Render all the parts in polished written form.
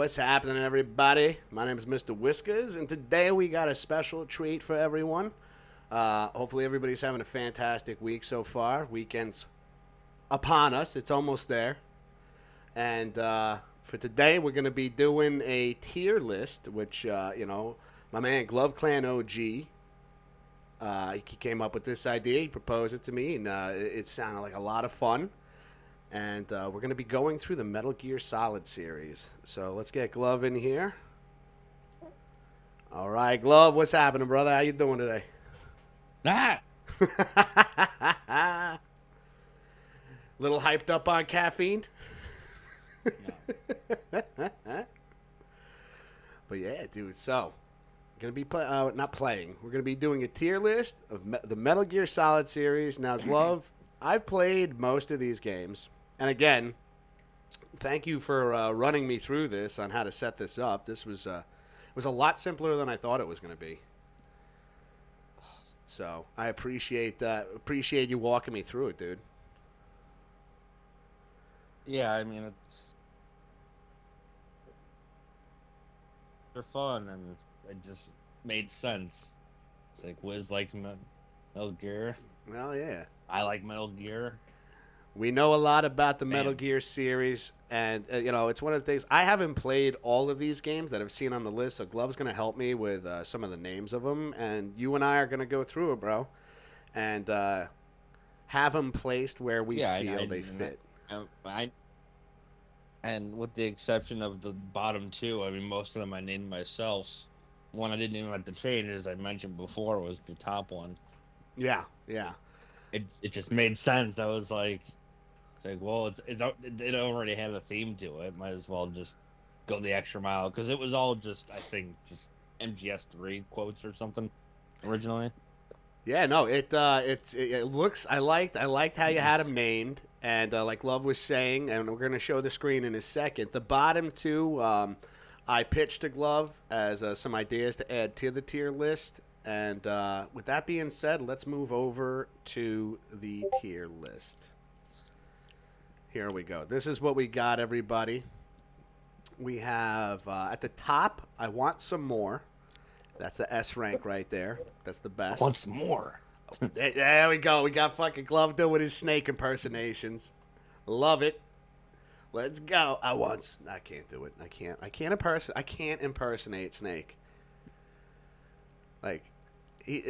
What's happening, everybody? My name is Mr. Whiskers, and today we got a special treat for everyone. Hopefully, everybody's having a fantastic week so far. Weekend's upon us, it's almost there. And for today, we're going to be doing a tier list, which, my man GloveClanOG, he came up with this idea. He proposed it to me, and it sounded like a lot of fun. And we're going to be going through the Metal Gear Solid series. So let's get Glove in here. All right, Glove, what's happening, brother? How you doing today? Ah, Little hyped up on caffeine? no. But yeah, dude, so gonna be not playing. We're gonna be doing a tier list of the Metal Gear Solid series. Now, Glove, I've played most of these games, and again, thank you for running me through this on how to set this up. This was a lot simpler than I thought it was gonna be. So I appreciate you walking me through it, dude. Yeah, I mean they're fun and it just made sense. It's like Wiz likes Metal Gear. Well, yeah. I like Metal Gear. We know a lot about the Metal Bam. Gear series, and it's one of the things. I haven't played all of these games that I've seen on the list, so Glove's going to help me with some of the names of them, and you and I are going to go through it, bro, and have them placed where we Yeah, feel they fit. I and with the exception of the bottom two, I mean most of them I named myself. One I didn't even have to change, as I mentioned before, was the top one. Yeah, yeah, It just made sense. I was like, it's like, well, it already had a theme to it. Might as well just go the extra mile because it was all just, I think, just MGS 3 quotes or something originally. yeah. No, it looks. I liked how you had them named, and like Love was saying, and we're going to show the screen in a second. The bottom two, I pitched to Glove as some ideas to add to the tier list. And with that being said, let's move over to the tier list. Here we go. This is what we got, everybody. We have at the top, I Want Some More. That's the S rank right there. That's the best. Once more. There we go. We got fucking Glove doing his snake impersonations. Love it. Let's go. I can't do it. I can't impersonate Snake. Like,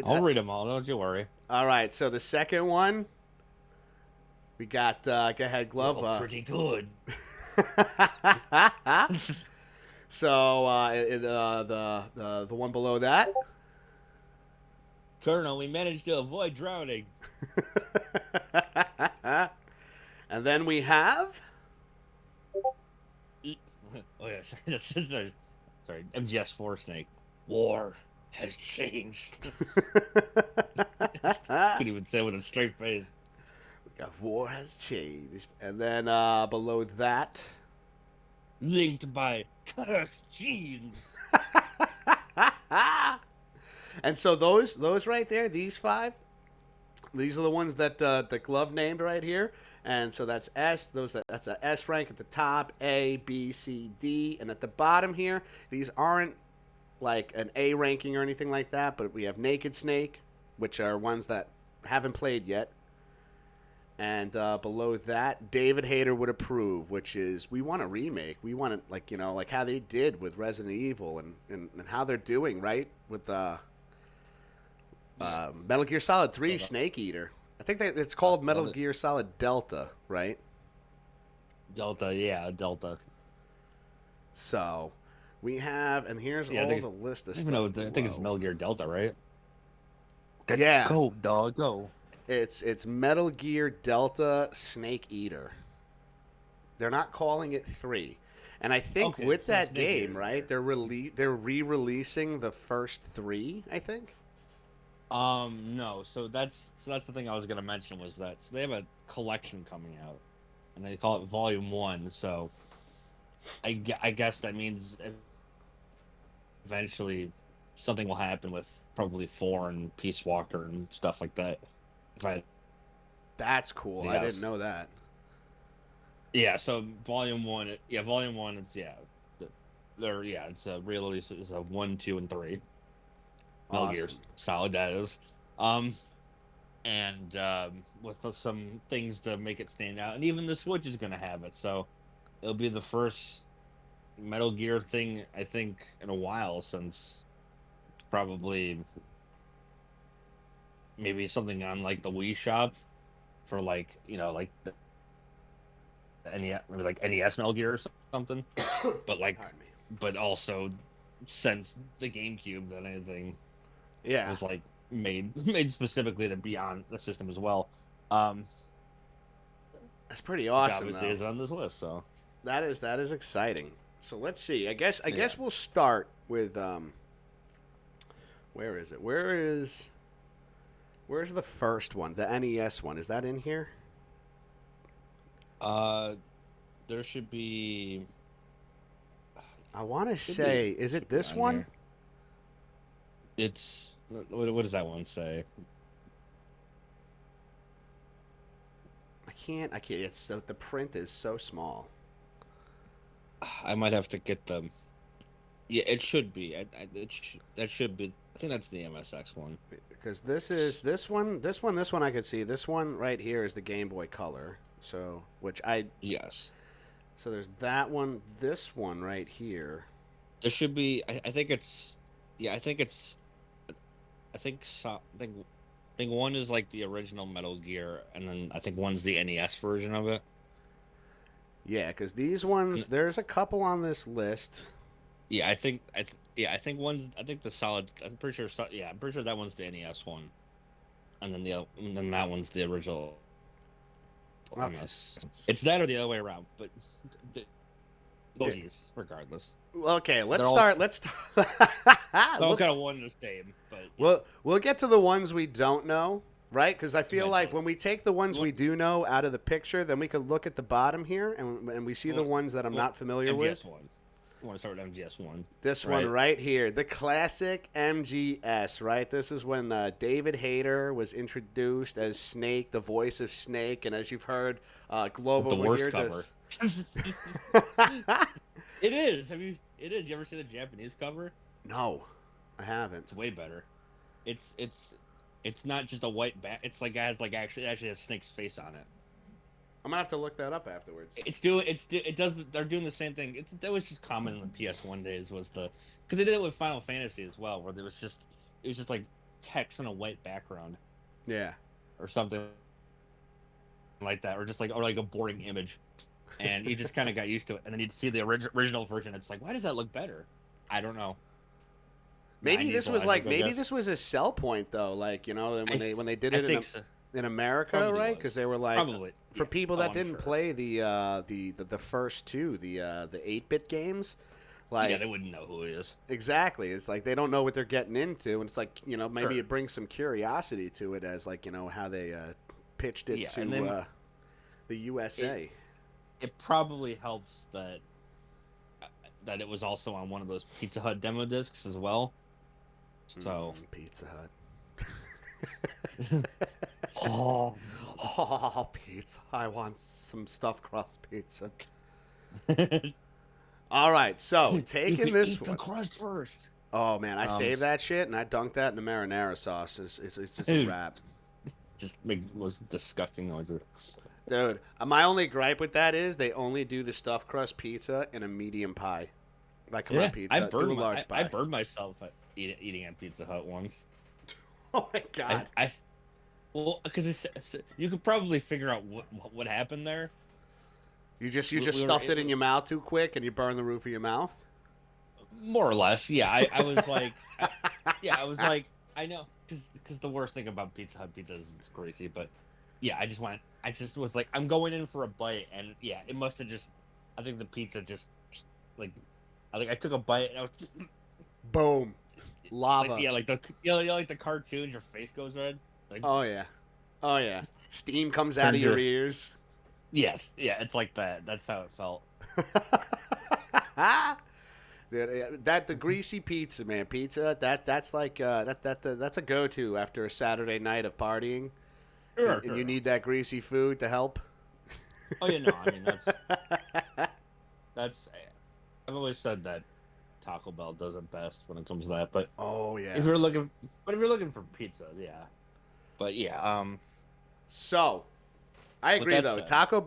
I'll read them all. Don't you worry. all right. So the second one, we got. Go ahead, Glove. Oh, pretty good. So the one below that. Colonel, we managed to avoid drowning. And then we have. Oh yeah, sorry. Sorry. MGS 4 Snake. War has changed. Couldn't even say it with a straight face. Got War has changed, and then below that. Linked by cursed genes. And so those right there, these five, these are the ones that the Glove named right here. And so that's S. That's a S rank at the top, A, B, C, D, and at the bottom here, these aren't like an A ranking or anything like that. But we have Naked Snake, which are ones that haven't played yet. And below that, David Hayter would approve, which is we want a remake. We want it like how they did with Resident Evil and how they're doing right with Metal Gear Solid 3 Snake Eater. I think that it's called Metal Gear Solid Delta, right? Delta, yeah, Delta. So we have, and here's Yeah, all the list of I stuff. don't even know. I think it's Metal Gear Delta, right? Yeah, Go, dog, go. it's Metal Gear Delta Snake Eater. They're not calling it 3. And I think Okay, with so that Snake game, Eater's right, there. they're re-releasing the first 3, I think. No. So that's the thing I was gonna mention was that so they have a collection coming out, and they call it Volume One. So I guess that means eventually something will happen with probably 4 and Peace Walker and stuff like that. If I That's cool. I didn't yes. know that. Yeah, so volume one, Volume One. It's yeah, it's a re-release. It's a 1, 2, and 3. Metal Gear Awesome. Solid, that is. Um, and with some things to make it stand out, and even the Switch is gonna have it, so it'll be the first Metal Gear thing I think in a while since probably maybe something on like the Wii Shop for like like the NES, maybe like NES Metal Gear or something, but like Pardon me. but also since the GameCube that anything Yeah, was like made specifically to be on the system as well. Um, that's pretty which awesome, obviously though. is on this list. So That is exciting. So let's see. I guess yeah, we'll start with where is it? Where's the first one? The NES one. Is that in here? uh, there should be I want to should be say, is it should be this on one? here. It's what does that one say? I can't. It's the print is so small. I might have to get them. Yeah, it should be. That should be. I think that's the MSX one. Because this one I could see. This one right here is the Game Boy Color. So Yes, so there's that one. This one right here. there should be. I think it's. Yeah, I think it's. I think so. I think one is like the original Metal Gear, and then I think one's the NES version of it. Yeah, because these ones, And, there's a couple on this list. yeah, I think one's. I think the solid. I'm pretty sure. Yeah, I'm pretty sure that one's the NES one, and then and then that one's the original Okay. MS. It's that or the other way around, but Yeah. geez, regardless, Okay, let's they're all start. Let's start. they're all kind of one and the same. But yeah, we'll get to the ones we don't know, right? Because I feel like eventually. when we take the ones What, we do know out of the picture, then we could look at the bottom here and we see the what, ones that I'm what not familiar with. MGS one? I want to start with MGS one, This one right? right here, the classic MGS, right? This is when David Hayter was introduced as Snake, the voice of Snake, and as you've heard, Glove With the over worst here cover. does. It is. Have you? It is. You ever see the Japanese cover? No, I haven't. It's way better. It's it's it's not just a white back. It's like it has like actually has Snake's face on it. I'm gonna have to look that up afterwards. It does. They're doing the same thing. That was just common in the PS1 days. Was the because they did it with Final Fantasy as well, where it was just like text on a white background Yeah. or something like that, or like a boring image, and you just kind of got used to it. And then you'd see the original version. It's like, why does that look better? I don't know. Maybe 90s this was like logic, I maybe guess. this was a sell point though, like when they did I it think so. in America, Probably right? was. Because they were like Probably. for Yeah. people Oh, that I'm didn't sure. play the first two, the 8-bit games, like Yeah, they wouldn't know who it is. exactly. It's like they don't know what they're getting into, and it's like maybe Sure. it brings some curiosity to it as like how they pitched it Yeah, to and then the USA. it probably helps that it was also on one of those Pizza Hut demo discs as well. So, Pizza Hut. oh, Oh, pizza! I want some stuffed crust pizza. All right, so you taking can this eat the one. crust first. Oh man, I Um, saved that shit and I dunked that in the marinara sauce. It's just a Dude. wrap, Just make those disgusting noises. dude. My only gripe with that is they only do the stuffed crust pizza in a medium pie. Like, come on, pizza, do a large pie. I burned myself at eating at Pizza Hut once. Oh my god! Well, because you could probably figure out what happened there. You just we were- stuffed it in your mouth too quick and you burned the roof of your mouth. More or less, yeah. I was like, I was like, I know, because the worst thing about Pizza Hut pizza is it's greasy, but yeah, I just was like, I'm going in for a bite, and yeah, it must have just, I think the pizza just, like, I think I took a bite, and I was, Boom, lava. like, like the cartoons, your face goes red, like, Oh yeah, oh yeah. Steam comes out of your ears. yes, yeah, it's like that. That's how it felt. Dude, the greasy pizza, man. Pizza that's like that's a go-to after a Saturday night of partying, Sure, and you need that greasy food to help. Oh yeah, no, I mean that's. I've always said that Taco Bell does it best when it comes to that. But Oh yeah. if you're looking, for pizza, yeah. But yeah, So, I with agree that though. said, Taco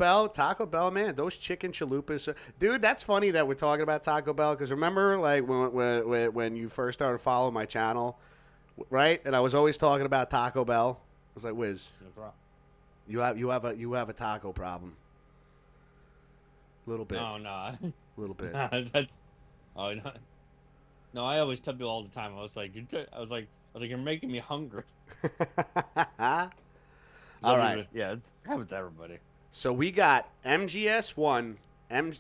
Bell, man, those chicken chalupas, dude. That's funny that we're talking about Taco Bell because remember, like when you first started following my channel, right? And I was always talking about Taco Bell. I was like, Wiz, you have a taco problem. A little bit, no, no, a little bit. oh no, no. I always tell people all the time. I was like, you're making me hungry. All right. Yeah, it happens to everybody. So we got MGS One,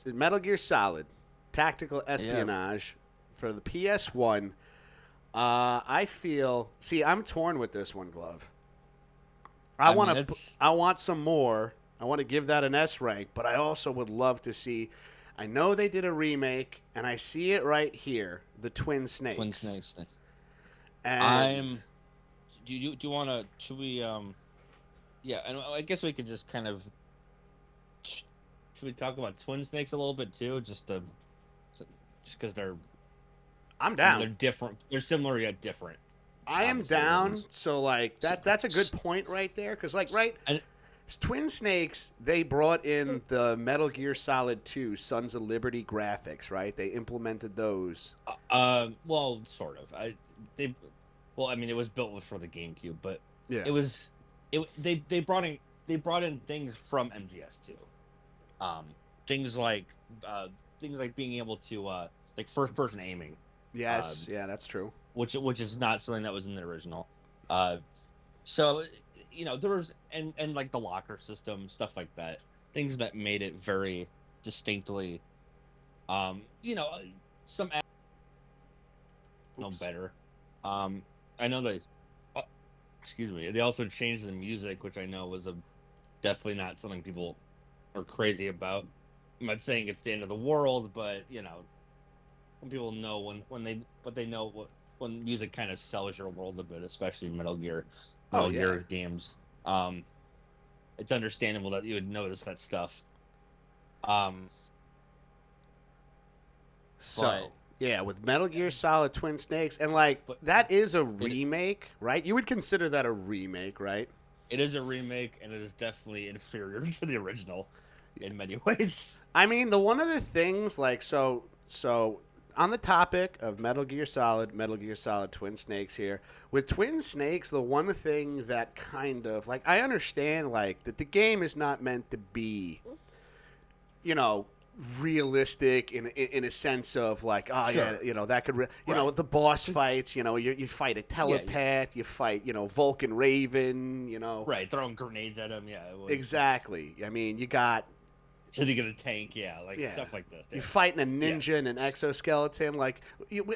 Metal Gear Solid, Tactical Espionage for the PS1. I feel. See, I'm torn with this one, Glove. I want some more. I want to give that an S rank, but I also would love to see. I know they did a remake, and I see it right here, the Twin Snakes. Twin Snakes. And Do you want to? Should we? Yeah, and I guess we could just kind of. Should we talk about Twin Snakes a little bit too? Just because they're. I'm down. They're different. They're similar yet different. I am down. So like that's a good point right there, because like And Twin Snakes, they brought in the Metal Gear Solid 2 Sons of Liberty graphics, right? They implemented those. well, sort of. I mean, it was built for the GameCube, but Yeah. they brought in things from MGS too. Things like being able to like first person aiming. Yes, yeah, that's true. Which is not something that was in the original. So there was and like the locker system, stuff like that, things that made it very distinctly some better. I know they excuse me, they also changed the music, which I know was definitely not something people are crazy about. I'm not saying it's the end of the world, but when people know when music kind of sells your world a bit, especially Metal Gear games. It's understandable that you would notice that stuff. Yeah, with Metal Gear Solid Twin Snakes, and that is a remake, right? You would consider that a remake, right? It is a remake, and it is definitely inferior to the original in many ways. I mean, one of the things, so on the topic of Metal Gear Solid Twin Snakes here, with Twin Snakes, the one thing that kind of, I understand, that the game is not meant to be, realistic in a sense of that could the boss fights, you fight a telepath, you fight Vulcan Raven, right, throwing grenades at him, exactly. I mean, you got sitting in a tank, stuff like that. You're fighting a ninja and an exoskeleton.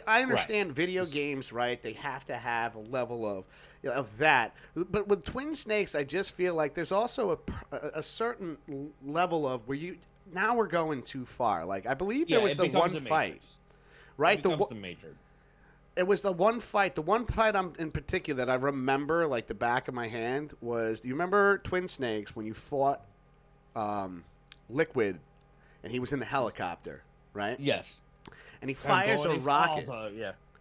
I understand video games, right? They have to have a level of that. But with Twin Snakes, I just feel like there's also a certain level of where now we're going too far. I believe there was the one fight, right? It becomes the major. It was the one fight. The one fight in particular that I remember, the back of my hand, was. Do you remember Twin Snakes when you fought? Liquid, and he was in the helicopter, right? Yes. And he fires a rocket.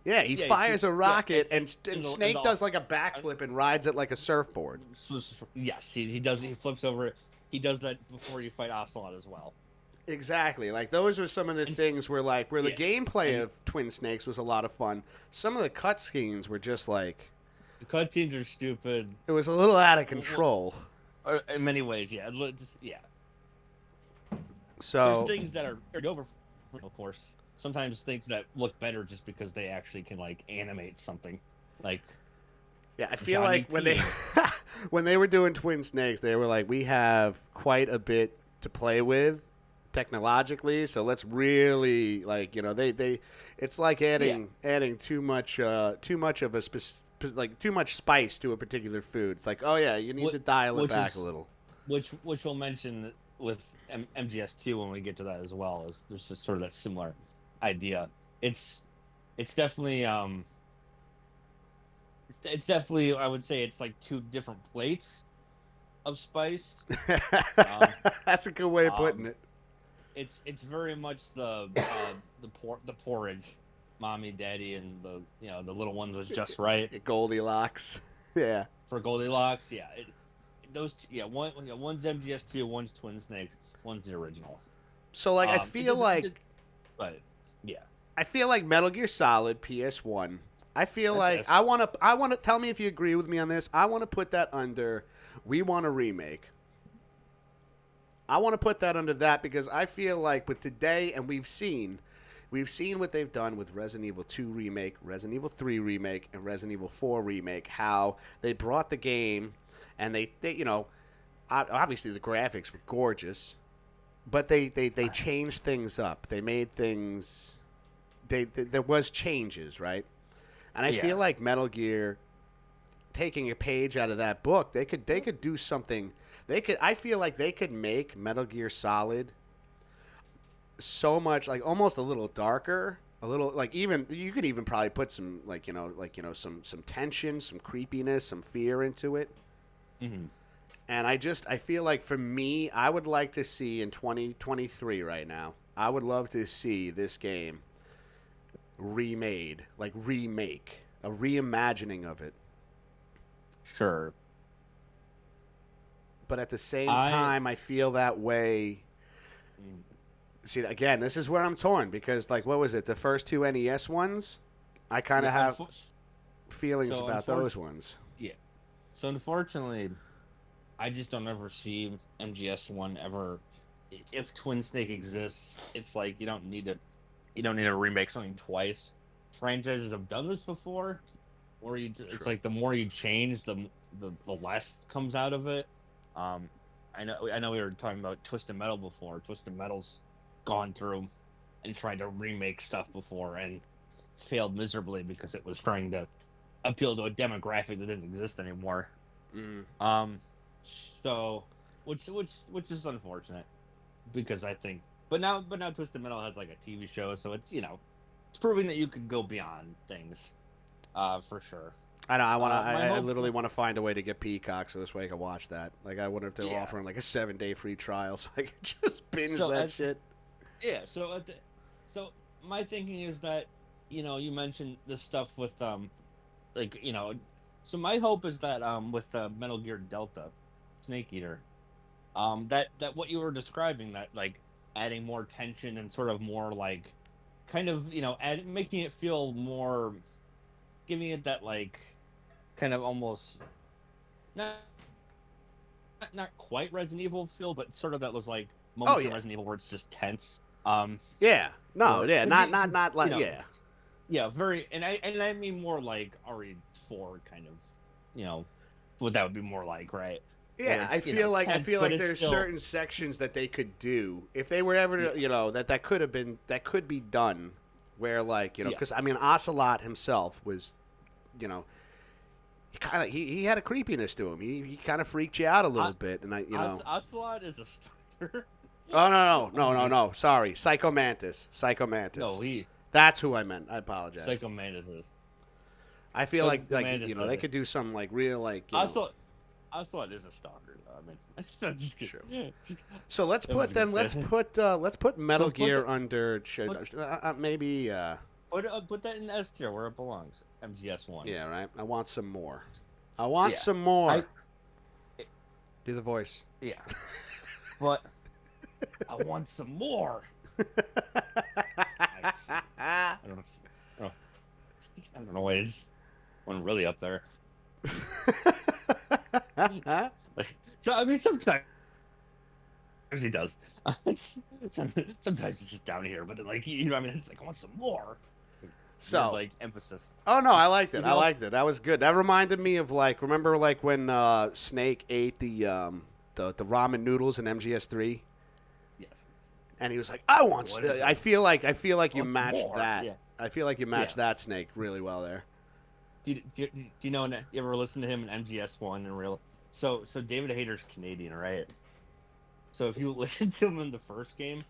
He fires a rocket, and Snake does a backflip and rides it like a surfboard. Yes, he does. He flips over it. He does that before you fight Ocelot as well. Exactly. Those are some of the things where the gameplay of Twin Snakes was a lot of fun. Some of the cutscenes were just the cutscenes are stupid. It was a little out of control. In many ways, yeah. So there's things that are carried over, of course. Sometimes things that look better just because they actually can animate something. I feel Johnny P. when they were doing Twin Snakes, they were we have quite a bit to play with technologically, so let's really they it's like adding too much of a too much spice to a particular food. It's you need to dial it back a little. Which we'll mention with MGS2 when we get to that as well. Is there's just sort of that similar idea. It's definitely it's definitely, I would say, it's two different plates of spice. That's a good way of putting it. It's very much the porridge mommy, daddy, and the little ones was just right Goldilocks. Yeah. for Goldilocks. Yeah, one's MGS2, one's Twin Snakes, one's the original. So like But yeah, I feel like Metal Gear Solid PS1. I feel like that's I want to tell me if you agree with me on this. I want to put that under we want a remake. I want to put that under that because I feel like with today and we've seen what they've done with Resident Evil 2 remake, Resident Evil 3 remake, and Resident Evil 4 remake, how they brought the game and they obviously the graphics were gorgeous, but they changed things up. They made things there was changes, right? And I feel like Metal Gear, taking a page out of that book, they could do something. I feel like they could make Metal Gear Solid so much like almost a little darker, a little like even you could even probably put some some tension, some creepiness, some fear into it. Mm-hmm. And I feel like for me, I would like to see in 2023 right now, I would love to see this game remade, like remake, a reimagining of it. Sure. But at the same time, I feel that way. See, again, this is where I'm torn because, like, what was it? The first two NES ones? I kind of have feelings about those ones. Yeah. So, unfortunately, I just don't ever see MGS1 ever. If Twin Snake exists, it's like you don't need to remake something twice. Franchises have done this before, where it's like the more you change, the less comes out of it. I know we were talking about Twisted Metal before. Twisted Metal's gone through and tried to remake stuff before and failed miserably because it was trying to appeal to a demographic that didn't exist anymore. So which is unfortunate because I think but now Twisted Metal has like a TV show, so it's it's proving that you could go beyond things for sure. I know. I literally want to find a way to get Peacock so this way I can watch that. Like I wonder if they're offering like a 7-day free trial so I can just binge that shit. Yeah. So my thinking is that you mentioned this stuff with so my hope is that with Metal Gear Delta, Snake Eater, that what you were describing, that like adding more tension and sort of more like kind of making it feel more, giving it that like kind of almost not quite Resident Evil feel, but sort of that was like moments in Resident Evil where it's just tense. Not like very, and I mean more like RE4 kind of, what that would be more like, right? Yeah, I feel like there's certain sections that they could do if they were ever that could be done where like because I mean Ocelot himself was he had a creepiness to him. He kind of freaked you out a little bit, and Ocelot is a stalker. Oh no! Sorry, Psycho Mantis. No, that's who I meant. I apologize. Psycho Mantis is. I feel like they could do some like real like. Ocelot is a stalker, though. I mean, I'm just kidding. So let's put Metal Gear under maybe. Put that in S tier where it belongs. MGS1. Yeah, right. I want some more. Some more. Do the voice. Yeah. But I want some more. I don't know why it's one really up there. So I mean, sometimes he does. Sometimes it's just down here, but then, like I mean, it's like I want some more. So like emphasis. Oh no, I liked it. I liked it. That was good. That reminded me of remember when Snake ate the ramen noodles in MGS3. Yes. And he was like, "I want." I feel like you matched more. that. Yeah. I feel like you matched that Snake really well there. Do you know? You ever listen to him in MGS1 in real? So David Hayter's Canadian, right? So if you listen to him in the first game,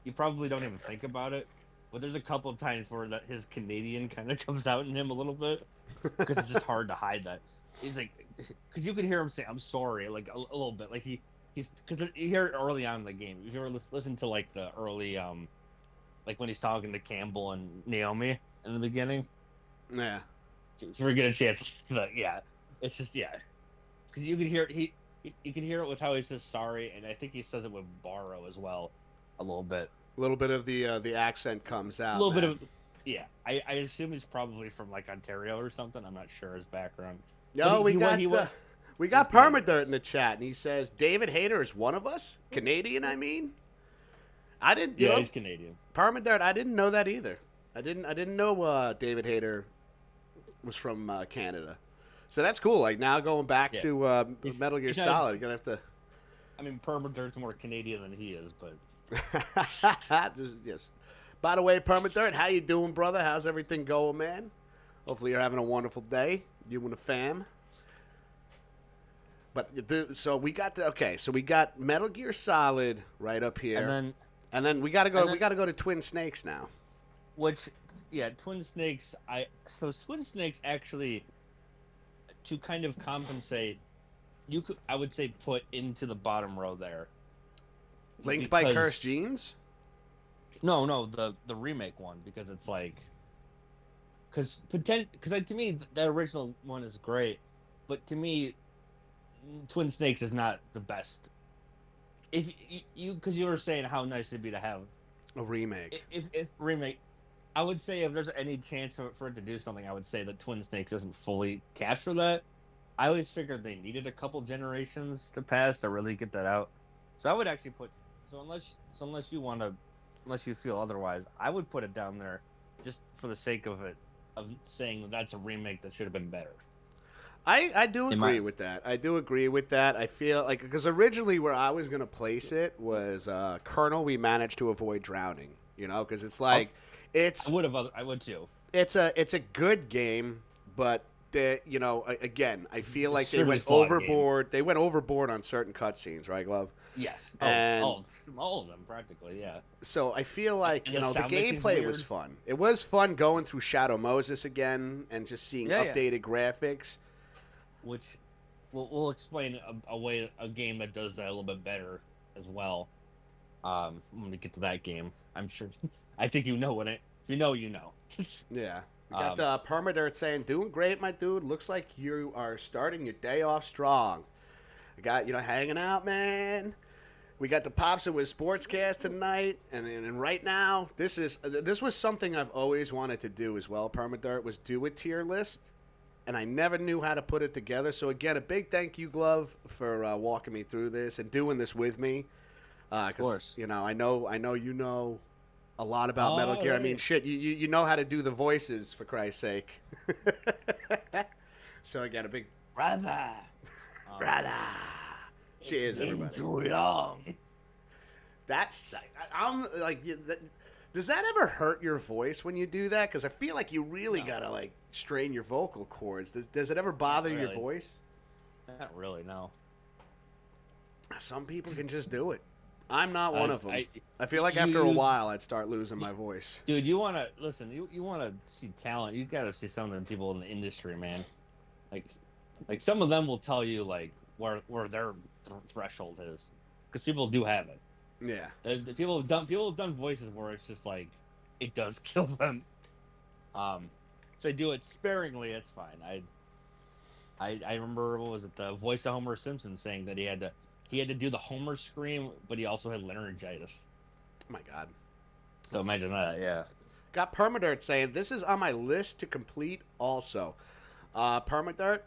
you probably don't even think about it. But there's a couple of times where his Canadian kind of comes out in him a little bit because it's just hard to hide that. He's like, because you could hear him say, "I'm sorry," like a little bit, like he's because you hear it early on in the game. If you ever listen to like the early like when he's talking to Campbell and Naomi, in the beginning. Yeah. If we get a chance to that, yeah, it's just because you could hear you can hear it with how he says sorry, and I think he says it with borrow as well, a little bit. A little bit of the accent comes A out, little bit man. of I assume he's probably from like Ontario or something. I'm not sure his background, but Yo, we got we he's got Canadian. Permadirt in the chat, and he says David Hayter is one of us, Canadian. I mean, I didn't. Yeah, he's Canadian. Permadirt. I didn't know that either. I didn't know David Hayter was from Canada. So that's cool. Like now going back Yeah. to Metal Gear he's not Solid, as- you're gonna have to. I mean, Permadirt's more Canadian than he is, but Yes. By the way, Permadirt, how you doing, brother? How's everything going, man? Hopefully you're having a wonderful day, you and the fam. But so we got so we got Metal Gear Solid right up here, and then we gotta go. and then- We gotta go to Twin Snakes now. which Twin Snakes. Twin Snakes actually, to kind of compensate, I would say put into the bottom row there. Linked by Because- Cursed Genes. No, the remake one, because it's like, because to me the original one is great, but to me, Twin Snakes is not the best. If because you were saying how nice it'd be to have A remake. if remake, I would say if there's any chance for it to do something, I would say that Twin Snakes doesn't fully capture that. I always figured they needed a couple generations to pass to really get that out. So I would actually put unless you want to. Unless you feel otherwise, I would put it down there just for the sake of it, of saying that's a remake that should have been better. I do agree with that. I do agree with that. I feel like because originally where I was gonna place it was Colonel. We managed to avoid drowning, because it's like it's I would too. it's a good game, but again, I feel like they Extremely went flawed overboard. They went overboard on certain cutscenes, right, Glove? Yes, And- all of them practically. Yeah. So I feel like And the the sound mixing's gameplay was weird. fun. It was fun going through Shadow Moses again and just seeing Yeah, yeah. updated graphics. Which we'll explain a game that does that a little bit better as well. I'm gonna get to that game. I'm sure. I think you know what it. If you know, you know. Yeah. We got Permadirt saying, doing great, my dude. Looks like you are starting your day off strong. I got, hanging out, man. We got the Pops and with Sportscast tonight. And right now, this was something I've always wanted to do as well, Permadirt, was do a tier list. And I never knew how to put it together. So, again, a big thank you, Glove, for walking me through this and doing this with me. Of course. I know you know a lot about Metal Gear. I mean, right. shit, you know how to do the voices, for Christ's sake. So again, a big Brother. brother. Cheers, It's been everybody. too long. I'm like, does that ever hurt your voice when you do that? Because I feel like you really No. gotta like strain your vocal cords. Does it ever bother your really. voice? Not really. No. Some people can just do it. I'm not one of them. I feel like you- after a you- while, I'd start losing my voice. Dude, you want to listen? You want to see talent? You got to see some of the people in the industry, man. Like some of them will tell you like where their threshold is, because people do have it. Yeah. The people have done voices where it's just like it does kill them. If they do it sparingly, it's fine. I remember, what was it, the voice of Homer Simpson saying that he had to do the Homer scream, but he also had laryngitis. Oh my God. So imagine that, yeah. Got Permadirt saying, this is on my list to complete also. Permadirt,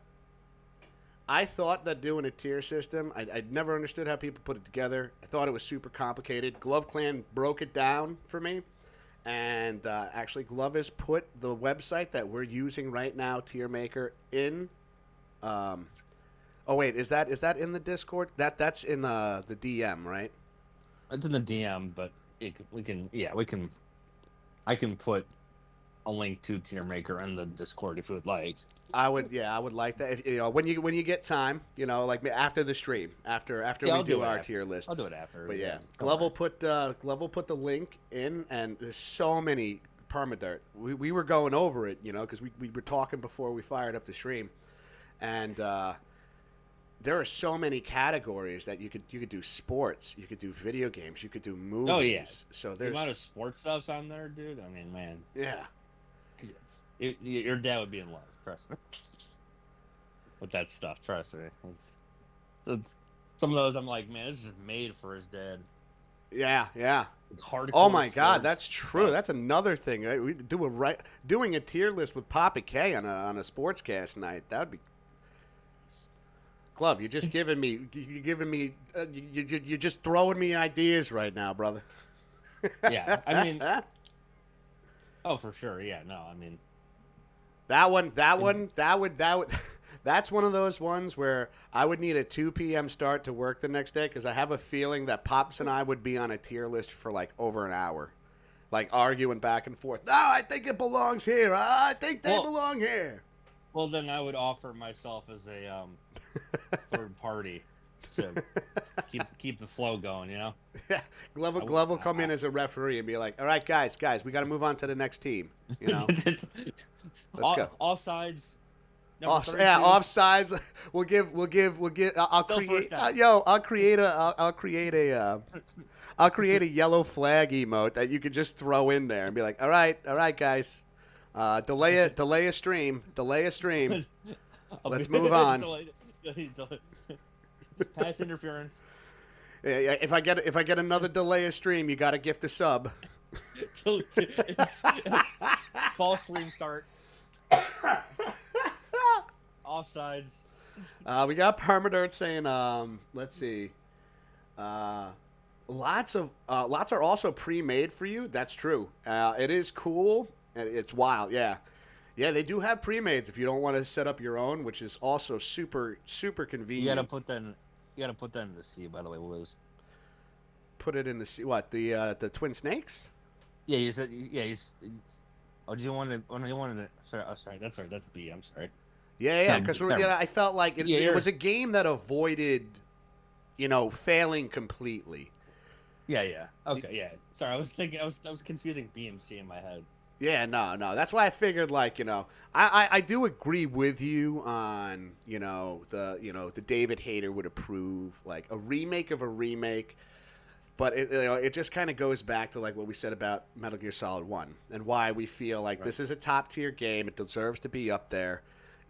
I thought that doing a tier system, I'd never understood how people put it together. I thought it was super complicated. GloveClan broke it down for me. And actually, Glove has put the website that we're using right now, Tier Maker, in... oh, wait, is that in the Discord? That's in the DM, right? It's in the DM, but I can put a link to Tier Maker in the Discord if you would like. I would like that. If, when you get time, like after the stream, after we I'll do it our after. tier list. I'll do it after. But yeah, Don't Glove worry. will put the link in, and there's so many Permadirt. We were going over it, because we were talking before we fired up the stream, and there are so many categories that you could do sports, you could do video games, you could do movies. Oh, yeah. So The there's amount of sports stuff's on there, dude. I mean, man, yeah. Your dad would be in love, trust me. With that stuff, trust me. It's some of those I'm like, man, this is just made for his dad. Yeah, yeah. Hardcore. Oh my God, sports that's true. stuff. That's another thing. We doing a tier list with Papa K on a sportscast night. That would be Glove. You're just giving me. You're giving me. You're just throwing me ideas right now, brother. Yeah, I mean, oh for sure. Yeah, no, I mean, that one. That's one of those ones where I would need a 2 p.m. start to work the next day because I have a feeling that Pops and I would be on a tier list for like over an hour, like arguing back and forth. No, I think it belongs here. I think they belong here. well, then I would offer myself as a third party to keep the flow going. You know, Glove will come in as a referee and be like, "All right, guys, we got to move on to the next team." You know, let's go. Offsides. Offsides. We'll give. I'll create a yellow flag emote that you could just throw in there and be like, all right, guys, delay a stream. Let's move on. Pass interference. Yeah, if I get another delay a stream, you got to gift a sub. False stream start. Offsides. We got Permadirt saying, let's see. Lots are also pre-made for you. That's true. It is cool and it's wild. Yeah. Yeah, they do have pre-mades if you don't want to set up your own, which is also super convenient. You gotta put that in the C, by the way, Wiz. Put it in the C. What, the Twin Snakes? Yeah, you said oh, do you want to? Oh, no, you wanted to. Sorry, that's B. I'm sorry. Yeah, because I felt like it was a game that avoided, failing completely. Yeah. Okay, yeah. Sorry, I was thinking, I was confusing B and C in my head. Yeah, no. That's why I figured, I do agree with you on, the David Hayter would approve, like, a remake of a remake. But it just kind of goes back to like what we said about Metal Gear Solid 1 and why we feel like this is a top tier game. It deserves to be up there.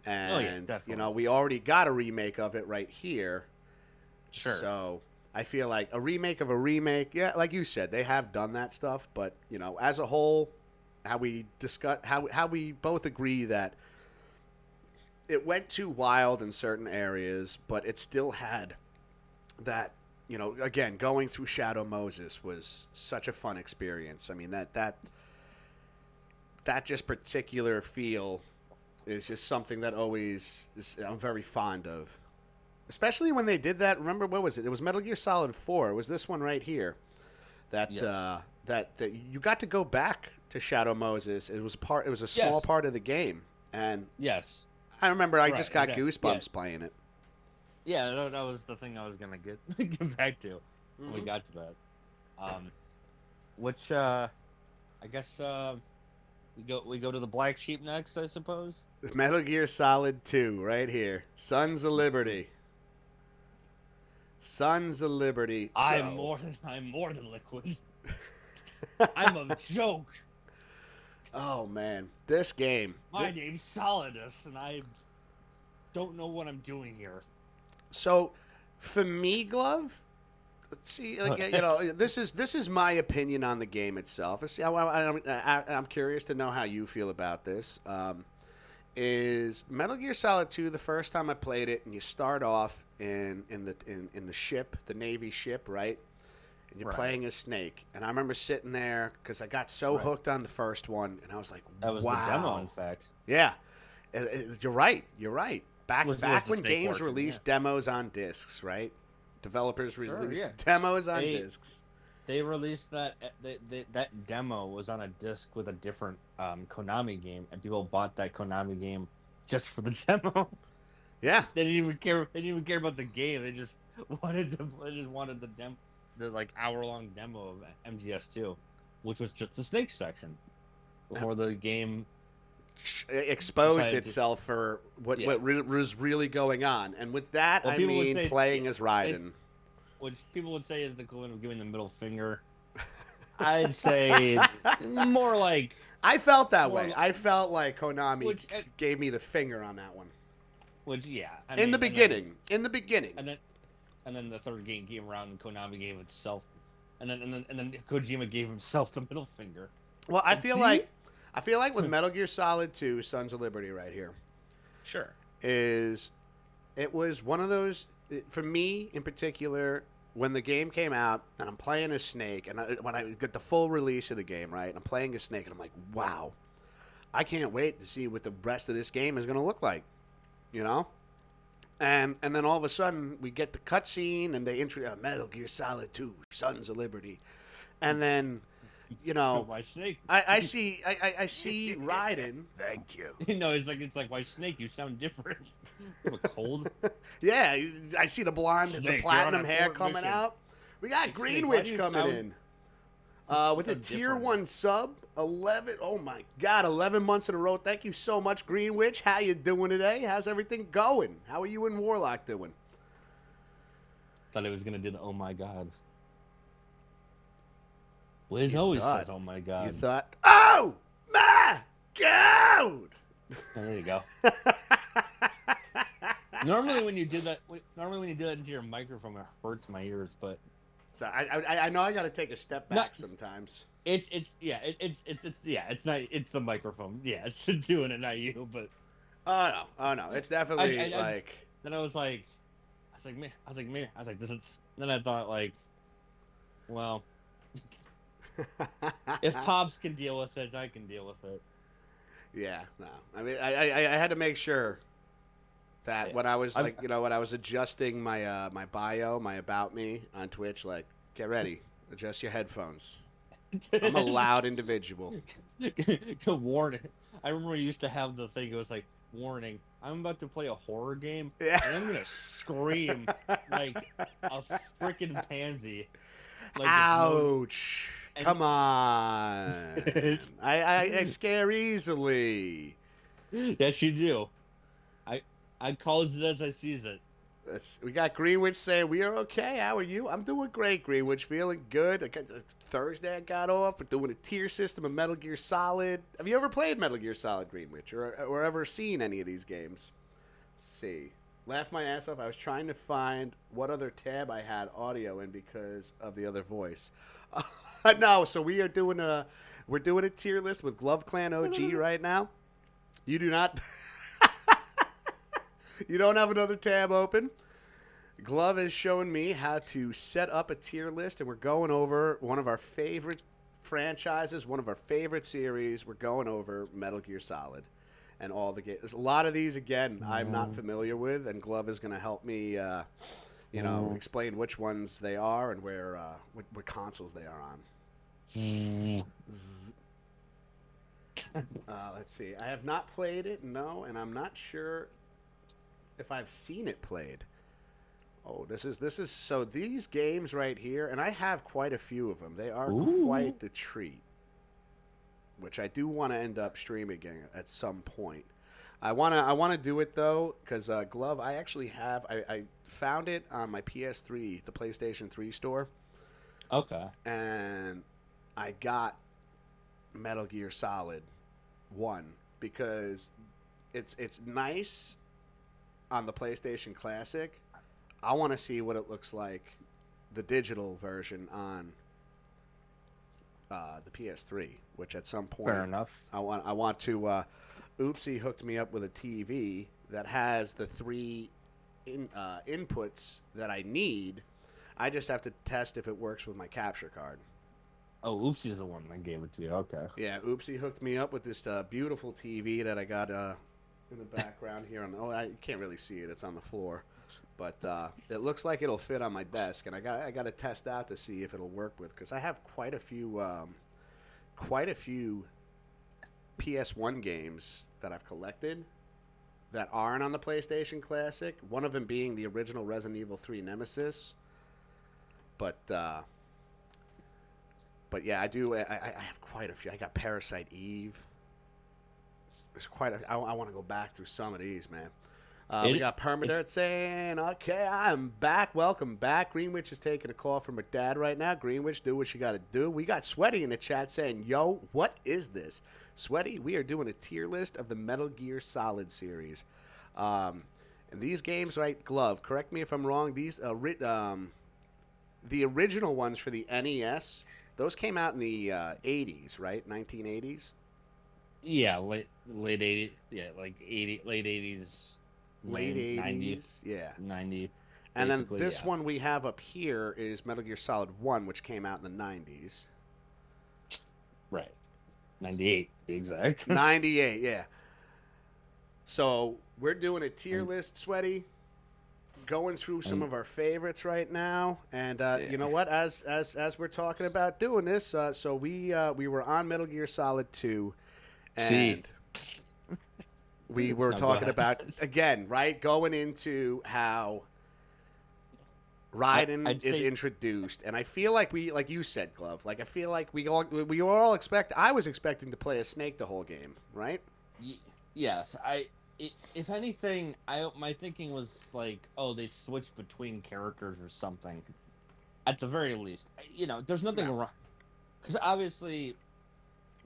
And, we already got a remake of it right here. Sure. So I feel like a remake of a remake, yeah, like you said, they have done that stuff. But, as a whole, how we both agree that it went too wild in certain areas, but it still had that, again, going through Shadow Moses was such a fun experience. I mean, that just particular feel is just something that I'm very fond of. Especially when they did that. Remember, what was it? It was Metal Gear Solid 4. It was this one right here. That you got to go back to Shadow Moses. It was a small part of the game. And yes, I remember I just got goosebumps playing it. Yeah, that was the thing I was gonna get back to when we got to that. Which I guess we go to the black sheep next, I suppose. Metal Gear Solid 2, right here. Sons of Liberty. Sons of Liberty. I'm more than liquid. I'm a joke. Oh man, this game. My name's Solidus, and I don't know what I'm doing here. So, for me, Glove, let's see, this is my opinion on the game itself. See, I'm curious to know how you feel about this. Is Metal Gear Solid 2 the first time I played it, and you start off in the ship, the Navy ship, right? And you're playing as Snake. And I remember sitting there because I got so hooked on the first one, and I was like, that was wow. The demo, in fact. Yeah, you're right. Back when games released demos on discs, right? Developers released demos on discs. They released that that demo was on a disc with a different Konami game, and people bought that Konami game just for the demo. Yeah, they didn't even care. They didn't even care about the game. They just wanted the demo, the like hour-long demo of MGS2, which was just the Snake section before the game exposed itself for what was really going on. And with that, I mean playing as Raiden. Which people would say is the equivalent of giving the middle finger. I'd say more like I felt that More way. li- I felt like Konami Which- gave me the finger on that one. Which, yeah. In the beginning. In the beginning. And then the third game came around and Konami gave itself, and then Kojima gave himself the middle finger. Well, I And feel see? like with Metal Gear Solid 2, Sons of Liberty right here, Sure. it was one of those, for me in particular, when the game came out and I'm playing as Snake, and when I get the full release of the game, right, and I'm playing as Snake, and I'm like, wow, I can't wait to see what the rest of this game is going to look like, you know? And then all of a sudden, we get the cutscene, and they introduce Metal Gear Solid 2, Sons of Liberty. And then, you know, Why Snake? I see Raiden. Thank you. It's like why Snake? You sound different. You have a cold. Yeah, I see the blonde, Snake, the you're platinum on a hair important coming mission. out. We got Snake, why Greenwich do you coming sound- in. With a sound tier different. 1 sub, 11. Oh my God, 11 months in a row. Thank you so much, Greenwich. How you doing today? How's everything going? How are you and Warlock doing? Thought he was gonna do the oh my god. Wiz You always thought- says oh my god. You thought, oh my God. There you go. Normally when you do that into your microphone, it hurts my ears. But So I know I got to take a step back Not- sometimes. it's the microphone. Yeah, it's doing it, not you. But Oh no, it's definitely I like. then I was like, this is. Then I thought like, well, if Pops can deal with it, I can deal with it. Yeah, no. I mean, I had to make sure that Yeah. when I was like, when I was adjusting my my bio, my about me on Twitch, like, get ready, adjust your headphones. I'm a loud individual. Warning. I remember we used to have the thing. It was like, warning. I'm about to play a horror game, Yeah. and I'm gonna scream like a freaking pansy. Like, Ouch! And- Come on. I scare easily. Yes, you do. I calls it as I sees it. We got Greenwich saying we are okay. How are you? I'm doing great, Greenwich. Feeling good. Thursday I got off. We're doing a tier system of Metal Gear Solid. Have you ever played Metal Gear Solid, Greenwich, or ever seen any of these games? Let's see. Laughed my ass off. I was trying to find what other tab I had audio in because of the other voice. No, so we're doing a tier list with GloveClanOG right now. You do not. You don't have another tab open. Glove is showing me how to set up a tier list, and we're going over one of our favorite franchises, one of our favorite series. We're going over Metal Gear Solid and all the games. There's a lot of these, again, I'm not familiar with, and Glove is going to help me, explain which ones they are and where what consoles they are on. Let's see. I have not played it, no, and I'm not sure if I've seen it played. Oh, this is so these games right here, and I have quite a few of them. They are quite the treat, which I do want to end up streaming at some point. I want to do it though, because Glove, I actually have. I found it on my PS3, the PlayStation 3 store. Okay. And I got Metal Gear Solid 1 because it's nice on the PlayStation Classic. I want to see what it looks like, the digital version on the PS3, which at some point Fair enough. I want to. Oopsie hooked me up with a TV that has the three inputs that I need. I just have to test if it works with my capture card. Oh, Oopsie's the one that gave it to you. Okay. Yeah, Oopsie hooked me up with this beautiful TV that I got in the background here. You can't really see it; it's on the floor, but it looks like it'll fit on my desk. And I got to test out to see if it'll work with, because I have quite a few PS1 games that I've collected that aren't on the PlayStation Classic. One of them being the original Resident Evil 3 Nemesis. But yeah, I do. I have quite a few. I got Parasite Eve. There's quite a. I want to go back through some of these, man. We got Permadirt saying, "Okay, I'm back. Welcome back." Greenwich is taking a call from her dad right now. Greenwich, do what you got to do. We got Sweaty in the chat saying, "Yo, what is this? Sweaty, we are doing a tier list of the Metal Gear Solid series. And these games, right, Glove, correct me if I'm wrong, the original ones for the NES, those came out in the 80s, right? 1980s? Yeah, late 80s, yeah, like 80 late 80s, Late 90, 80s, yeah. 90 And then basically, this yeah. one we have up here is Metal Gear Solid 1, which came out in the 90s. Right. 98 to be exact. 98, yeah. So we're doing a tier And- list, Sweaty, going through some and- of our favorites right now. And you know Yeah. what? As we're talking about doing this, so we were on Metal Gear Solid 2, See. and we were No, go talking ahead. about again, right, going into how Raiden I'd is say- introduced, and I feel like like you said, Glove, like I feel like we were all I was expecting to play as Snake the whole game, right? Yes, if anything, my thinking was like, oh, they switched between characters or something. At the very least, there's nothing No. wrong, because obviously,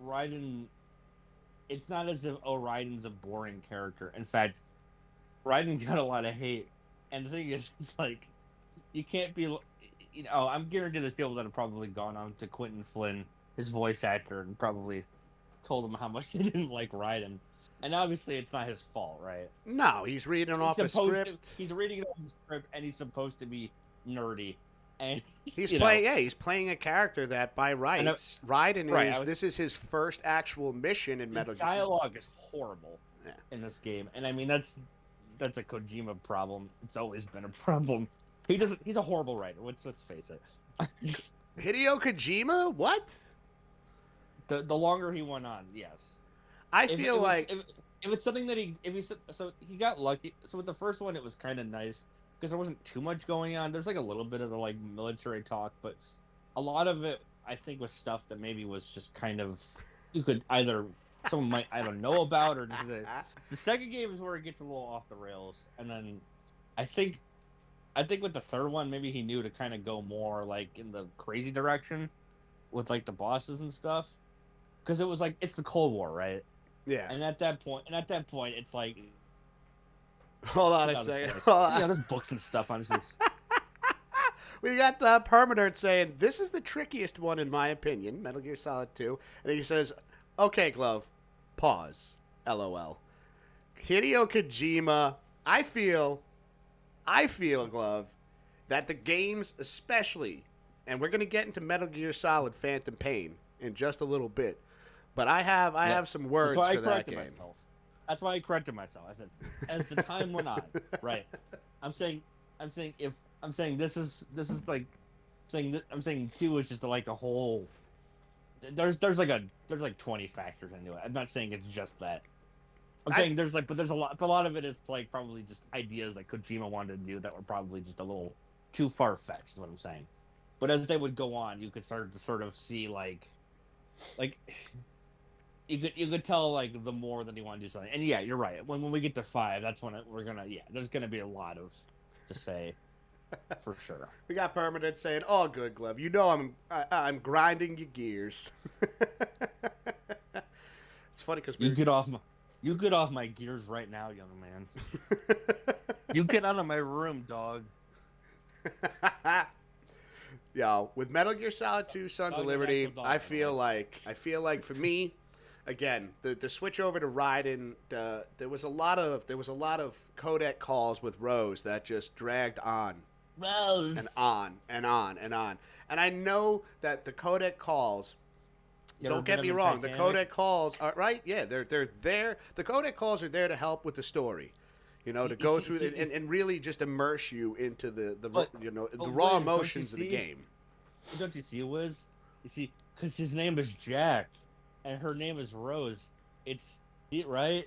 Raiden. It's not as if Raiden's a boring character. In fact, Raiden got a lot of hate, and the thing is, it's like, you can't be. I'm guaranteed there's people that have probably gone on to Quentin Flynn, his voice actor, and probably told him how much they didn't like Raiden. And obviously, it's not his fault, right? No, he's reading off a script. He's reading off the script, and he's supposed to be nerdy. And He's playing a character that by rights, Raiden right, this is his first actual mission in Metal the Gear. dialogue is horrible Yeah. in this game, and I mean that's a Kojima problem. It's always been a problem. He's a horrible writer. Let's face it. Hideo Kojima? What? The longer he went on, yes. I feel like if it's something that he got lucky. So with the first one, it was kind of nice because there wasn't too much going on. There's like a little bit of the like military talk, but a lot of it I think was stuff that maybe was just kind of someone might either know about or just the second game is where it gets a little off the rails, and then I think with the third one maybe he knew to kind of go more like in the crazy direction with like the bosses and stuff, because it was like it's the Cold War, right? yeah. And at that point, it's like Hold on a second. Hold on. there's books and stuff on this. We got Permanert saying, this is the trickiest one in my opinion, Metal Gear Solid 2. And he says, okay, Glove, pause, LOL. Hideo Kojima, I feel, Glove, that the games especially, and we're going to get into Metal Gear Solid Phantom Pain in just a little bit, but I have some words That's why for that game. That's why I corrected myself. I said, as the time went on, right? I'm saying this is like I'm saying 2 is just like a whole. There's like 20 factors into it. I'm not saying it's just that. I'm saying there's a lot of it is like probably just ideas that Kojima wanted to do that were probably just a little too far fetched. Is what I'm saying. But as they would go on, you could start to sort of see like. You could tell like the more that he wanted to do something, and yeah, you're right. When we get to 5, that's when there's gonna be a lot of to say, for sure. We got Permanent saying, "Oh, good, Glove. You know I'm grinding your gears." It's funny because You get off my gears right now, young man. You get out of my room, dog. Yo, with Metal Gear Solid 2: Sons of Liberty, I feel like for me, again, the switch over to Raiden, there was a lot of codec calls with Rose that just dragged on. Rose. And on and on and on. And I know that the codec calls, don't get me wrong, the codec calls are right. Yeah, they're there. The codec calls are there to help with the story, to go through and really just immerse you into the raw emotions of the game. Don't you see, Wiz? You see, because his name is Jack, and her name is Rose. It's right.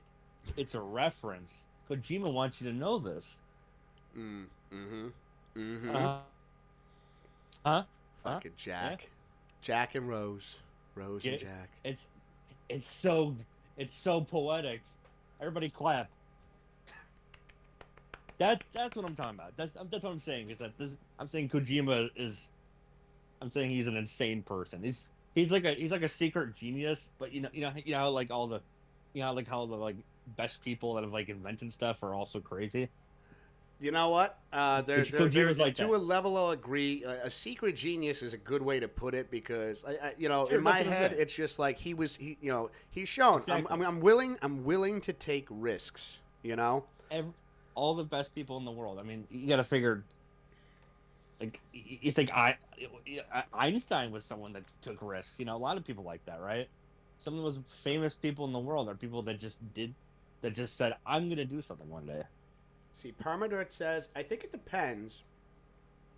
It's a reference. Kojima wants you to know this. Fucking Jack. Yeah. Jack and Rose. Rose and Jack. It's so poetic. Everybody clap. That's what I'm talking about. That's what I'm saying is that I'm saying Kojima is. I'm saying he's an insane person. he's like a secret genius, but like all the, like how the like best people that have like invented stuff are also crazy. You know what? Kojima's like To that. a level, I'll agree. A secret genius is a good way to put it because, Sure, in my that's what I'm head, saying. it's just like he's shown. Exactly. I'm willing to take risks. You know. Every, all the best people in the world. I mean, you got to figure. Like you think Einstein was someone that took risks. A lot of people like that, right? Some of the most famous people in the world are people that just said, "I'm going to do something one day." See, Permadirt says, I think it depends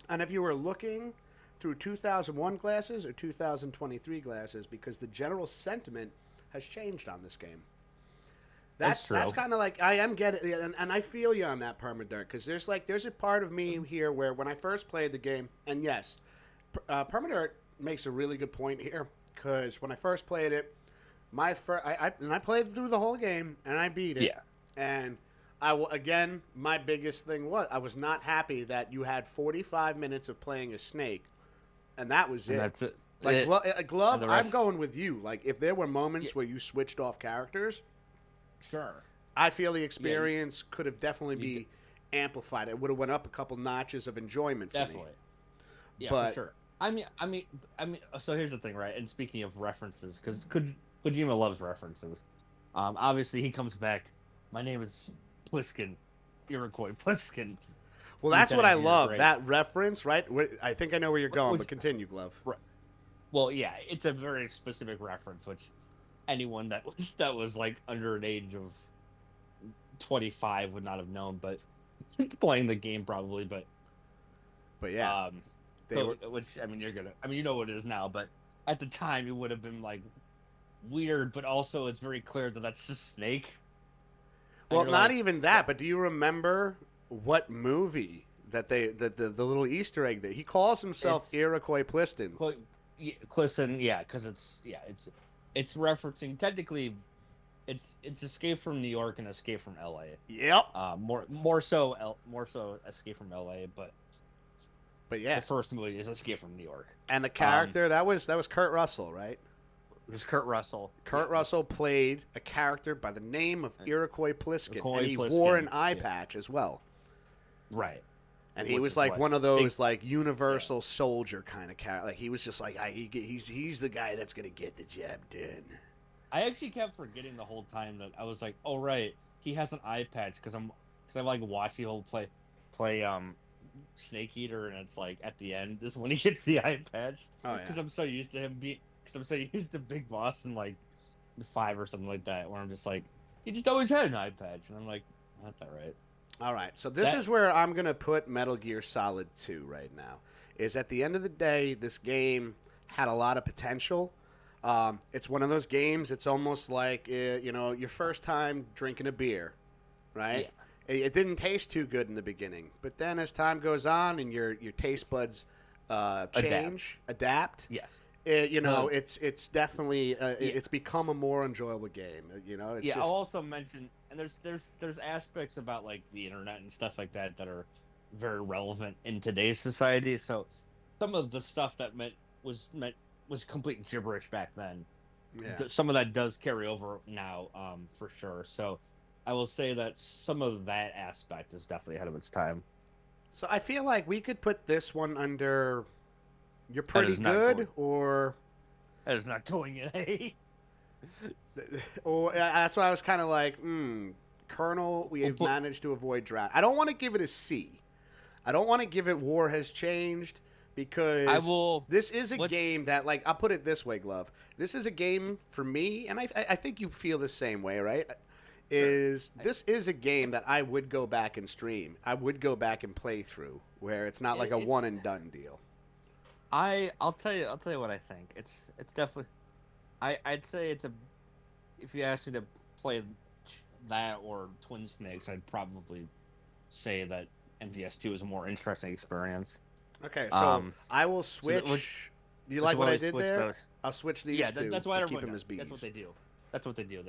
on if you were looking through 2001 glasses or 2023 glasses because the general sentiment has changed on this game. That's That's true. kind of like I am getting, and I feel you on that Permadirt because there's a part of me here where when I first played the game, and yes, Permadirt makes a really good point here because when I first played it, I played through the whole game and I beat it, Yeah, and again my biggest thing was I was not happy that you had 45 minutes of playing a snake, and that was and it. that's it. Like And glove, the I'm rest, going with you. Like if there were yeah, moments where you switched off characters, sure. I feel the Yeah, experience could have definitely be amplified. It would have went up a couple notches of enjoyment for me. definitely. Yeah, for But sure. I mean. So here's the thing, right? And speaking of references, because Kojima loves references. Obviously he comes back. My name is Pliskin, Iroquois Pliskin, well, that's what Lieutenant I Engineer love. Gray. That reference, right? I think I know where you're going, Which, but continue, Glove. well, yeah, it's a very specific reference, which anyone that was like under an age of 25 would not have known, but playing the game probably. But But yeah, um, they were. which I mean, you know what it is now, but at the time it would have been like weird, but also it's very clear that that's just Snake, and Well, you're not like, even that. But do you remember what movie that the little Easter egg that he calls himself it's Iroquois Pliston? Clison, yeah, because it's referencing technically it's Escape from New York and Escape from L.A. Yep. More so Escape from L.A. But But the yeah, first movie is Escape from New York. and the Um, character that was Kurt Russell, right? it was Kurt Russell. Yeah, Kurt Russell played a character by the name of Iroquois Pliskin, Iroquois and he wore Pliskin. an eye Yeah, patch as well. right. And he Which was is like what one of big. those like Yeah, universal soldier kind of character. Like he was just like he's the guy that's gonna get the job done. I actually kept forgetting the whole time that I was like, oh right, he has an eye patch because I like watching him play Snake Eater, and it's like at the end this is when he gets the eye patch Oh yeah. because I'm so used to him being because I'm so used to Big Boss and like 5 or something like that, where I'm just like, he just always had an eye patch, and I'm like, that's all right. All right. So this That is where I'm gonna put Metal Gear Solid 2 right now. Is at the end of the day, this game had a lot of potential. It's one of those games. It's almost like your first time drinking a beer, right? yeah, It didn't taste too good in the beginning, but then as time goes on and your taste buds adapt. change, adapt, Yes. So it's definitely yeah, it's become a more enjoyable game. It's yeah. I'll just also mention, and there's aspects about like the internet and stuff like that that are very relevant in today's society. So some of the stuff that was complete gibberish back then. yeah. Some of that does carry over now, for sure. So I will say that some of that aspect is definitely ahead of its time. So I feel like we could put this one under you're That pretty is not good going. or That is not going in A. that's why I was kind of like, Colonel, we Well, have managed to avoid drought. I don't want to give it a C. I don't want to give it War Has Changed I because will. this is a Let's. game that, like, I'll put it this way, Glove. This is a game for me, and I think you feel the same way, right? Sure. This is a game that I would go back and stream. I would go back and play through, where it's not like a It's. one and done deal. I'll tell you. I'll tell you what I think. It's definitely. I'd say it's a. If you ask me to play that or Twin Snakes, I'd probably say that MGS2 is a more interesting experience. Okay, so Um. I will So that, switch. Do you which like is what why I I did switched there? those. I'll switch these Yeah, two that's why and keep everyone them as does. That's what B's. they do. That's what they do.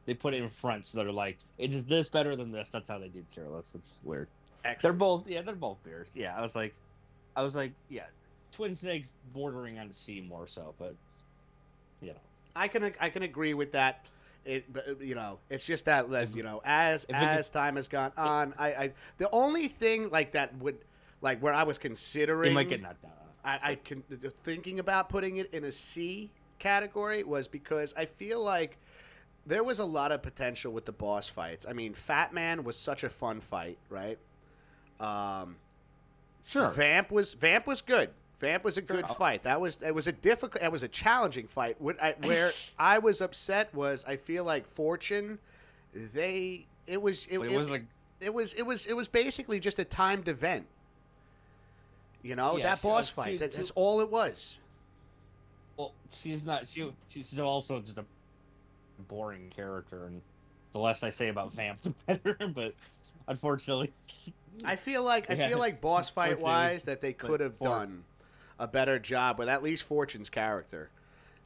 They put it in front, so they're like, "Is this better than this?" That's how they do tier lists. It's weird. Excellent. They're both beers. Yeah, I was like, yeah, Twin Snakes bordering on C more so, but you know, I can agree with that. But, it's just that if as time has gone on, I the only thing like that would like where I was it might considering get knocked down. I can thinking about putting it in a C category was because I feel like there was a lot of potential with the boss fights. I mean, Fat Man was such a fun fight, right? Um, Sure. Vamp was good. Vamp was a Sure. good fight. That was a challenging fight. Where I was upset was I feel like Fortune, it was basically just a timed event. Yeah, That boss fight. That's all it was. well, she's not. She's also just a boring character, and the less I say about Vamp, the better. But unfortunately, I feel like boss fight wise that they could have done a better job with at least Fortune's character.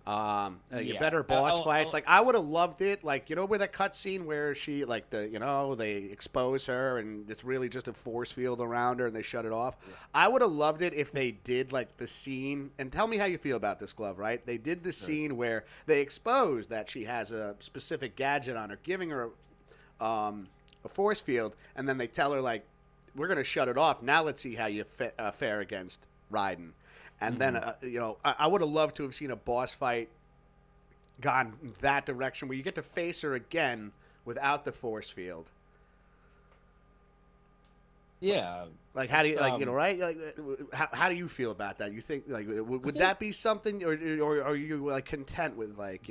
Better boss fights. Like I would have loved it. Like where that cutscene where she like they expose her and it's really just a force field around her and they shut it off. Yeah. I would have loved it if they did like the scene. And tell me how you feel about this, Glove. Right? They did the scene where they expose that she has a specific gadget on her, giving her a force field, and then they tell her like, "We're gonna shut it off. Now let's see how you fare against Raiden." And then, I would have loved to have seen a boss fight gone that direction where you get to face her again without the force field. yeah. Like, how do you, right? Like, how do you feel about that? You think, like, would that be something, or are you, like, content with, like,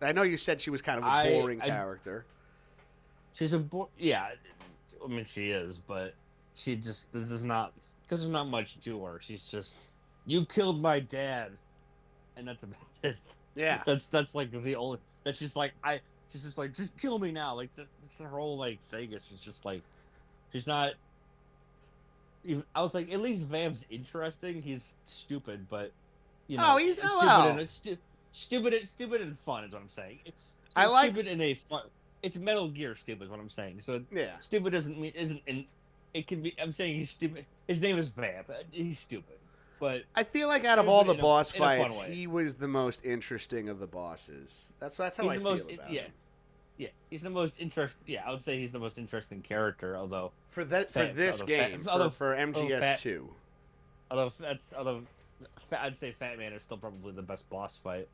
I know you said she was kind of a boring character. She's yeah, I mean, she is, but she just, there's not much to her. She's just, you killed my dad, and that's about it. Yeah, that's like the only. That's just like she's just like, just kill me now. Like that's her whole like thing. It's just like, she's not. Even, I was like, at least Vamp's interesting. He's stupid, but he's stupid and fun is what I'm saying. I like stupid in a fun. It's Metal Gear stupid is what I'm saying. So yeah, stupid isn't it can be. I'm saying he's stupid. His name is Vamp. He's stupid. But I feel like out of all the boss fights, he was the most interesting of the bosses. That's how I feel about him. Yeah, he's the most interesting. Yeah, I would say he's the most interesting character. Although for this game, for MGS 2. I'd say Fat Man is still probably the best boss fight.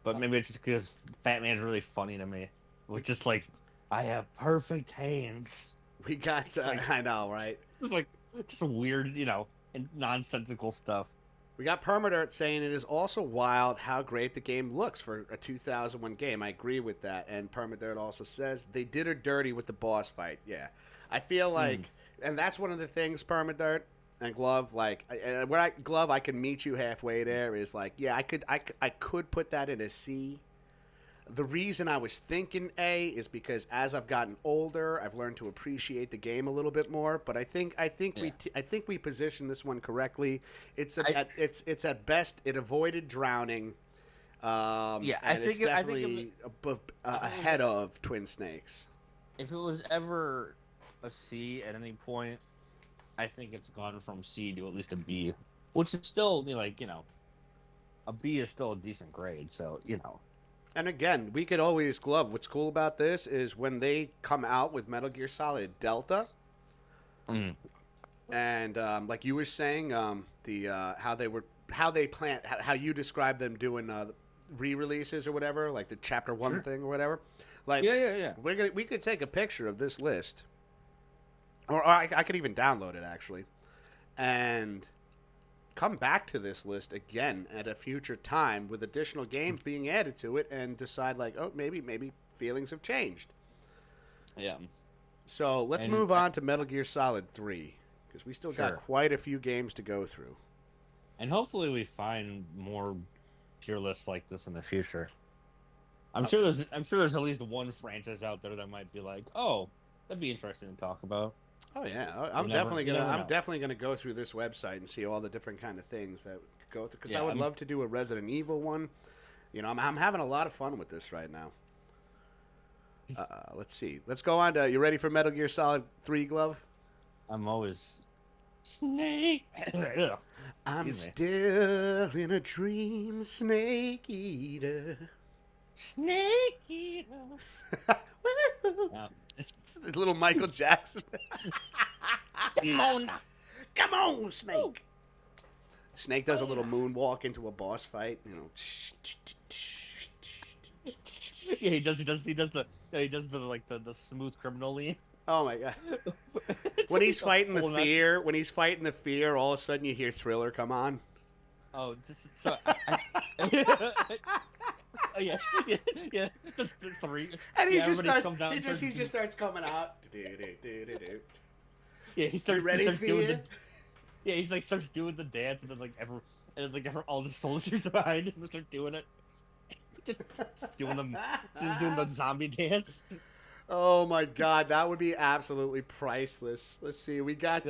But maybe it's just because Fat Man's really funny to me. With just like, I have perfect hands. We got. I know, right? It's like some weird, and nonsensical stuff. We got Permadirt saying it is also wild how great the game looks for a 2001 game. I agree with that. And Permadirt also says they did her dirty with the boss fight. Yeah. I feel like, and that's one of the things, Permadirt and Glove, like, Glove, I can meet you halfway there is like, yeah, I could put that in a C. The reason I was thinking A is because as I've gotten older, I've learned to appreciate the game a little bit more. But I think we positioned this one correctly. It's at best it avoided drowning. It's definitely ahead of Twin Snakes. If it was ever a C at any point, I think it's gone from C to at least a B, which is still a B is still a decent grade. So And again, we could always Glove. What's cool about this is when they come out with Metal Gear Solid Delta, and like you were saying, how you described them doing re-releases or whatever, like the Chapter 1 thing or whatever. Like, yeah. We could take a picture of this list, or I could even download it actually, and come back to this list again at a future time with additional games being added to it and decide like, oh, maybe feelings have changed. Yeah. So let's move on to Metal Gear Solid 3 because we still got quite a few games to go through. And hopefully we find more tier lists like this in the future. I'm sure there's at least one franchise out there that might be like, oh, that'd be interesting to talk about. Oh yeah, I'm definitely gonna go through this website and see all the different kind of things that could go through because I would love to do a Resident Evil one. I'm having a lot of fun with this right now. Let's see. Let's go on to. You ready for Metal Gear Solid 3, Glove? I'm always Snake. I'm Excuse me. still in a dream, snake eater. Snake eater. Woo! Yeah. It's a little Michael Jackson. Come on now. Come on, Snake. Snake does a little moonwalk into a boss fight. You know. Yeah, he does the like the smooth criminal lean. Oh my god. When he's fighting the Pulling that- fear, all of a sudden you hear Thriller come on. Oh, just so oh yeah, yeah. The three. And he yeah, just everybody starts. comes out He and just starts coming out. Yeah, he starts, You ready he starts for doing it? yeah, he's like starts doing the dance, and then all the soldiers behind him start doing it, just doing the zombie dance. Oh my god, that would be absolutely priceless. Let's see, we got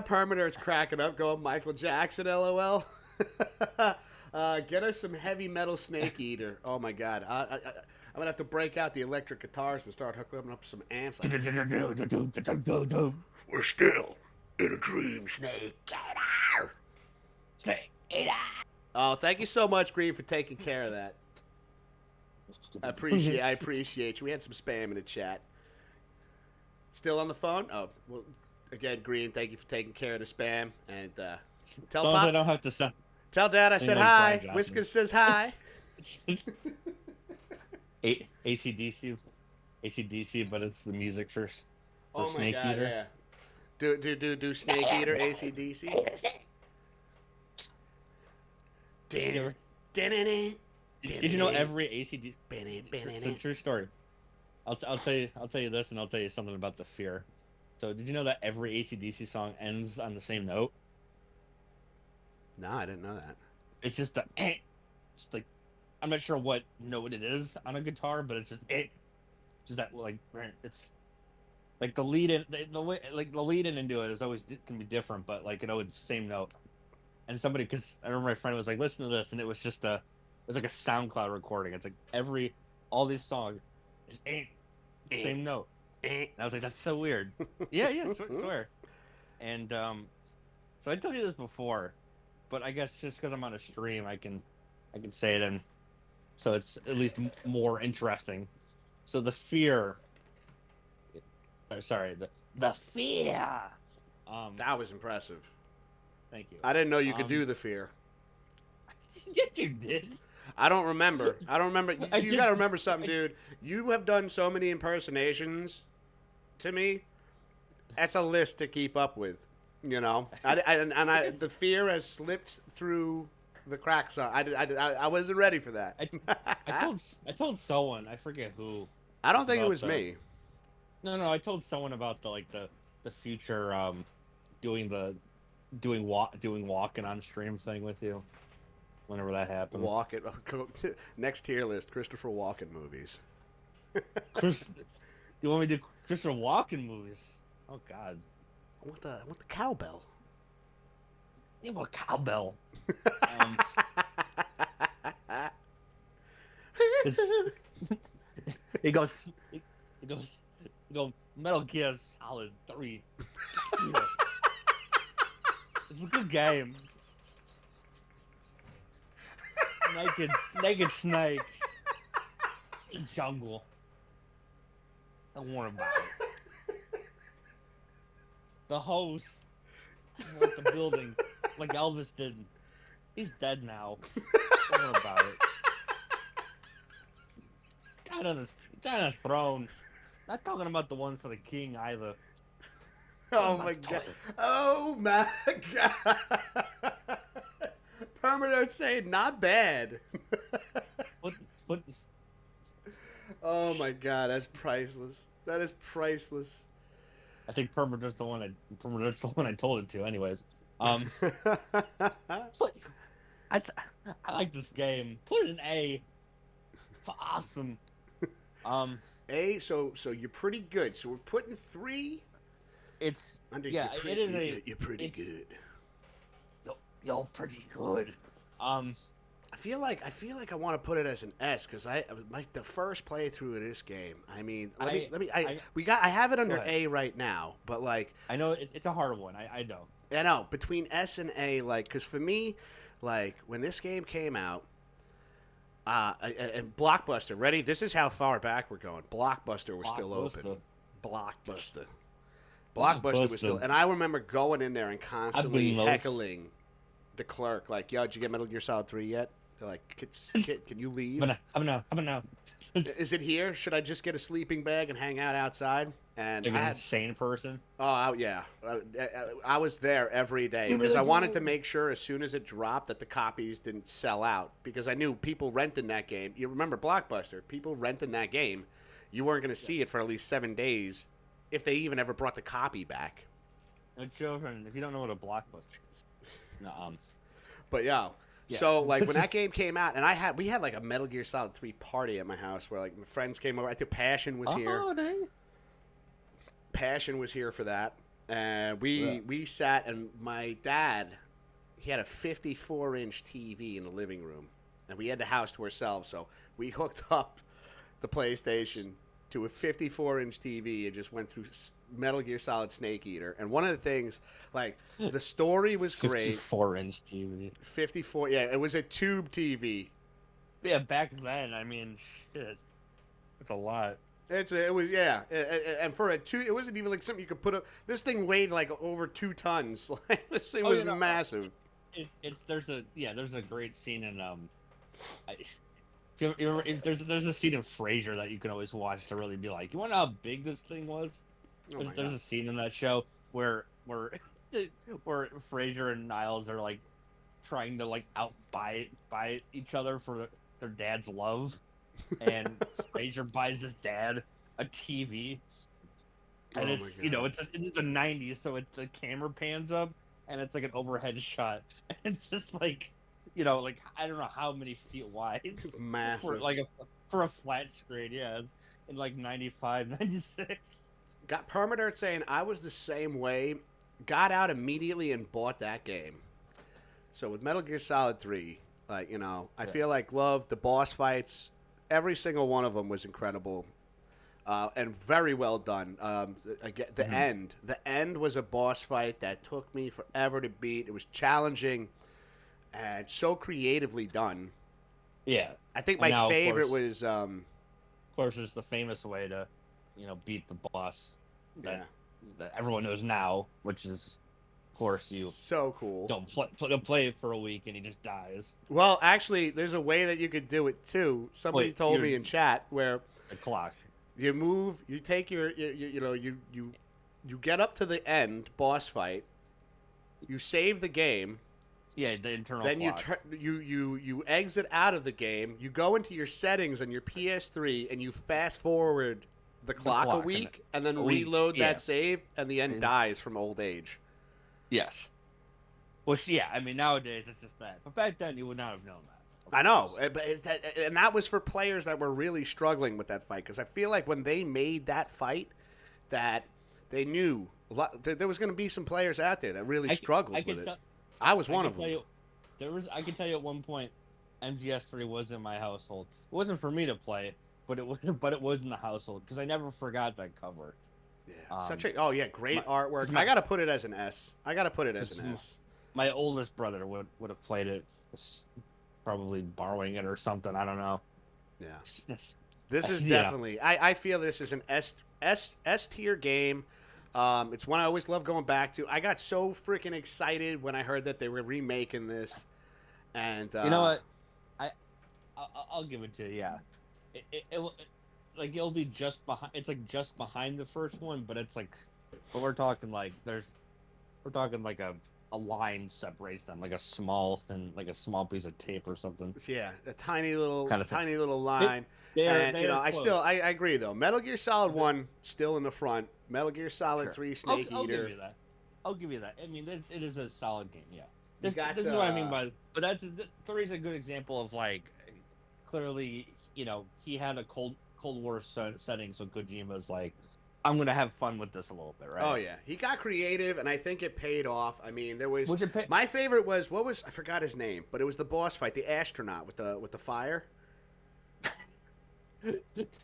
Permanent's cracking up, going Michael Jackson, LOL. Get us some heavy metal Snake Eater. Oh my god, I'm gonna have to break out the electric guitars and start hooking up some amps. We're still in a dream, Snake Eater. Snake eater. Oh, thank you so much, Green, for taking care of that. I appreciate you. We had some spam in the chat. Still on the phone? Oh, well, again, Green, thank you for taking care of the spam. And tell As long as I Pop, don't have to sing tell Dad I sing said like hi. Brian Johnson. Whiskers says hi. ACDC, but it's the music for Oh my Snake god, Eater. yeah. Do Snake Eater AC/DC? ever- Did you know every ACDC? It's a true story. I'll tell you this, and I'll tell you something about the fear. So, did you know that every AC/DC song ends on the same note? No, I didn't know that. It's just the just like I'm not sure what note it is on a guitar, but it's just that like it's like the lead in the way like the lead in into it is always can be different, but like it's the same note. And somebody, because I remember my friend was like, listen to this, and it was just it was like a SoundCloud recording. It's like all these songs is same note. And I was like, that's so weird. yeah, swear. And so I told you this before, but I guess just because I'm on a stream, I can say it, and so it's at least more interesting. So the fear. Sorry, the fear. That was impressive. Thank you. I didn't know you could do the fear. Yes, you did. I don't remember. You gotta remember something, I- dude. You have done so many impersonations to me. That's a list to keep up with. You know, the fear has slipped through the cracks. I wasn't ready for that. I told someone, I forget who. I don't think it about was me. No, I told someone about the future doing walking on stream thing with you. Whenever that happens. Next tier list: Christopher Walken movies. You want me to do Christopher Walken movies? Oh God. I want the cowbell. You want cowbell? He goes Metal Gear Solid 3. It's a good game. Naked snake. In jungle. Don't worry about it. The host went the building like Elvis did. He's dead now. Don't worry about it. Died on a throne. Not talking about the one for the king either. Oh my god. Oh my god. Permanent saying not bad. What? Oh my god, that's priceless. That is priceless. I think Permanent's the one I told it to. Anyways, I like this game. Put an A for awesome. A, so you're pretty good. So we're putting 3 It's under. yeah. You're It is a. You're pretty good. You're pretty good. I feel like I want to put it as an S because the first playthrough of this game. I mean, I have it under Go ahead. A right now, but like I know it's a hard one. I know. I know, between S and A, like, because for me, like, when this game came out, and Blockbuster, ready? This is how far back we're going. Blockbuster was still open. Blockbuster. Blockbuster was still, and I remember going in there and constantly heckling the clerk, like, "Yo, did you get Metal Gear Solid 3 yet?" They're like, "Kid, can you leave? How about now? Is it here? Should I just get a sleeping bag and hang out outside?" And Like an insane person. Oh yeah, I was there every day because I wanted to make sure as soon as it dropped that the copies didn't sell out, because I knew people renting that game. You remember Blockbuster? People renting that game, you weren't going to see it for at least 7 days, if they even ever brought the copy back. Children, if you don't know what a Blockbuster is, no. But yeah. So like when that game came out, and we had like a Metal Gear Solid 3 party at my house where like my friends came over. I think Passion was here. Dang. Passion was here for that, and we sat, and my dad, he had a 54-inch TV in the living room, and we had the house to ourselves, so we hooked up the PlayStation to a 54-inch TV and just went through Metal Gear Solid Snake Eater. And one of the things, like, the story was great. 54-inch TV. 54, yeah, it was a tube TV. Yeah, back then, I mean, shit, it's a lot. It was and for it wasn't even like something you could put up. This thing weighed like over 2 tons. Like this thing was massive. There's a great scene in if there's a scene in Frasier that you can always watch to really be like, you want to know how big this thing was? There's a scene in that show where Frasier and Niles are like trying to like buy each other for their dad's love. And Frasier buys his dad a TV, and it's the 90s, so it's the camera pans up, and it's like an overhead shot, and it's just like, like I don't know how many feet wide. It's massive for a flat screen. Yeah, it's in like 95, 96. Got Permadirt saying I was the same way. Got out immediately and bought that game. So with Metal Gear Solid 3, like I feel like the boss fights. Every single one of them was incredible, and very well done. The end was a boss fight that took me forever to beat. It was challenging and so creatively done. Yeah, I think my favorite was. Of course, there's the famous way to, beat the boss that everyone knows now, which is. Of course, you so cool. Don't play it for a week and he just dies. Well, actually, there's a way that you could do it too. Somebody told me in chat where the clock. You move. You take you get up to the end boss fight. You save the game. Yeah, the internal. Then clock. you exit out of the game. You go into your settings on your PS3 and you fast forward the clock a week and then reload that save, and the end dies from old age. Yes. Which, I mean, nowadays it's just that. But back then, you would not have known that. I know. And that was for players that were really struggling with that fight. Because I feel like when they made that fight, that they knew there was going to be some players out there that really struggled with it. I was one of them. I can tell you at one point, MGS 3 was in my household. It wasn't for me to play, but it was in the household. Because I never forgot that cover. Yeah, great artwork. I gotta put it as an S. My oldest brother would have played it, probably borrowing it or something. I don't know. Yeah, this is definitely. I feel this is an S tier game. It's one I always love going back to. I got so freaking excited when I heard that they were remaking this, and you know what, I'll give it to you. Yeah, like it'll be just behind. It's like just behind the first one, but it's like, but we're talking like a line separates them, like a small piece of tape or something. Yeah, a tiny little line. I agree though. Metal Gear Solid 1 still in the front. Metal Gear Solid 3 Snake Eater. I'll give you that. I mean, it is a solid game. Yeah. This is what I mean by. But that's 3 is a good example of like, clearly, he had a Cold War setting, so Kojima's like, I'm gonna have fun with this a little bit, right? Oh yeah, he got creative, and I think it paid off. I mean, there was my favorite was I forgot his name, but it was the boss fight, the astronaut with the fire.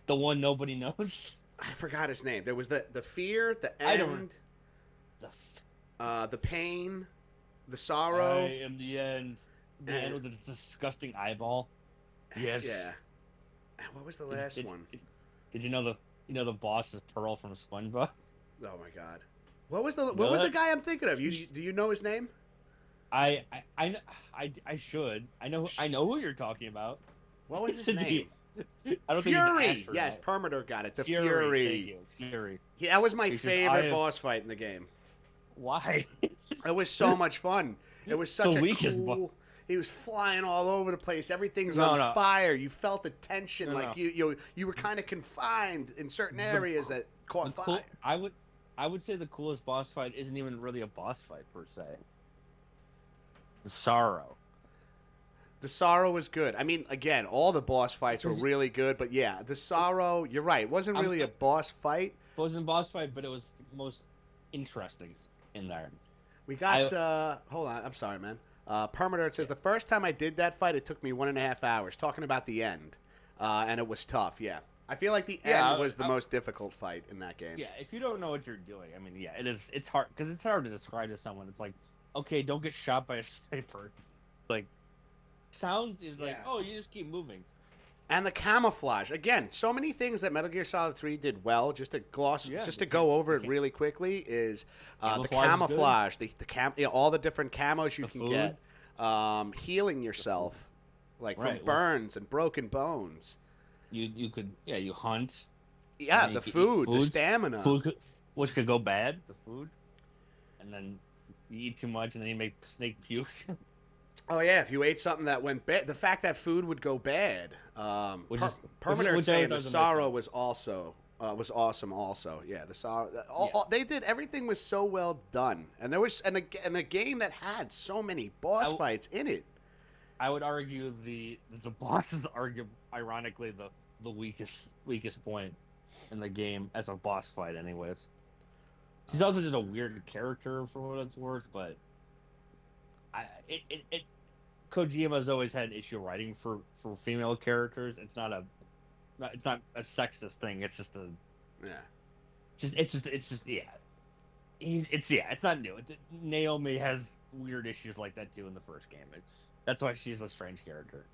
The one nobody knows. I forgot his name. There was the fear, the end. The pain, the sorrow. In the end, with the disgusting eyeball. Yes. Yeah. And what was the Did, last did, one? did you know the boss is Pearl from SpongeBob? Oh my god. What was the You know that? guy I'm thinking of? Do you know his name? I should. I know who you're talking about. What was his name? I don't Fury. think he's asked for Yes, that. Permator got it. The Fury. Fury. Thank you. Fury. Yeah, that was my He says, favorite boss fight in the game. Why? It was so much fun. It was such The a weakest cool. He was flying all over the place. Everything's No, on no. fire. You felt the tension, No, like no. you were kind of confined in certain areas that caught fire. I would say the coolest boss fight isn't even really a boss fight per se. The sorrow. The sorrow was good. I mean, again, all the boss fights were really good, but yeah, the sorrow. You're right. It wasn't really a boss fight. It wasn't a boss fight, but it was the most interesting in there. We got. Hold on. I'm sorry, man. Permator says the first time I did that fight, it took me 1.5 hours. Talking about the end, and it was tough. Yeah, I feel like the end was the most difficult fight in that game. Yeah, if you don't know what you're doing, I mean, yeah, it is. It's hard because it's hard to describe to someone. It's like, okay, don't get shot by a sniper. Like, sounds is like, oh, you just keep moving. And the camouflage again. So many things that Metal Gear Solid 3 did well. Just to go over it really quickly is the camoufage, all the different camos you can get, healing yourself, like from burns and broken bones. You could you hunt. Yeah, the food, the stamina, which could go bad. The food, and then you eat too much, and then you make snake puke. Oh yeah, if you ate something that went bad, the fact that food would go bad. Permanent saying the sorrow was also was awesome. Also, yeah, the sorrow. They did everything was so well done, and there was and a game that had so many boss fights in it. I would argue the bosses argue ironically the weakest point in the game as a boss fight, anyways. She's also just a weird character for what it's worth, but Kojima's always had an issue writing for female characters. It's not a sexist thing. It's just it's not new. Naomi has weird issues like that too in the first game. That's why she's a strange character.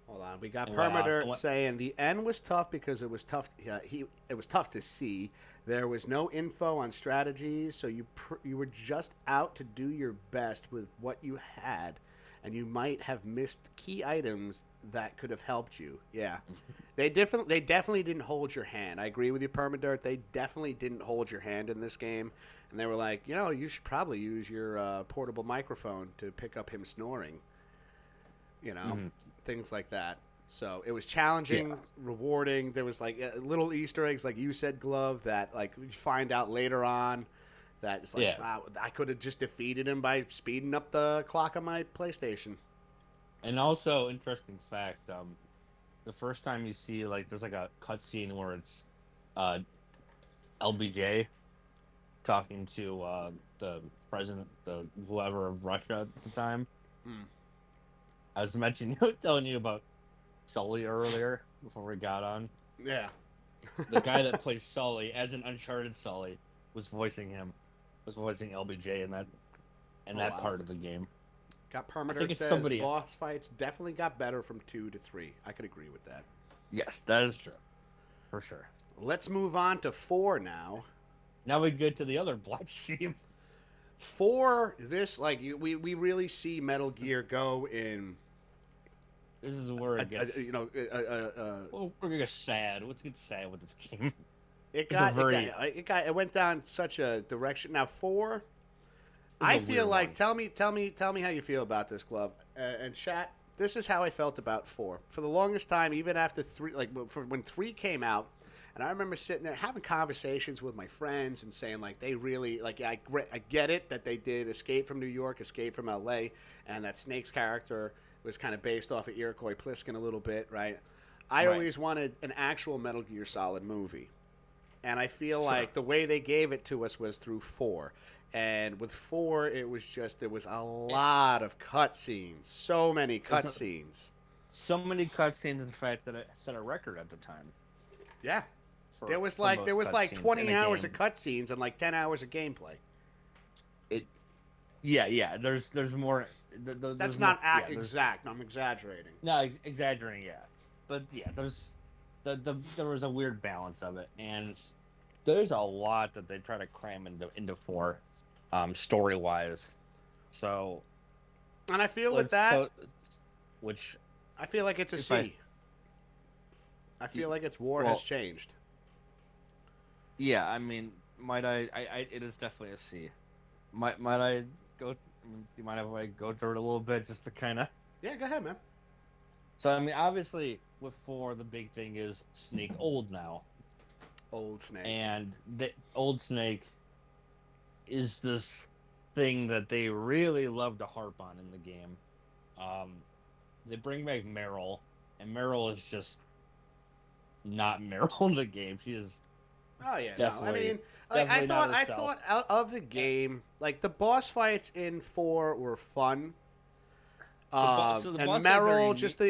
Hold on, we got Permader saying the end was tough because it was tough. It was tough to see. There was no info on strategies, so you were just out to do your best with what you had, and you might have missed key items that could have helped you. Yeah, they definitely didn't hold your hand. I agree with you, Permadirt. They definitely didn't hold your hand in this game, and they were like, you should probably use your portable microphone to pick up him snoring. Things like that. So it was challenging, rewarding. There was like little Easter eggs, like you said, Glove, that like you find out later on that it's like, wow, I could have just defeated him by speeding up the clock on my PlayStation. And also, interesting fact, the first time you see like there's like a cutscene where it's LBJ talking to the president, whoever of Russia at the time. I was telling you about Sully earlier before we got on. Yeah. The guy that plays Sully as an Uncharted Sully was voicing LBJ in that part of the game. Got Permader says boss fights definitely got better from 2 to 3. I could agree with that. Yes, that is true. For sure. Let's move on to 4 now. Now we get to the other black sheep. 4, we really see Metal Gear go in. This is where it gets, we're gonna get sad. Let's get sad with this game. It went down such a direction. Now 4, I feel like tell me how you feel about this, Glove, and chat. This is how I felt about 4. For the longest time, even after 3, when 3 came out, and I remember sitting there having conversations with my friends and saying like they really I get it that they did Escape from New York, Escape from L.A., and that Snake's character was kind of based off of Iroquois Pliskin a little bit, right? I always wanted an actual Metal Gear Solid movie. And I feel like the way they gave it to us was through 4. And with 4, it was just, there was a lot of cutscenes. So many cutscenes. So many cutscenes, in fact, that it set a record at the time. Yeah. There was 20 hours of cutscenes and like 10 hours of gameplay. yeah. There's more. That's There's more. not Yeah, there's exact. I'm exaggerating. no exaggerating. Yeah, but yeah, there was a weird balance of it, and there's a lot that they try to cram into four, story wise. So And I feel with let's that, so which I feel like it's a if I C. I feel like its war has well changed. yeah, I mean, might I it is definitely a C. Might I go? Do you mind if I go through it a little bit just to kind of? Yeah, go ahead, man. So I mean, obviously, with four, the big thing is Snake old now, Old Snake. and the old Snake is this thing that they really love to harp on in the game. Um, they bring back Meryl, and Meryl is just not Meryl in the game. She is Oh yeah, no. I definitely mean, like definitely not I herself. thought out of the game, like the boss fights in 4 were fun. So the And boss fights are Meryl, unique. just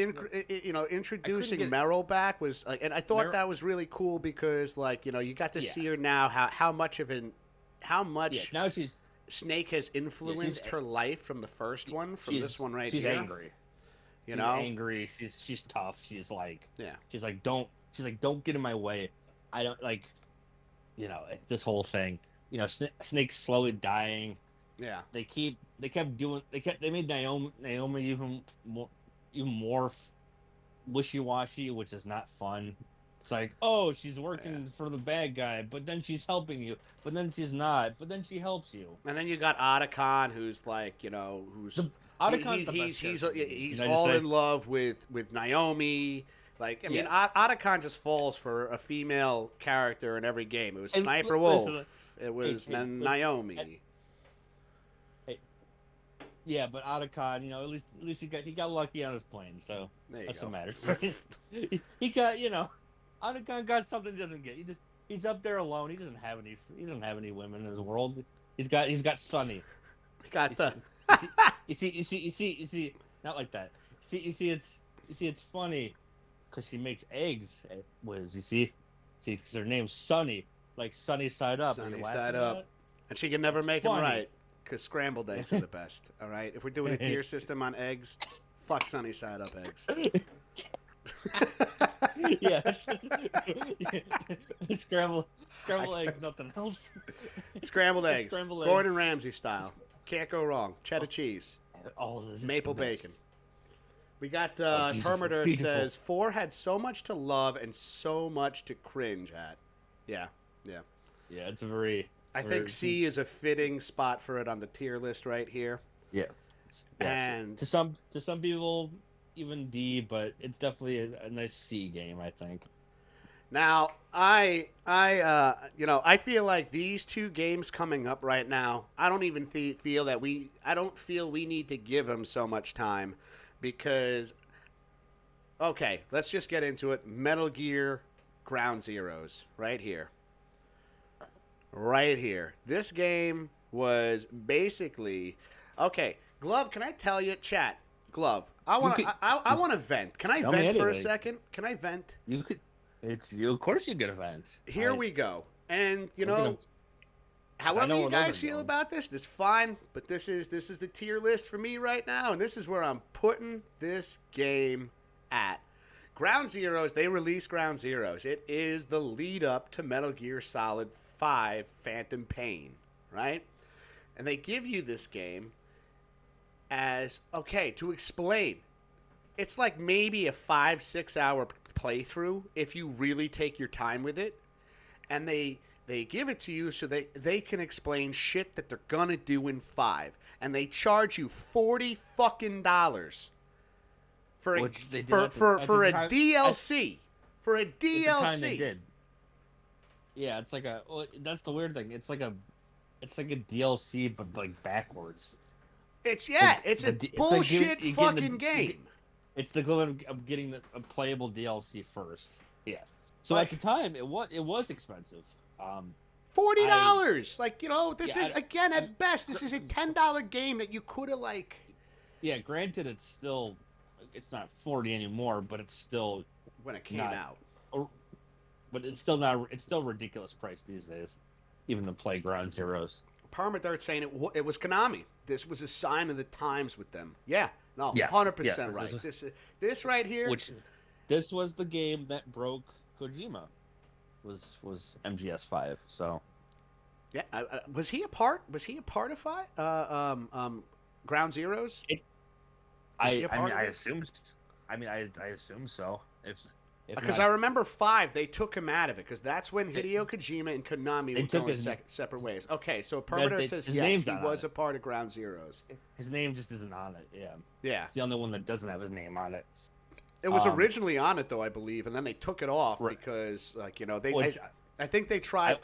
introducing get Meryl back was like, and I thought Meryl. that was really cool because like you got to Yeah, see her now how much how yeah. much Now she's Snake has influenced her life from the first one, from this one right she's here. angry. You She's know, angry. She's tough. yeah, She's like don't get in my way. I don't like this whole thing. Snake's slowly dying. yeah. They made Naomi even more wishy washy, which is not fun. It's like, oh, she's working for the bad guy, but then she's helping you, but then she's not, but then she helps you. And then you got Otacon, who's like, who's Otacon's the best he's character in the game. he's Can I just all say? in love with Naomi. Like, I mean, Yeah. Otacon just falls for a female character in every game. It was And Sniper Wolf. listen, It was hey, listen, Naomi. Hey, yeah, but Otacon, at least he got lucky on his plane, so There you that's go. what matters. He got Otacon got something he doesn't get. He's up there alone. He doesn't have any women in his world. He's got Sunny. Got the You see, not like that. It's funny because she makes eggs. Wiz, because her name's Sunny, like Sunny Side Up. Sunny You're laughing Side at Up. that? And she can never It's make them funny. right because scrambled eggs are the best. All right, if we're doing a tier system on eggs, fuck Sunny Side Up eggs. Yeah. Scrambled eggs, nothing else. Scrambled eggs, Scrambled Gordon Ramsay style. Can't go wrong. Cheddar cheese, Oh, this is maple the best. bacon. We got beautiful, Terminator beautiful. says 4 had so much to love and so much to cringe at. Yeah. Yeah, it's a very. I think C is a fitting spot for it on the tier list right here. Yeah. Yes. And to some people, even D, but it's definitely a nice C game, I think. now, I feel like these two games coming up right now, I don't even feel that I don't feel we need to give them so much time because, okay, let's just get into it. Metal Gear Ground Zeroes, right here. Right here. This game was basically, okay, Glove, can I tell you, chat, Glove, I want to vent. Can I Tell me vent for a anything. second? Can I vent? You could. It's you. Of course, you get event. Here we go. And I'm gonna- I however know you where those guys are feel going. about this, this fine. But this is the tier list for me right now, and this is where I'm putting this game at. Ground Zeroes. They released Ground Zeroes. It is the lead up to Metal Gear Solid 5: Phantom Pain, right? And they give you this game as okay to explain. It's like maybe a 5-6 hour playthrough if you really take your time with it, and they give it to you so they can explain shit that they're gonna do in 5, and they charge you $40 for a, Which they did for at the- for, at for the a time- DLC for a At the time they DLC. did. Yeah, it's like that's the weird thing. It's like a DLC, but like backwards. It's like it's the a D- it's like bullshit you're getting fucking the- game. It's the equivalent of getting a playable DLC first. Yeah. So Like- at the time, it was expensive. $40, like Yeah, this I- again I- at best. This is a $10 game that you could have like. Yeah, granted, it's not 40 anymore, but it's still When it came Not- out, but it's still not. It's still ridiculous price these days, even the Playground Zeroes. Permadirt's saying it was Konami. This was a sign of the times with them. Yeah, no, Yes, 100% yes, right. This right here. Which this was the game that broke Kojima. Was MGS5. So Yeah, was he a part? Was he a part of Ground Zeroes? I assumed. I assume so. If Because not, I remember 5, they took him out of it because that's when Hideo Kojima and Konami were going separate ways. Okay, so Permanent says yes, he was a part of Ground Zeroes. his name just isn't on it. Yeah, Yeah. it's the only one that doesn't have his name on it. It was originally on it though, I believe, and then they took it off Right. because, like, I think they tried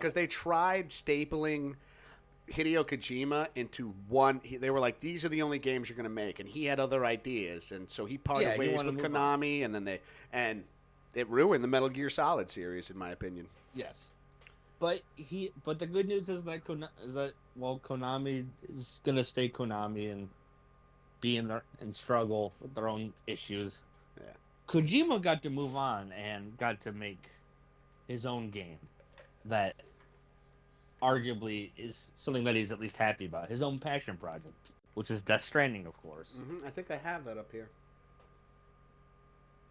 stapling Hideo Kojima into one. They were like, these are the only games you're going to make, and he had other ideas, and so he parted ways with Konami, and then it ruined the Metal Gear Solid series, in my opinion. Yes, but the good news is that Konami is going to stay Konami and be and struggle with their own issues. Yeah. Kojima got to move on and got to make his own game that arguably is something that he's at least happy about. His own passion project, which is Death Stranding, of course. Mm-hmm. I think I have that up here.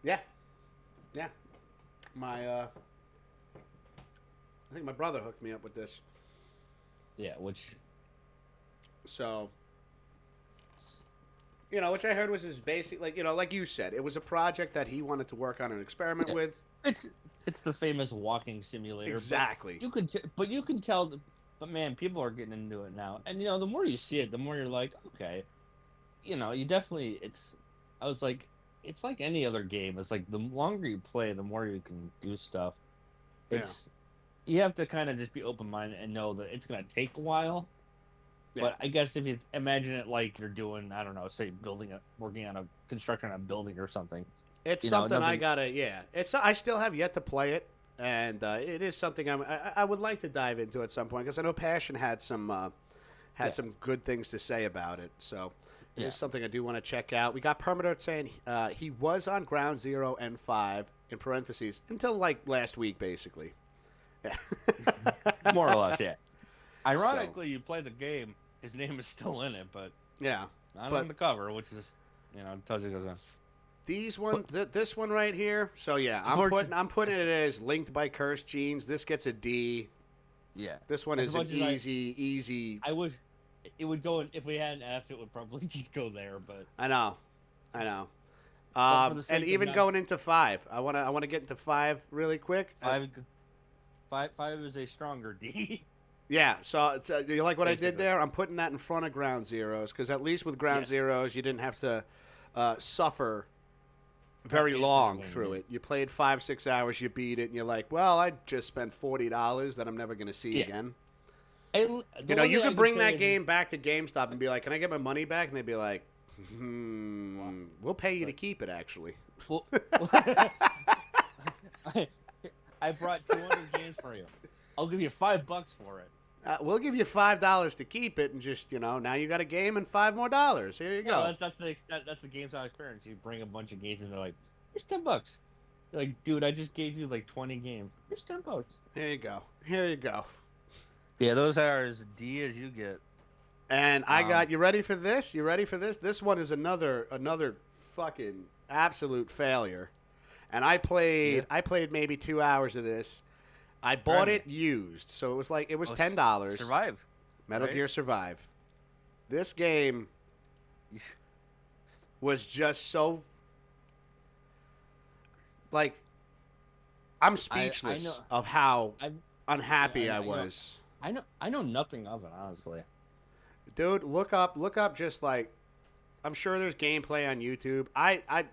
Yeah. Yeah. I think my brother hooked me up with this. Yeah, which... So... which I heard was his basic, like you said, it was a project that he wanted to work on and experiment with. It's the famous walking simulator. Exactly. But you can tell. But man, people are getting into it now, and the more you see it, the more you're like, okay, you definitely. I was like, it's like any other game. It's like the longer you play, the more you can do stuff. You have to kind of just be open minded and know that it's gonna take a while. Yeah. But I guess if you imagine it like you're doing, I don't know, say working on a construction on a building or something. It's something I gotta, I still have yet to play it, and it is something I would like to dive into at some point because I know Passion had some good things to say about it. So it is something I do want to check out. We got Permadirk saying he was on Ground Zero and 5 in parentheses until like last week, basically. Yeah. More or less, yeah. Ironically, you play the game, his name is still in it, but not on the cover, which is tells you goes on. This one right here. So yeah, I'm putting it as linked by Cursed Genes. This gets a D. Yeah. This one is an easy. I wish it would go in, if we had an F, it would probably just go there. But I know. And even going into 5, I wanna get into 5 really quick. 5 is a stronger D. Yeah, so you like what I did there? I'm putting that in front of Ground Zeroes because at least with Ground Zeroes, you didn't have to suffer very long through it. You played 5-6 hours, you beat it, and you're like, well, I just spent $40 that I'm never going to see again. You could bring that game back to GameStop and be like, can I get my money back? And they'd be like, we'll pay you to keep it, actually. Well, I brought 200 games for you. I'll give you $5 for it. We'll give you $5 to keep it, and just now you got a game and $5 more. Here you go. That's the GameStop experience. You bring a bunch of games, and they're like, "Here's $10." You're like, dude, I just gave you like 20 games. Here's $10. Here you go. Yeah, those are as D as you get. And I got you ready for this? You ready for this? This one is another fucking absolute failure. And I played maybe 2 hours of this. I bought it used, so it was $10. Survive. Metal Gear Survive. This game was just so I'm speechless of how unhappy I was. I know nothing of it, honestly. Dude, look up just I'm sure there's gameplay on YouTube. I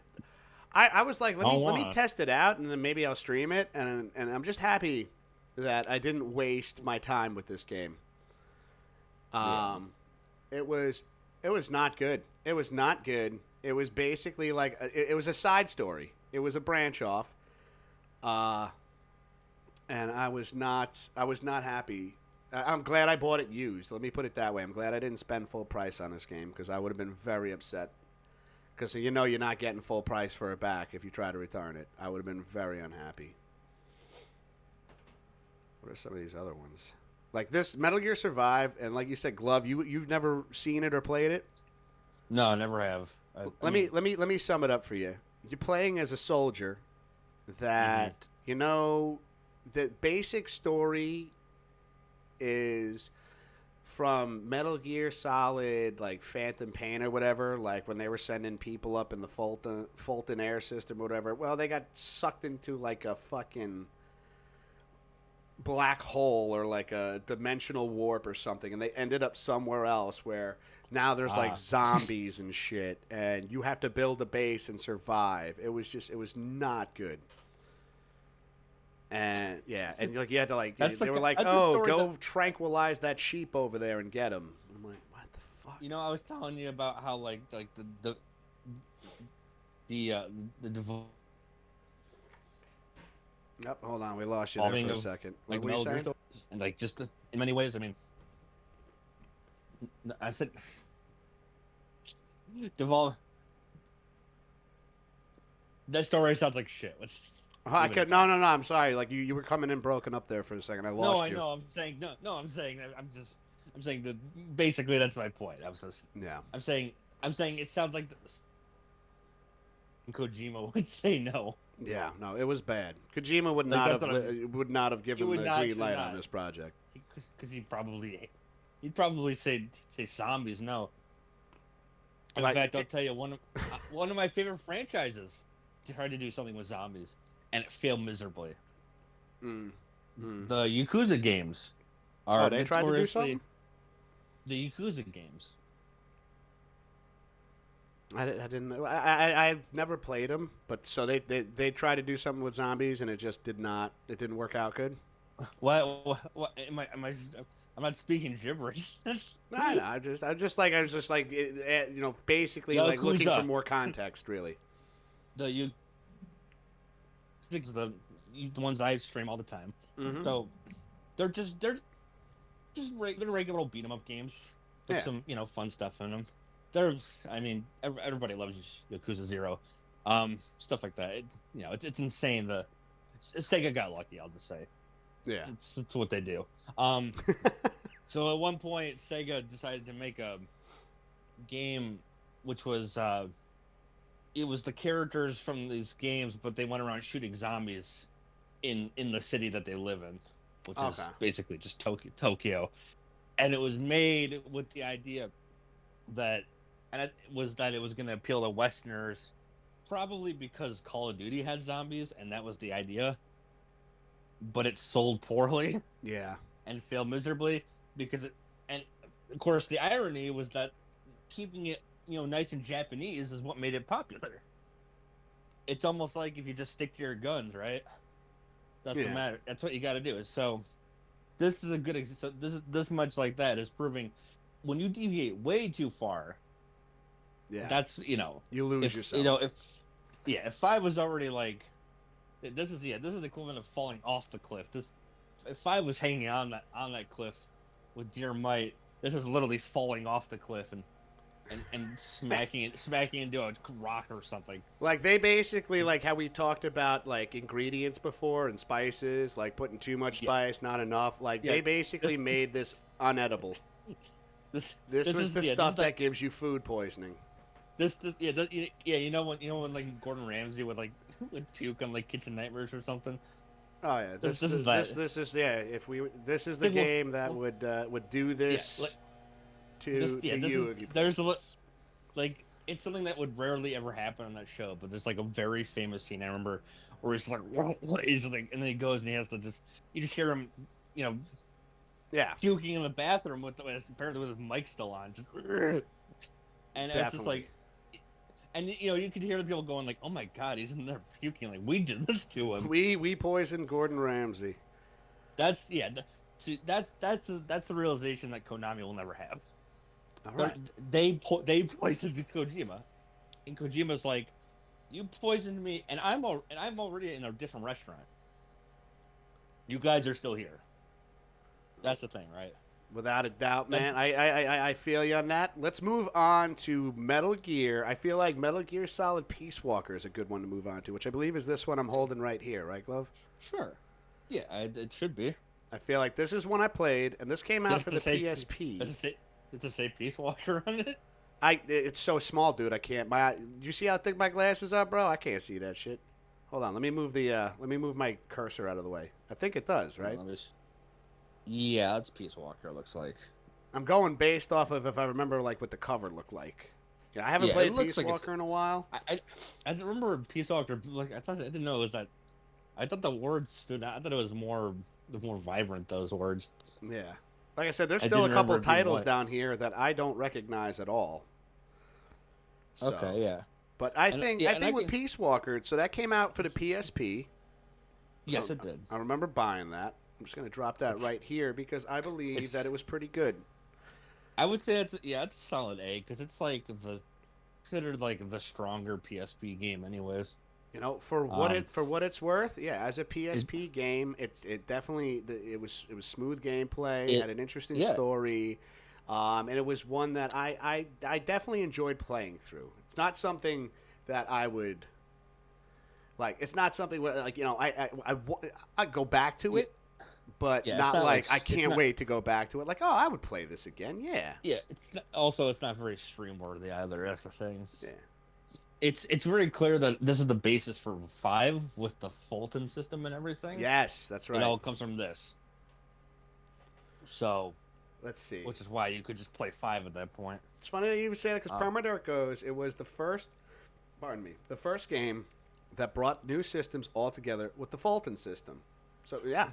was like, let me test it out and then maybe I'll stream it, and I'm just happy that I didn't waste my time with this game. It was not good. It was not good. It was basically it was a side story. It was a branch off. And I was not happy. I'm glad I bought it used. Let me put it that way. I'm glad I didn't spend full price on this game because I would have been very upset. Because you're not getting full price for it back if you try to return it. I would have been very unhappy. What are some of these other ones? Like this Metal Gear Survive, and like you said, Glove, you've never seen it or played it. No, I never have. I Let me mean, let me sum it up for you. You're playing as a soldier hmm that the basic story is from Metal Gear Solid, like Phantom Pain or whatever, like when they were sending people up in the Fulton air system or whatever. Well, they got sucked into like a fucking black hole or like a dimensional warp or something, and they ended up somewhere else where now there's like ah, zombies and shit, and you have to build a base and survive. It was not good. And yeah, and like you had to like they were like, that's a oh, story that go tranquilize that sheep over there and get him. I'm like, what the fuck? I was telling you about how like the uh the Yep, hold on, we lost you there devolving for a of second. What like were you Metal Gear saying? stories, and like just in many ways. I mean, I said devolve. That story sounds like shit. Let's Oh, I leave it at could no that. no no. I'm sorry. Like you were coming in broken up there for a second. I No, lost I you. know. I'm saying no, no. I'm saying that I'm saying that basically that's my point. I was just, Yeah. I'm saying, I'm saying it sounds like Kojima would say no. Yeah, no, it was bad. Kojima Like that's what I'm. would not have He given would the not green should light on not this project. because he'd probably say zombies no. In Like, fact, I'll tell you one of my favorite franchises tried to do something with zombies and it failed miserably. mm, mm. The Yakuza games Oh, are they tried to do something. notoriously the Yakuza games. I didn't know. I've never played them, but so they tried to do something with zombies and it just did not. It didn't work out good. What I'm not speaking gibberish. No, no, I was just like, basically like looking for Yakuza, more context, really. the you the ones I stream all the time. Mm-hmm. So they're regular old beat 'em up games with Yeah. some fun stuff in them. I mean everybody loves Yakuza Zero, stuff like that. It's insane. Sega got lucky. I'll just say Yeah. it's what they do. So at one point Sega decided to make a game which was it was the characters from these games, but they went around shooting zombies in the city that they live in, which Okay. is basically just Tokyo. And it was made with the idea that, and it was going to appeal to Westerners, probably because Call of Duty had zombies, and that was the idea. But it sold poorly Yeah. and failed miserably and of course the irony was that keeping it nice and Japanese is what made it popular. It's almost like if you just stick to your guns, right? That's what Yeah. matters. That's what you got to do. So this is a good. So this much like that is proving when you deviate way too far. Yeah. That's You lose if yourself. if 5 was already like this is the equivalent of falling off the cliff. If 5 was hanging on that cliff with dear might, this is literally falling off the cliff and smacking into a rock or something. Like they basically like how we talked about like ingredients before and spices, like putting too much Yeah, spice, not enough. Like yeah. they basically This made this unedible. This was the stuff that gives you food poisoning. yeah. When like Gordon Ramsay would puke on like Kitchen Nightmares or something. Oh yeah, This is that. this is yeah. If we this is the Like, well, game that well, would do this like, to this to this you. is If you there's played this. like it's something that would rarely ever happen on that show, but there's like a very famous scene I remember where he's like he's like, and then he goes and he has to you just hear him, Yeah, puking in the bathroom apparently with his mic still on, just, and it's just definitely. like, and you could hear the people going like, "Oh my god, he's in there puking! Like we did this to him." We poisoned Gordon Ramsay. That's See, that's the realization that Konami will never have. All right. They poisoned Kojima, and Kojima's like, "You poisoned me, and I'm already in a different restaurant. You guys are still here." That's the thing, right? Without a doubt, That's man. I feel you on that. Let's move on to Metal Gear. I feel like Metal Gear Solid Peace Walker is a good one to move on to, which I believe is this one I'm holding right here, right, Glove? sure. Yeah, it should be. I feel like this is one I played, and this came out Does for it the say PSP. does it say Peace Walker on it? It's so small, dude. I can't. You see how thick my glasses are, bro? I can't see that shit. Hold on. Let me move my cursor out of the way. I think it does, right? Yeah, it's Peace Walker. It looks like. I'm going based off of if I remember like what the cover looked like. Yeah, I haven't Yeah, it played looks Peace like Walker in a while. I remember Peace Walker. Like I didn't know it was that. I thought the words stood out. I thought it was more vibrant. Those words. Yeah. Like I said, there's I still a didn't remember couple it being titles white. down here that I don't recognize at all. So, Okay, yeah. but I And think yeah, I and think with Peace Walker, so that came out for the PSP. yes, So it did. I remember buying that. I'm just gonna drop that right here because I believe that it was pretty good. I would say it's a solid A because it's like considered like the stronger PSP game, anyways. You know, for Um, what it's worth, yeah. As a PSP game, it definitely it was smooth gameplay, it had an interesting yeah. story, and it was one that I definitely enjoyed playing through. It's not something that I would like. It's not something where like I go back to Yeah, it, but yeah, it's not not like like I it's can't not. wait to go back to it. Like, oh, I would play this again. Yeah, Yeah, it's not very stream worthy either. That's the thing. yeah, It's very clear that this is the basis for 5 with the Fulton system and everything. yes, that's It right. all comes from this. So, Let's see. which is why you could just play 5 at that point. It's funny that you even say that because Um, Permadirk goes, it was pardon me, the first game that brought new systems all together with the Fulton system. So, yeah.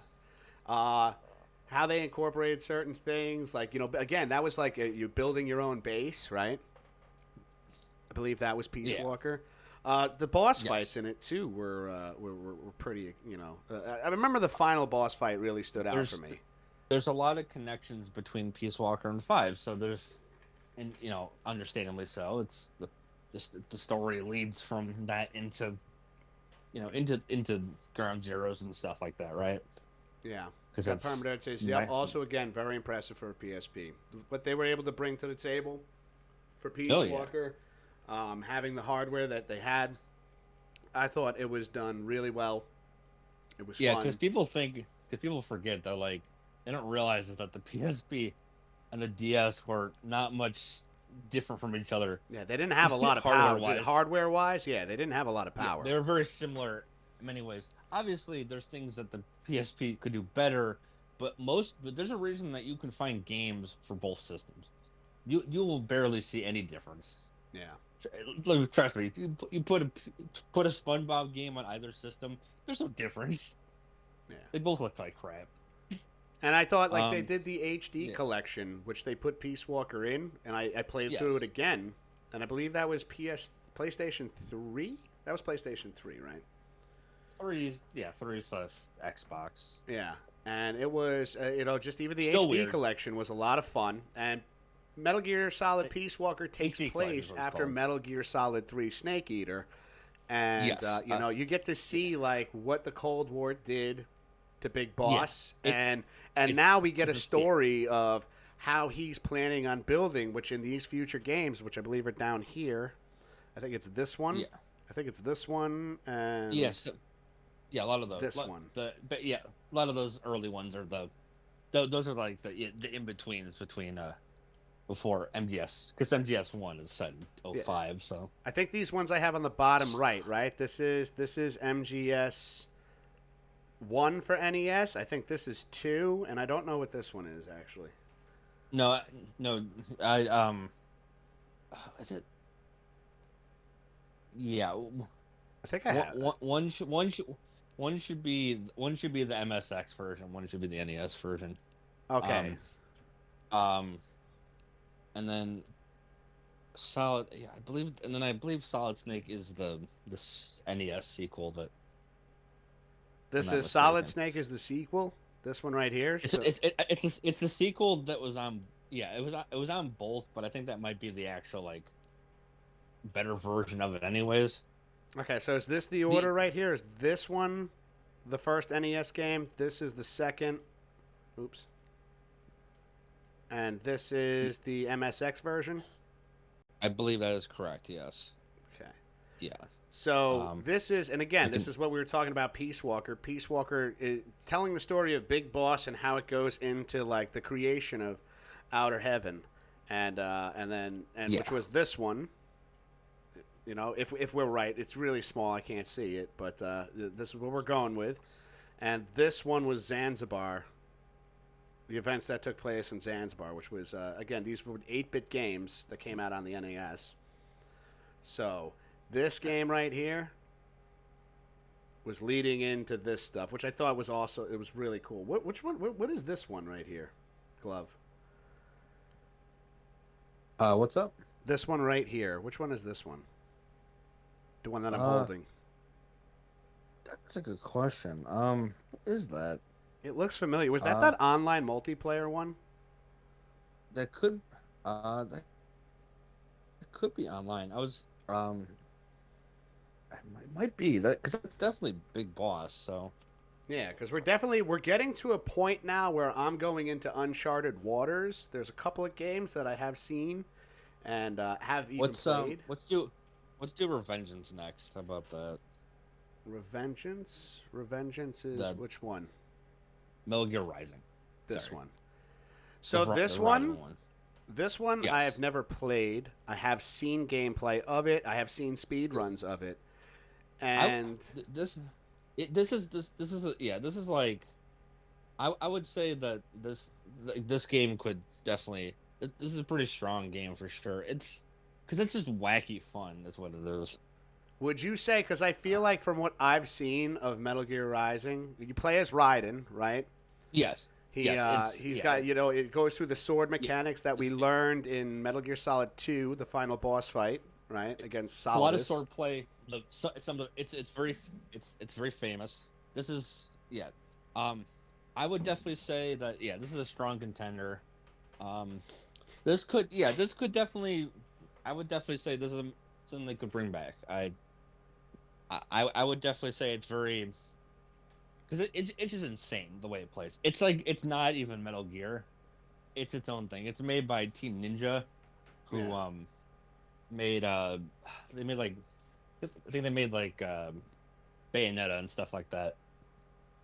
How they incorporated certain things, like, again, that was like you building your own base, right? I believe that was Peace Yeah. Walker. The boss Yes. fights in it, too, were pretty, I remember the final boss fight really stood out for me. There's a lot of connections between Peace Walker and 5, so and understandably so. It's the story leads from that into into Ground Zeroes and stuff like that, right? Yeah. Because That that's Permadirk says, yep, also, again, very impressive for a PSP. What they were able to bring to the table for Peace Oh, yeah. Walker, having the hardware that they had, I thought it was done really well. It was yeah, fun. because people forget that like they don't realize is that the PSP and the DS were not much different from each other. Yeah, they didn't have a lot of power. Hardware-wise. Hardware-wise, yeah, they didn't have a lot of Yeah, power. they were very similar in many ways. Obviously, there's things that the PSP could do better, but there's a reason that you can find games for both systems. You will barely see any difference. Yeah. Trust me. You put a SpongeBob game on either system, there's no difference. Yeah. They both look like crap. And I thought, like, they did the HD yeah. collection, which they put Peace Walker in, and I played Yes. through it again, and I believe that was PlayStation 3? That was PlayStation 3, right? 3 slash Xbox. Yeah, and it was just even the Still HD weird. collection was a lot of fun. And Metal Gear Solid Peace Walker takes HD collection place is what it's after called. Metal Gear Solid 3 Snake Eater, and Yes. you get to see like what the Cold War did to Big Boss, and now we get a story of how he's planning on building, which in these future games, which I believe are down here, I think it's this one. Yeah. I think it's this one, and Yes. Yeah, a lot of those. This one. But yeah, a lot of those early ones are those are like the in betweens between before MGS, because MGS 1 is set in 05, so I think these ones I have on the bottom right. This is MGS 1 for NES. I think this is 2, and I don't know what this one is actually. no, I is it? Yeah, I think I have. one should be the MSX version. One should be the NES version. Okay. And then Solid, yeah, I believe Solid Snake is the NES sequel that. This I'm is not Solid mistaken. Snake is the sequel. This one right here. It's So- it's the sequel that was on. Yeah, it was on both, but I think that might be the actual like better version of it, anyways. okay, so is this the order right here? Is this one the first NES game? This is the second. Oops. And this is the MSX version. I believe that is correct. Yes. Okay. Yeah. So Um, this is, and again, I this can, is what we were talking about. Peace Walker. Peace Walker is telling the story of Big Boss and how it goes into like the creation of Outer Heaven, and yeah. which was this one. You know, if we're right, it's really small. I can't see it, but this is what we're going with. And this one was Zanzibar. The events that took place in Zanzibar, which was again, these were 8-bit games that came out on the NES. So this game right here was leading into this stuff, which I thought was also it was really cool. Which one? What is this one right here? Glove. What's up? This one right here. Which one is this one? The one that I'm Uh, holding. that's a good question. What is that? It looks familiar. Was that Uh, that online multiplayer one? that could, that could be online. I was, it might be that because it's definitely Big Boss. So Yeah, because we're getting to a point now where I'm going into uncharted waters. There's a couple of games that I have seen and have even played. let's do Revengeance next. How about that? Revengeance. Revengeance is The which one? Metal Gear Rising. This Sorry, one. So this the Rising one, one. this one I have Yes. never played. I have seen gameplay of it. I have seen speed runs of it, I and th- this it, this is this is like I would say that this game could definitely this is a pretty strong game for sure. It's because it's just wacky fun. That's what it is. would you say? Because I feel like from what I've seen of Metal Gear Rising, you play as Raiden, right? Yes, He's got it goes through the sword yeah, mechanics that we learned in Metal Gear Solid 2, the final boss fight, right, against it's a lot of Solidus. sword play. Some of the, it's very famous. This is Um, I would definitely say that this is a strong contender. Um, this could definitely. I would definitely say this is something they could bring back. I would definitely say it's very because it's just insane the way it plays. It's like it's not even Metal Gear. It's its own thing. It's made by Team Ninja, who Yeah. made they made like I think they made like Bayonetta and stuff like that.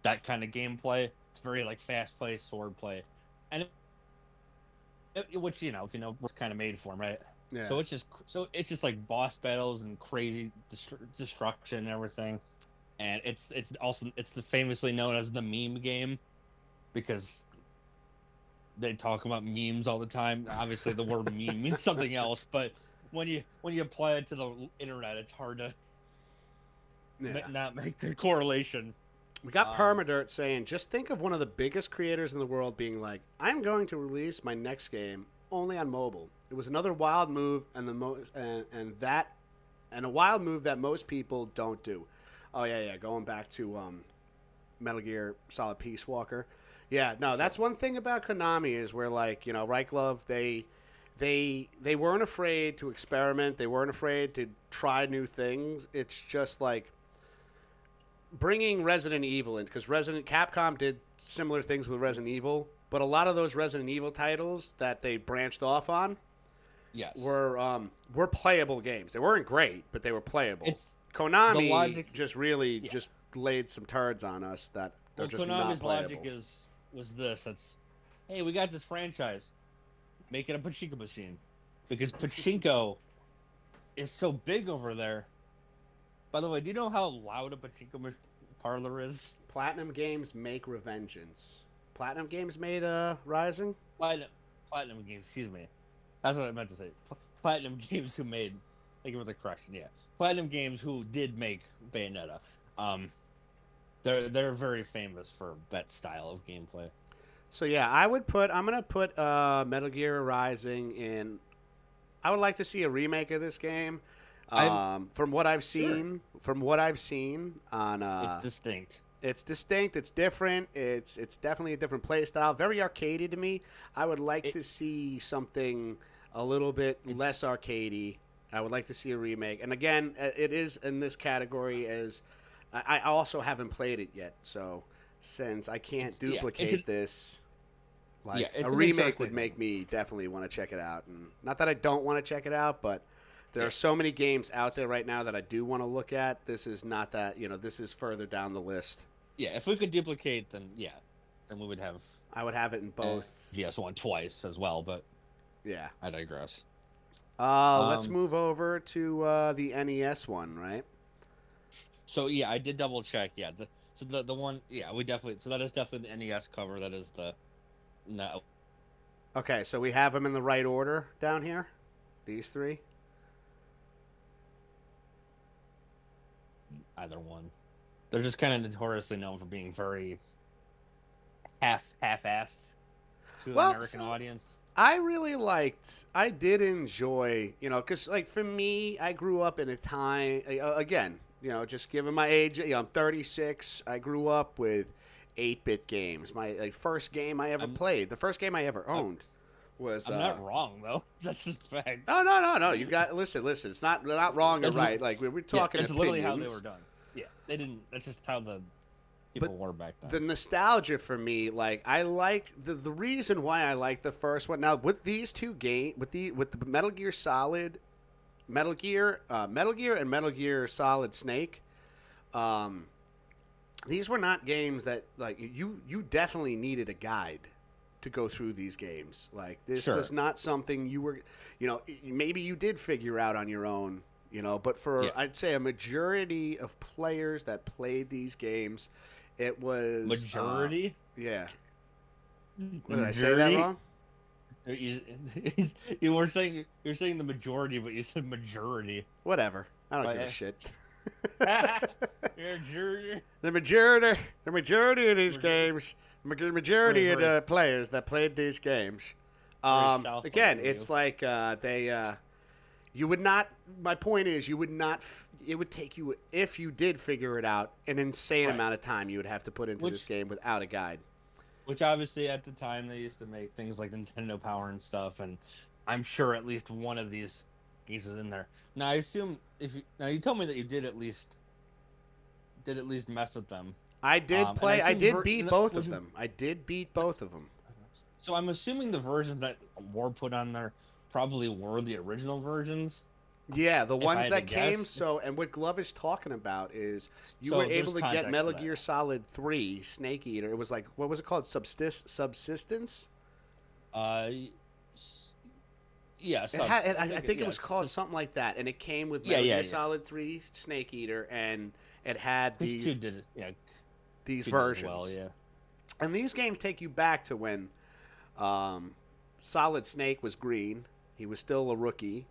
That kind of gameplay. It's very like fast play, sword play, and which if you know was kind of made for 'em, right? Yeah. So it's just like boss battles and crazy destruction and everything, and it's the famously known as the meme game because they talk about memes all the time. Obviously, the word meme means something else, but when you apply it to the internet, it's hard to Yeah. not make the correlation. We got Um, Permadirt saying, just think of one of the biggest creators in the world being like, I'm going to release my next game only on mobile. It was another wild move, and a wild move that most people don't do. Oh yeah. Going back to Metal Gear Solid Peace Walker. Yeah, no, that's one thing about Konami is where Right Glove, they weren't afraid to experiment. They weren't afraid to try new things. It's just like bringing Resident Evil in because Capcom did similar things with Resident Evil, but a lot of those Resident Evil titles that they branched off on yes, were playable games. They weren't great, but they were playable. it's the Konami logic. just really Yeah. just laid some turds on us that are Well, just not Konami's playable. logic was this. It's hey, we got this franchise, make it a pachinko machine, because pachinko is so big over there. By the way, do you know how loud a pachinko parlor is? Platinum Games make Revengeance. Platinum Games made Rising. Platinum Games, excuse me. That's what I meant to say. Platinum Games who made. Thank you for the correction. Yeah, Platinum Games who did make Bayonetta. They're very famous for that style of gameplay. So yeah, I'm gonna put Metal Gear Rising in. I would like to see a remake of this game. I'm From what I've sure seen, on it's distinct. it's distinct, it's different, it's definitely a different play style, very arcadey to me. I would like It, to see something a little bit less it's arcadey. I would like to see a remake, and again, it is in this category as I also haven't played it yet, so since I can't duplicate this. Like a it's an remake interesting would make thing. me definitely want to check it out, and not that I don't want to check it out, but There are so many games out there right now that I do want to look at. This is not that, this is further down the list. Yeah, if we could duplicate, then then we would have. I would have it in both. GS1 twice as well, but Yeah. I digress. Let's move over to the NES one, right? So yeah, I did double check. Yeah, the one. Yeah, we definitely. So that is definitely the NES cover. That is the. No. Okay, so we have them in the right order down here. These three. Either one. They're just kind of notoriously known for being very half-assed to the American audience. I did enjoy, because, like, for me, I grew up in a time, again, just given my age, I'm 36, I grew up with 8-bit games. My first game I ever played, the first game I ever owned was... I'm not wrong, though. That's just fact. No. You got, listen, it's not wrong or right. Like, we're talking that's opinions. Literally how they were done. Yeah, they didn't, that's just how the... people were back then. The nostalgia for me, like I like the reason why I like the first one. Now with these two games, with the Metal Gear Solid, Metal Gear, and Metal Gear Solid Snake, these were not games that like you definitely needed a guide to go through these games. Like this was not something you were, maybe you did figure out on your own. But for I'd say a majority of players that played these games, it was majority. Yeah. What, did I say that wrong? You were saying you're saying the majority, but you said majority. Whatever. I don't give a shit. The majority of these games, the majority of the players that played these games. Again, it's like they. You would not. My point is, you would not. It would take you, if you did figure it out, an insane amount of time you would have to put into this game without a guide. Which obviously at the time they used to make things like Nintendo Power and stuff, and I'm sure at least one of these games was in there. Now I assume you told me that you did at least mess with them. I did play. I did beat both of them. I did beat both of them. So I'm assuming the versions that were put on there probably were the original versions. Yeah, the ones that came. So, and what Glove is talking about is you were able to get Metal Gear Solid 3 Snake Eater. It was like, what was it called? Subsistence? Yeah, I think it was called something like that, and it came with Metal Gear Solid 3 Snake Eater, and it had these versions. Well, yeah. And these games take you back to when Solid Snake was green. He was still a rookie.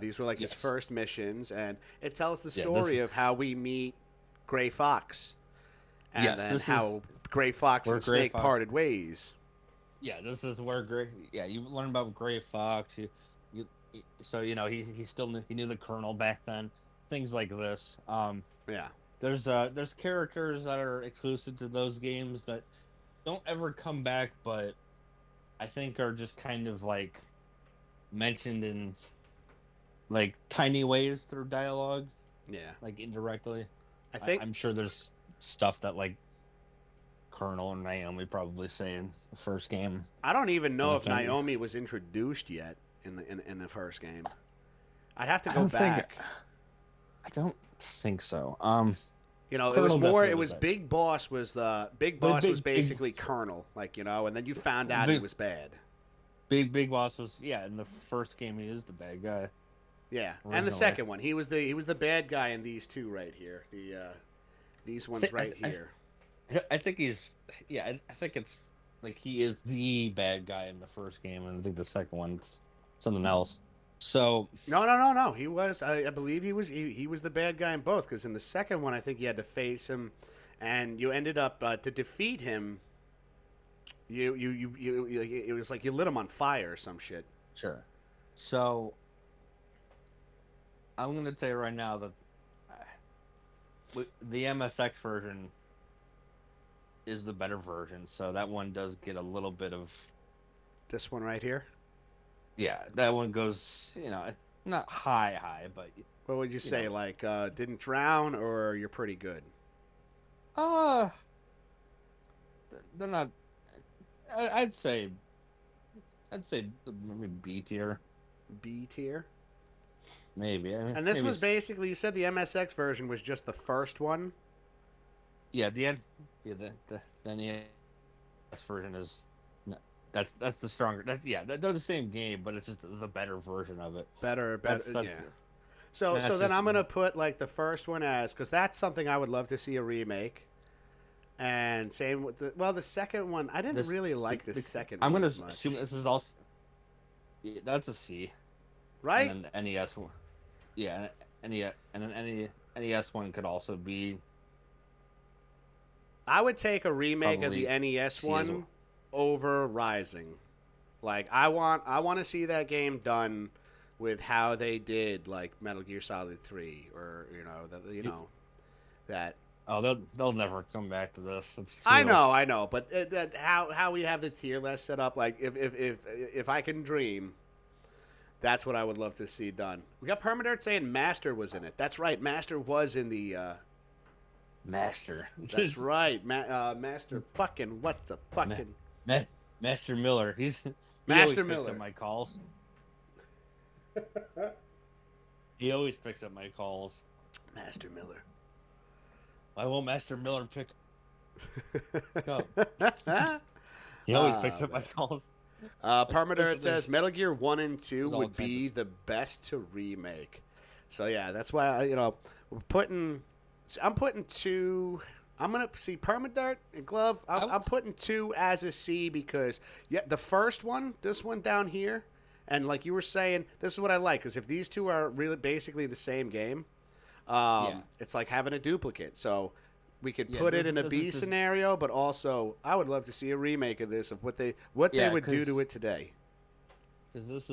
These were like his first missions, and it tells the story of how we meet Gray Fox, and then how Gray Fox and Snake parted ways. Yeah, this is where you learn about Gray Fox. So he still knew the Colonel back then. Things like this. There's characters that are exclusive to those games that don't ever come back, but I think are just kind of like mentioned in like tiny ways through dialogue. Yeah, like indirectly. I'm sure there's stuff that like Colonel and Naomi probably say in the first game. I don't even know if Naomi was introduced yet in the first game. I'd have to go back. I don't think so. It was more. It was Big Boss was the Big Boss was basically Colonel, like and then you found out he was bad. Big Boss was in the first game he is the bad guy. Yeah, originally. And the second one he was the bad guy in these two right here. These ones right here. I think he's I think it's like he is the bad guy in the first game, and I think the second one's something else. So no. He was. I believe he was. He was the bad guy in both. Because in the second one, I think you had to face him, and you ended up to defeat him. You it was like you lit him on fire or some shit. Sure. So I'm gonna tell you right now that the MSX version is the better version. So that one does get a little bit of this one right here. Yeah, that one goes, not high, but... What would you say, didn't drown, or you're pretty good? They're not... I'd say maybe B tier. B tier? maybe. I mean, And this maybe was basically, you said the MSX version was just the first one. yeah. The end. Yeah, the NES version is that's the stronger. They're the same game, but it's just the better version of it. Better, That's yeah. So that's then just I'm gonna put like the first one as, because that's something I would love to see a remake. And same with the second one. I didn't this. really like the second I'm one gonna as assume much, this is also that's a C, and right? then the NES one. Yeah, and then any NES one could also be I would take a remake of the probably NES C as one well. over Rising. Like I want to see that game done with how they did like Metal Gear Solid 3, or that. Oh, they'll never come back to this. It's too. I know, but that how we have the tier list set up. Like if I can dream, that's what I would love to see done. We got Permadirt saying Master was in it. That's right, Master was in the. Master. That's right, Master. Fucking what's a Ma- fucking Master Miller. He always Master picks Miller. up my calls. He always picks up my calls. Master Miller. Why won't Master Miller pick up? He always picks up my calls. Permadirt says Metal Gear 1 and 2 all would be kinds of- the best to remake. So yeah, that's why I'm putting 2. I'm gonna see Permadirt and Glove. I'm putting 2 as a C because the first one, this one down here, and like you were saying, this is what I like, because if these two are really basically the same game, it's like having a duplicate. So we could put it in a B scenario, but also I would love to see a remake of this, of what they would do to it today. Because this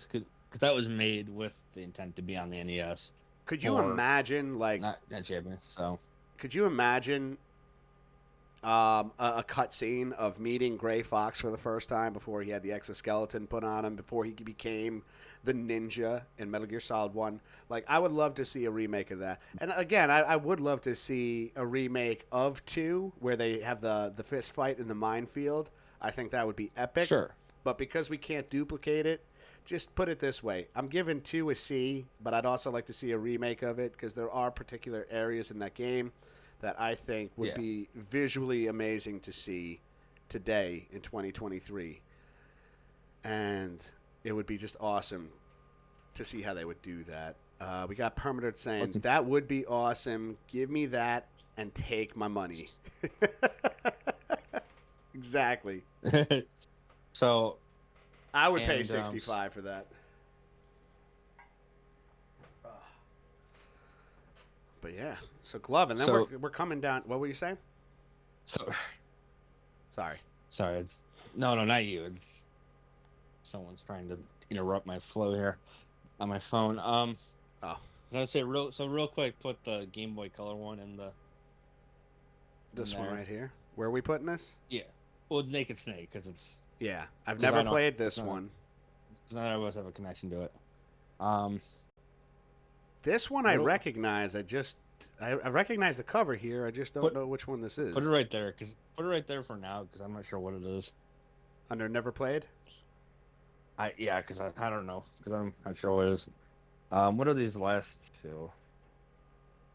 could, because that was made with the intent to be on the NES. Could you imagine, like, not Japan? So could you imagine a cutscene of meeting Gray Fox for the first time before he had the exoskeleton put on him, before he became the ninja in Metal Gear Solid 1? Like, I would love to see a remake of that. And again, I would love to see a remake of 2 where they have the fist fight in the minefield. I think that would be epic. sure. But because we can't duplicate it, just put it this way. I'm giving 2 a C, but I'd also like to see a remake of it, because there are particular areas in that game that I think would be visually amazing to see today in 2023. And it would be just awesome to see how they would do that. We got Permadirt saying, that would be awesome. Give me that and take my money. Exactly. So I would pay $65 for that. But yeah, so Glove, and then we're coming down. What were you saying? Sorry. It's no, not you. It's someone's trying to interrupt my flow here on my phone. I was gonna say real quick. Put the Game Boy Color one in the. This one right here. Where are we putting this? Yeah. Well, Naked Snake, because it's. Yeah, I've never played this one. Because none of us have a connection to it. This one I recognize. I recognize the cover here. I just don't know which one this is. Put it right there, for now, because I'm not sure what it is. Under never played. Because I don't know, because I'm not sure what it is. What are these last 2?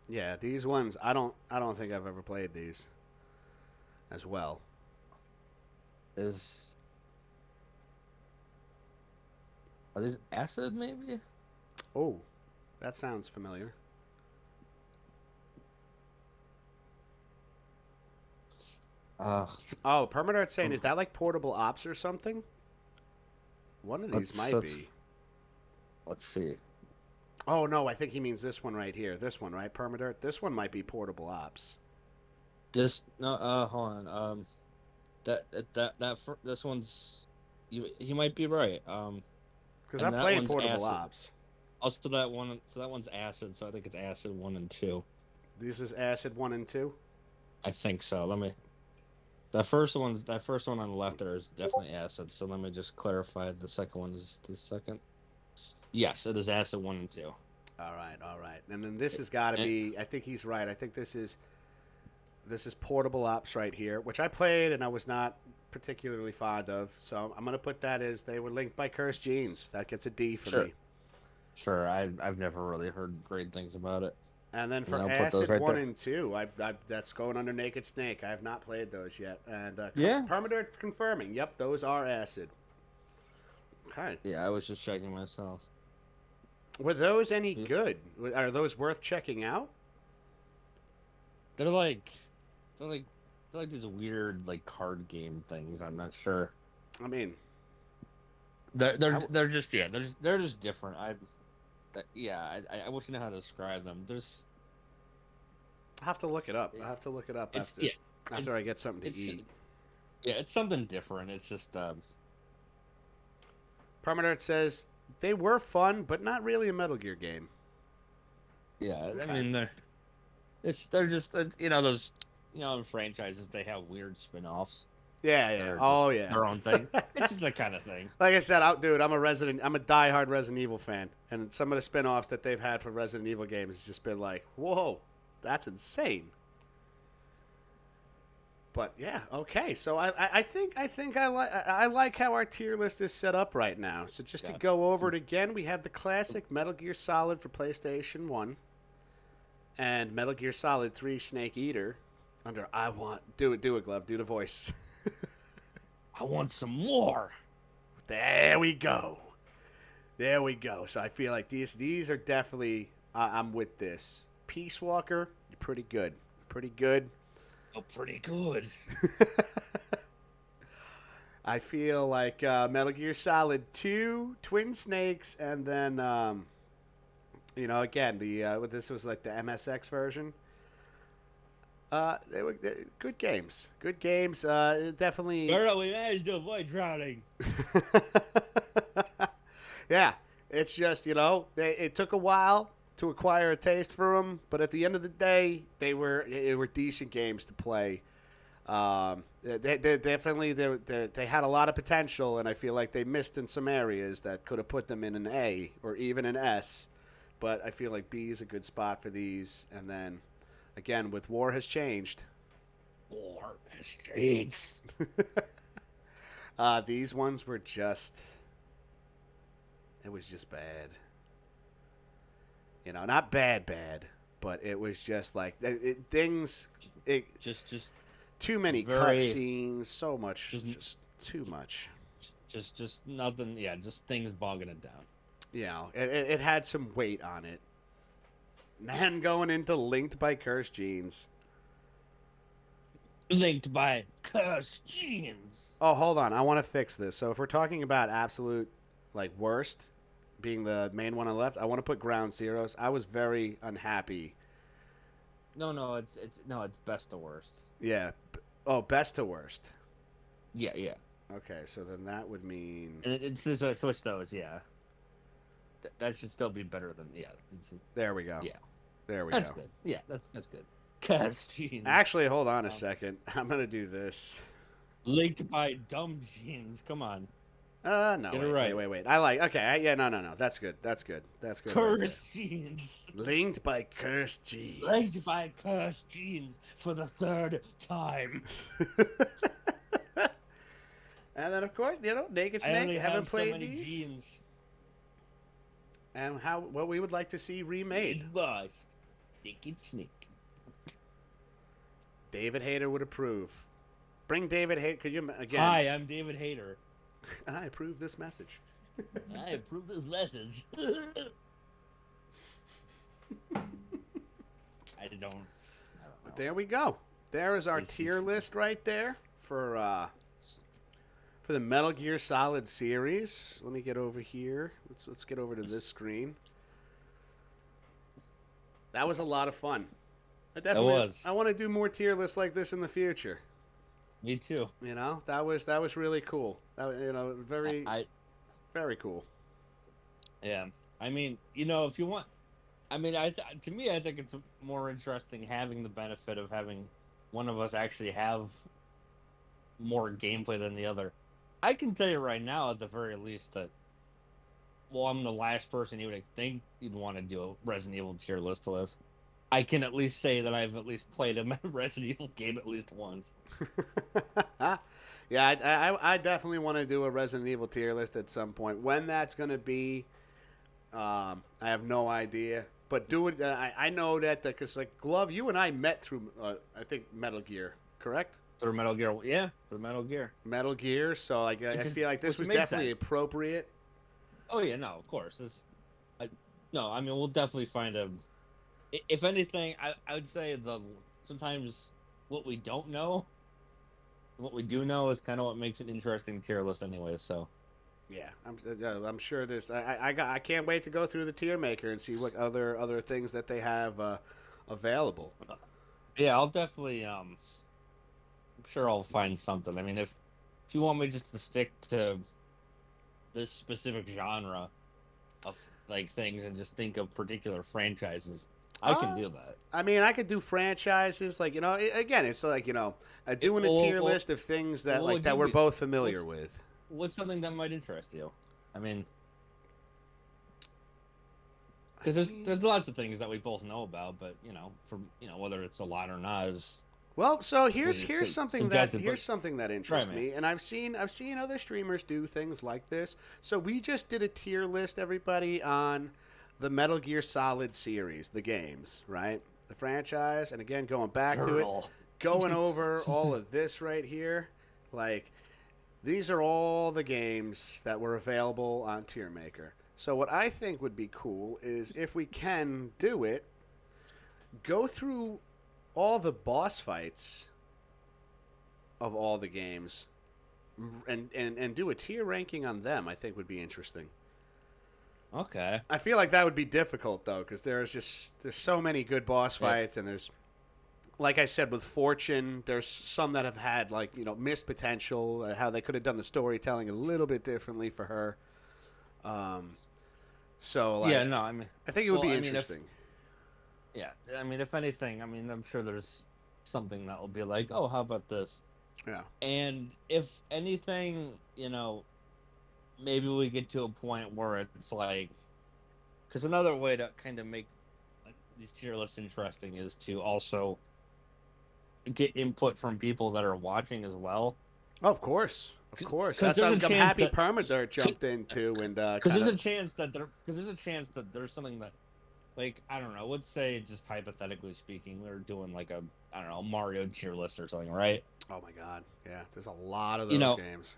Yeah, these ones I don't think I've ever played these. As well. Are these Acid maybe? Oh, that sounds familiar. Permadart's saying, is that like Portable Ops or something? One of these might be. Let's see. Oh no, I think he means this one right here. This one, right, Permadart? This one might be Portable Ops. Hold on. This one's. He might be right. Because I played Portable Ops. Also, that one's Acid, so I think it's Acid 1 and 2. This is Acid 1 and 2. I think so. That first one on the left there is definitely Acid. So let me just clarify. The second one is the second. Yes, it is Acid 1 and 2. All right. And then this has got to be. I think he's right. I think this is Portable Ops right here, which I played and I was not particularly fond of. So I'm gonna put that as they were linked by Cursed Genes. That gets a D for me. Sure, I've never really heard great things about it. And then And for I'll put those Acid right 1 there. and 2, that's going under Naked Snake. I have not played those yet. And Yeah. Permadeath confirming. Yep, those are Acid. Okay. Yeah, I was just checking myself. Were those any Yeah. good? Are those worth checking out? They're like, they're like, they're like these weird like card game things. I'm not sure. I mean, They're I they're w- they're just yeah they're just different. I wish I know how to describe them. There's I'll have to look it up. I'll have to look it up it's after yeah it's after I get something to it's eat. yeah it's something different. It's just Permadeath says they were fun, but not really a Metal Gear game. yeah. I Okay. mean they're just you know those in franchises they have weird spin-offs Yeah, that yeah. are Oh, just yeah. their own thing. It's just that kind of thing. Like I said, dude, I'm a diehard Resident Evil fan, and some of the spin-offs that they've had for Resident Evil games has just been like, whoa, that's insane. But yeah, okay. So I think I like how our tier list is set up right now. So just to Yeah. go over it again, we have the classic Metal Gear Solid for PlayStation 1 and Metal Gear Solid 3 Snake Eater under I want do it Glove, do the voice. I want some more. There we go. There we go. So I feel like these are definitely I'm with this. Peace Walker, you're pretty good. Pretty good. Oh, pretty good. I feel like Metal Gear Solid 2, Twin Snakes, and then again this was like the MSX version. They were good games. Good games. Definitely. No, we managed to avoid drowning. Yeah, it's just it took a while to acquire a taste for them, but at the end of the day, they were decent games to play. They definitely they had a lot of potential, and I feel like they missed in some areas that could have put them in an A or even an S. But I feel like B is a good spot for these, and then again with War Has Changed. War Estates. These ones were just. It was just bad. Not bad, but it was just like things. Just Too many very cutscenes, so much, just just too much. just nothing. Yeah, just things bogging it down. It had some weight on it. Then going into Linked by Cursed Genes. Linked by cursed genes. Oh, hold on. I want to fix this. So if we're talking about absolute, like, worst, being the main one on the left, I want to put Ground Zeroes. I was very unhappy. No, it's best to worst. Yeah. Oh, best to worst. Yeah. Okay, so then that would mean... And it's so switch those. Yeah, that should still be better than There we go. Yeah, There we that's go. good. Yeah, that's good. Cursed genes. Actually, hold on a second. I'm going to do this. Linked by dumb genes. Come on. No, Get it right. wait. I like... Okay, no. That's good. That's good. Cursed genes. Linked by Cursed Genes. Linked by cursed genes for the third time. And then, of course, Naked I Snake. only Haven't have so played many these. genes. And what we would like to see remade. Boss. Naked Snake. David Hayter would approve. Bring David Hayter. Could you again? Hi, I'm David Hayter. And I approve this message. I approve this message. I don't know. But there we go. There is our This tier is- list right there for the Metal Gear Solid series. Let me get over here. Let's get over to this screen. That was a lot of fun. was. I want to do more tier lists like this in the future. Me too. That was really cool. That was, very I very cool. yeah. I mean, if you want, I mean, to me, I think it's more interesting having the benefit of having one of us actually have more gameplay than the other. I can tell you right now, at the very least, that I'm the last person you would think you'd want to do a Resident Evil tier list with. I can at least say that I've at least played a Resident Evil game at least once. Yeah, I definitely want to do a Resident Evil tier list at some point. When that's going to be, I have no idea. But do it. I know that because like Glove, you and I met through I think Metal Gear, correct? Through Metal Gear, yeah, through Metal Gear. Metal Gear. So like I feel like this Which was made definitely sense. appropriate. Oh yeah, no, of course. I, no, I mean we'll definitely find a. If anything, I would say the sometimes what we don't know, what we do know is kind of what makes an interesting tier list anyway. So Yeah, I'm sure there's. I can't wait to go through the tier maker and see what other things that they have available. yeah, I'll definitely I'm sure I'll find something. I mean, if you want me just to stick to this specific genre of like things and just think of particular franchises, I can Uh, do that. I mean, I could do franchises like again, it's like doing a Well, tier list of things that what like would that you we're be? both familiar What's with. what's something that might interest you? I mean, I because mean, there's lots of things that we both know about, but from whether it's a lot or not is well, so completely here's something that subjective. But right, interests man. me, and I've seen other streamers do things like this. So we just did a tier list, everybody, on the Metal Gear Solid series, the games, right? The franchise, and again, going back to it, Turtle. going over all of this right here, like these are all the games that were available on Tier Maker. So what I think would be cool is if we can do it, go through all the boss fights of all the games and do a tier ranking on them. I think would be interesting. Okay. I feel like that would be difficult though because there's so many good boss Yeah. fights and there's like I said with Fortune, there's some that have had like missed potential, how they could have done the storytelling a little bit differently for her. Um, so Yeah. like No. I mean, I think it would well, be I mean, if interesting. yeah, I mean, if anything, I mean, I'm sure there's something that will be like, oh, how about this? Yeah. And if anything, maybe we get to a point where it's like, because another way to kind of make like, these tier lists interesting is to also get input from people that are watching as well. Oh, of course, of course. Because That's there's a I'm chance happy that Permadirt jumped into and because kind there's of. a chance that there's something that like I don't know. Let's say just hypothetically speaking, we are doing like a I don't know Mario tier list or something, right? Oh my God, yeah. There's a lot of You those know, games.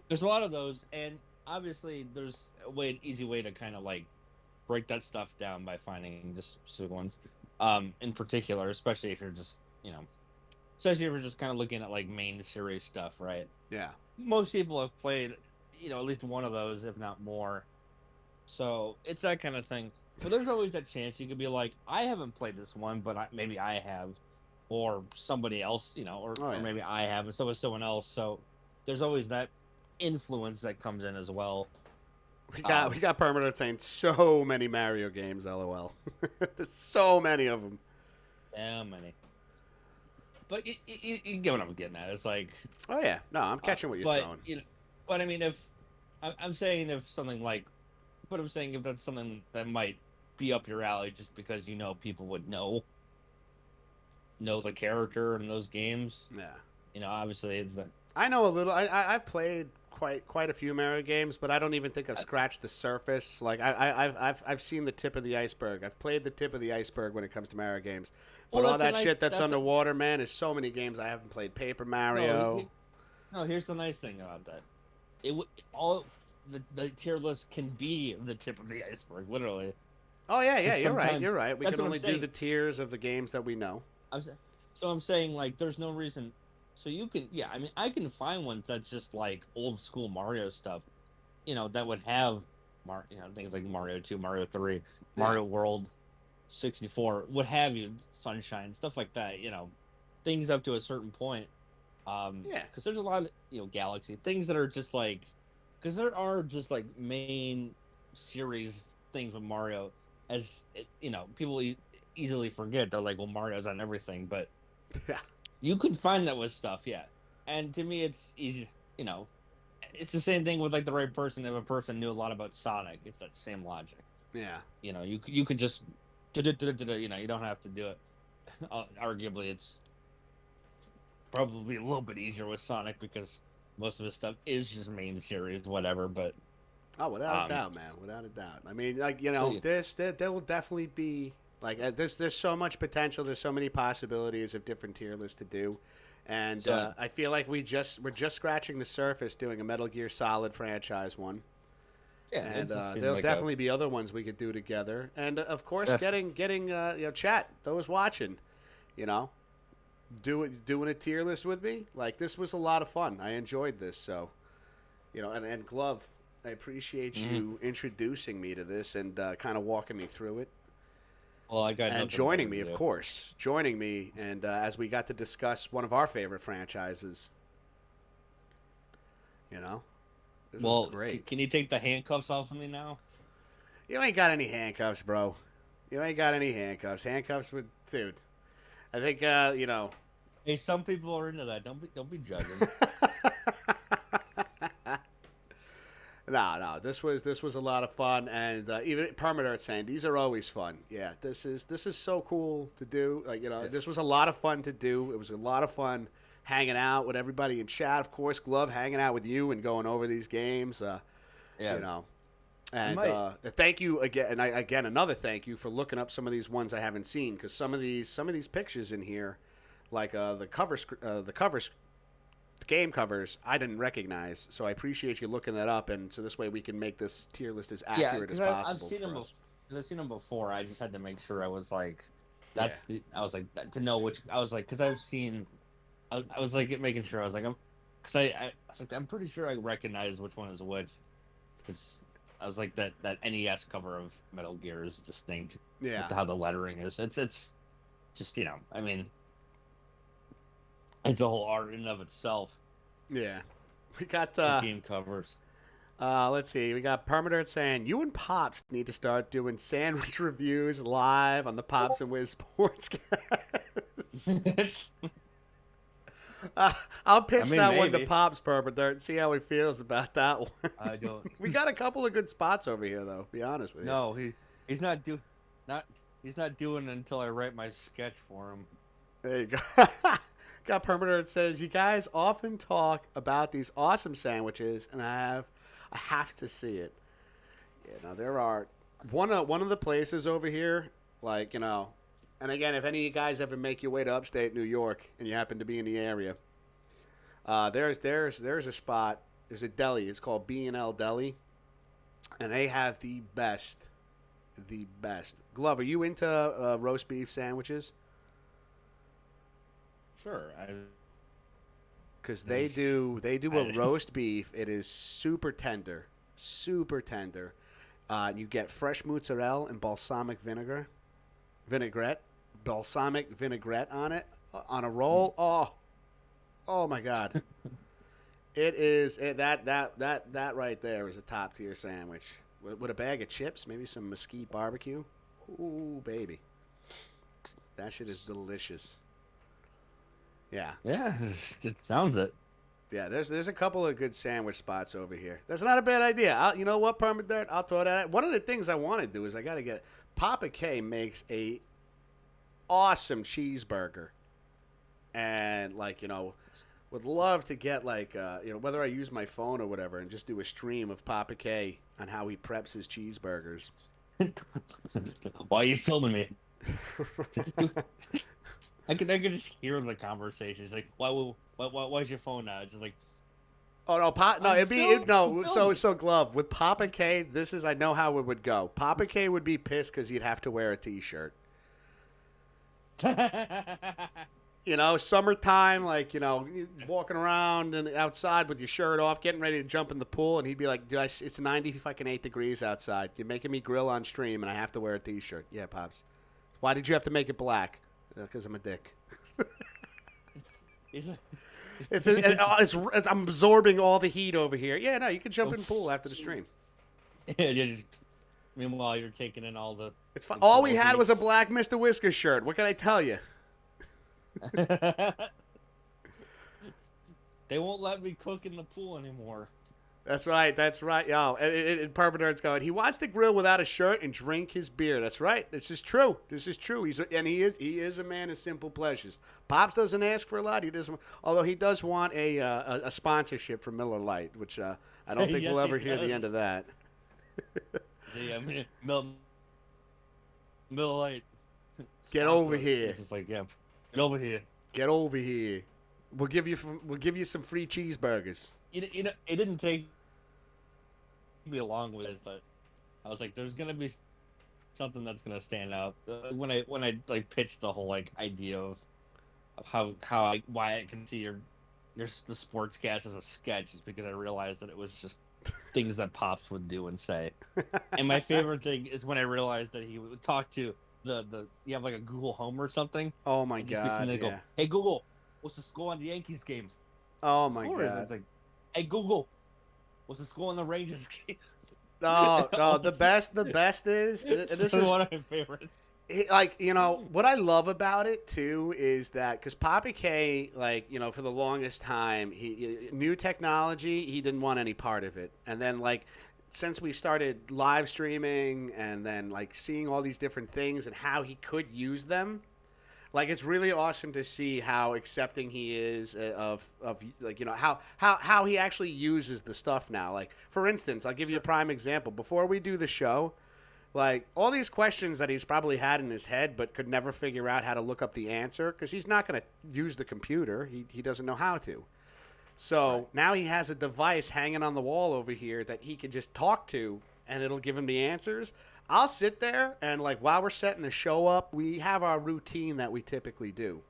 there's a lot of those, and obviously there's an easy way to kind of like break that stuff down by finding just specific ones. In particular, especially if you're just especially if you're just kind of looking at like main series stuff, right? Yeah. Most people have played, at least one of those, if not more. So it's that kind of thing. But there's always that chance you could be like, I haven't played this one, but maybe I have, or somebody else, Oh or yeah. maybe I have, and so is someone else. So there's always that influence that comes in as well. We got Permadirt saying so many Mario games. LOL. There's so many of them. Yeah, many. But you get what I'm getting at. It's like, Oh yeah. No, I'm catching what you're but throwing. but I mean, if I'm saying if something like, but I'm saying if that's something that might be up your alley, just because people would know the character in those games. Yeah. Obviously it's the I know a little. I've played quite a few Mario games, but I don't even think I've scratched the surface. Like I've seen the tip of the iceberg. I've played the tip of the iceberg when it comes to Mario games. But well, all that nice, shit that's underwater, man, is so many games I haven't played. Paper Mario. no. Here's the nice thing about that. It all the tier list can be the tip of the iceberg, literally. Oh yeah. You're right. You're right. We That's can what I'm only do saying. the tiers of the games that we know. So I'm saying like there's no reason. So you can I mean I can find one that's just like old school Mario stuff, that would have things like Mario 2, Mario 3, Mario World 64, what have you, Sunshine, stuff like that, things up to a certain point. Yeah. Because there's a lot of Galaxy things that are just like because there are just like main series things with Mario as people easily forget. They're like, well, Mario's on everything, but Yeah. you can find that with stuff, yeah. And to me, it's easy. It's the same thing with like the right person. If a person knew a lot about Sonic, it's that same logic. Yeah. You could just you don't have to do it. Arguably, it's probably a little bit easier with Sonic because most of his stuff is just main series, whatever. But Oh, without a Um, doubt, man. Without a doubt. I mean, like, you so know, yeah, there will definitely be like there's so much potential. There's so many possibilities of different tier lists to do, and so I feel like we're just scratching the surface doing a Metal Gear Solid franchise one, yeah, it and just seemed there'll like a definitely be other ones we could do together, and of course, that's getting you know, chat those watching, you know, doing a tier list with me. Like this was a lot of fun. I enjoyed this, so you know, and Glove. I appreciate mhm. you introducing me to this and kind of walking me through it Well, I got and nothing better joining to me, of do. course, joining me, and as we got to discuss one of our favorite franchises, you know, this was Well, great. can you take the handcuffs off of me now? You ain't got any handcuffs, bro. You ain't got any handcuffs. Handcuffs with dude. I think you know. Hey, some people are into that. Don't be judging. No. This was a lot of fun, and even Permanent saying these are always fun. Yeah, this is so cool to do. Like you know, Yeah. this was a lot of fun to do. It was a lot of fun hanging out with everybody in chat. Of course, Glove hanging out with you and going over these games. You Yeah, know, I and might. thank you again. And again another thank you for looking up some of these ones I haven't seen because some of these pictures in here, like the covers game covers I didn't recognize, so I appreciate you looking that up, and so this way we can make this tier list as Yeah, accurate as because I've possible seen for them us. before. Because I've seen them before. I just had to make sure I was like, Yeah, that's the. I was like to know which. I was like, because I've seen. I was like making sure. I was like, because I was like, I'm pretty sure I recognize which one is which. It's. I was like that NES cover of Metal Gear is distinct yeah, with how the lettering is. It's just I mean, it's a whole art in and of itself. yeah. We got Those game covers. let's see, we got Permadirt saying you and Pops need to start doing sandwich reviews live on the Pops and Wiz Sportscast. It's, uh, I'll I pitch mean, that one to maybe Pops Permadirt and see how he feels about that one. I don't. We got a couple of good spots over here though, be honest with you. No, he's not do not he's not doing it until I write my sketch for him. There you go. Got Permater that says you guys often talk about these awesome sandwiches, and I have to see it. Yeah, now there are one of the places over here, like you know, and again, if any of you guys ever make your way to upstate New York and you happen to be in the area, there's a spot. There's a deli. It's called B&L Deli, and they have the best, the best. Glove, are you into roast beef sandwiches? Sure, Because It's- they do a I- roast beef. It is super tender, super tender. You get fresh mozzarella and balsamic vinaigrette, balsamic vinaigrette on it on a roll. Oh my God! That right there is a top tier sandwich with a bag of chips, maybe some mesquite barbecue. Ooh baby, that shit is delicious. Yeah. yeah, it sounds it. Yeah, there's a couple of good sandwich spots over here. That's not a bad idea. You know what, Permit Dirt? I'll throw that out. One of the things I want to do is I got to get Papa K makes a awesome cheeseburger, and like you know, would love to get like you know whether I use my phone or whatever and just do a stream of Papa K on how he preps his cheeseburgers. Why are you filming me? I could just hear the conversation. It's like, why's your phone out? It's just like, Oh no, no, I'm it'd be film- no. I'm So filming. Glove with Papa K. This is I know how it would go. Papa K would be pissed because he'd have to wear a T-shirt. You know, summertime, like you know, walking around and outside with your shirt off, getting ready to jump in the pool, and he'd be like, "It's 90 fucking 8 degrees outside. You're making me grill on stream, and I have to wear a T-shirt." Yeah, pops. Why did you have to make it black? Because I'm a dick. Is it- I'm absorbing all the heat over here. Yeah, no, you can jump in the pool after the stream. Yeah, meanwhile, you're taking in all the. It's fine. All we had was a black Mr. Whiskers shirt. What can I tell you? They won't let me cook in the pool anymore. That's right. That's right. Yo, and Permanent's going. He wants to grill without a shirt and drink his beer. That's right. This is true. This is true. He is a man of simple pleasures. Pops doesn't ask for a lot. He doesn't. Although he does want a sponsorship from Miller Lite, which I don't think Yes, we'll ever he hear the does. end of that. Middle Light. Get Sponsor over us. here. It's just like, yeah, get over here. Get over here. We'll give you some free cheeseburgers. You know, it didn't take me long with this. That I was like, there's gonna be something that's gonna stand out when I like pitched the whole like idea of why I can see the sportscast as a sketch is because I realized that it was just things that Pops would do and say. And my favorite thing is when I realized that he would talk to the you have like a Google Home or something. Oh my Just be god! sitting there Yeah. go, hey Google, what's the score on the Yankees game? Oh my Score is. god! It's like, hey Google, what's the score on the Rangers game? No, no. The best is, and this is one of my favorites. like, you know, what I love about it too is that because Papa K, like, you know, for the longest time, he new technology, he didn't want any part of it, and then like since we started live streaming and then like seeing all these different things and how he could use them. Like, it's really awesome to see how accepting he is of like, you know, how he actually uses the stuff now. Like, for instance, I'll give you a prime example. Before we do the show, like, all these questions that he's probably had in his head but could never figure out how to look up the answer because he's not going to use the computer. He doesn't know how to. So now he has a device hanging on the wall over here that he can just talk to and it'll give him the answers. I'll sit there and, like, while we're setting the show up, we have our routine that we typically do.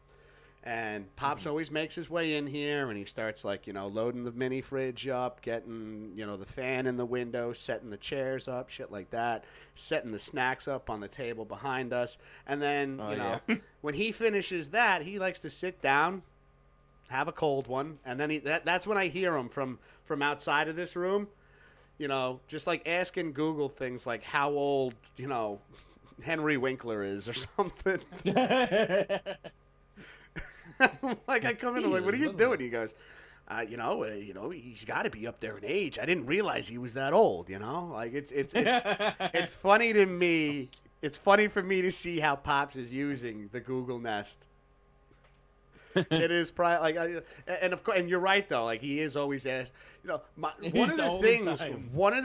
And Pops always makes his way in here and he starts, like, you know, loading the mini fridge up, getting, you know, the fan in the window, setting the chairs up, shit like that, setting the snacks up on the table behind us. And then, you know, when he finishes that, he likes to sit down, have a cold one, and then that's when I hear him from outside of this room. You know, just like asking Google things like how old, you know, Henry Winkler is or something. Like, I come in and I'm like, what are you doing? He goes, you know, he's got to be up there in age. I didn't realize he was that old, you know? Like, it's funny to me. It's funny for me to see how Pops is using the Google Nest. It is probably like, and of course, and you're right though. Like, he is always asked. You know, one of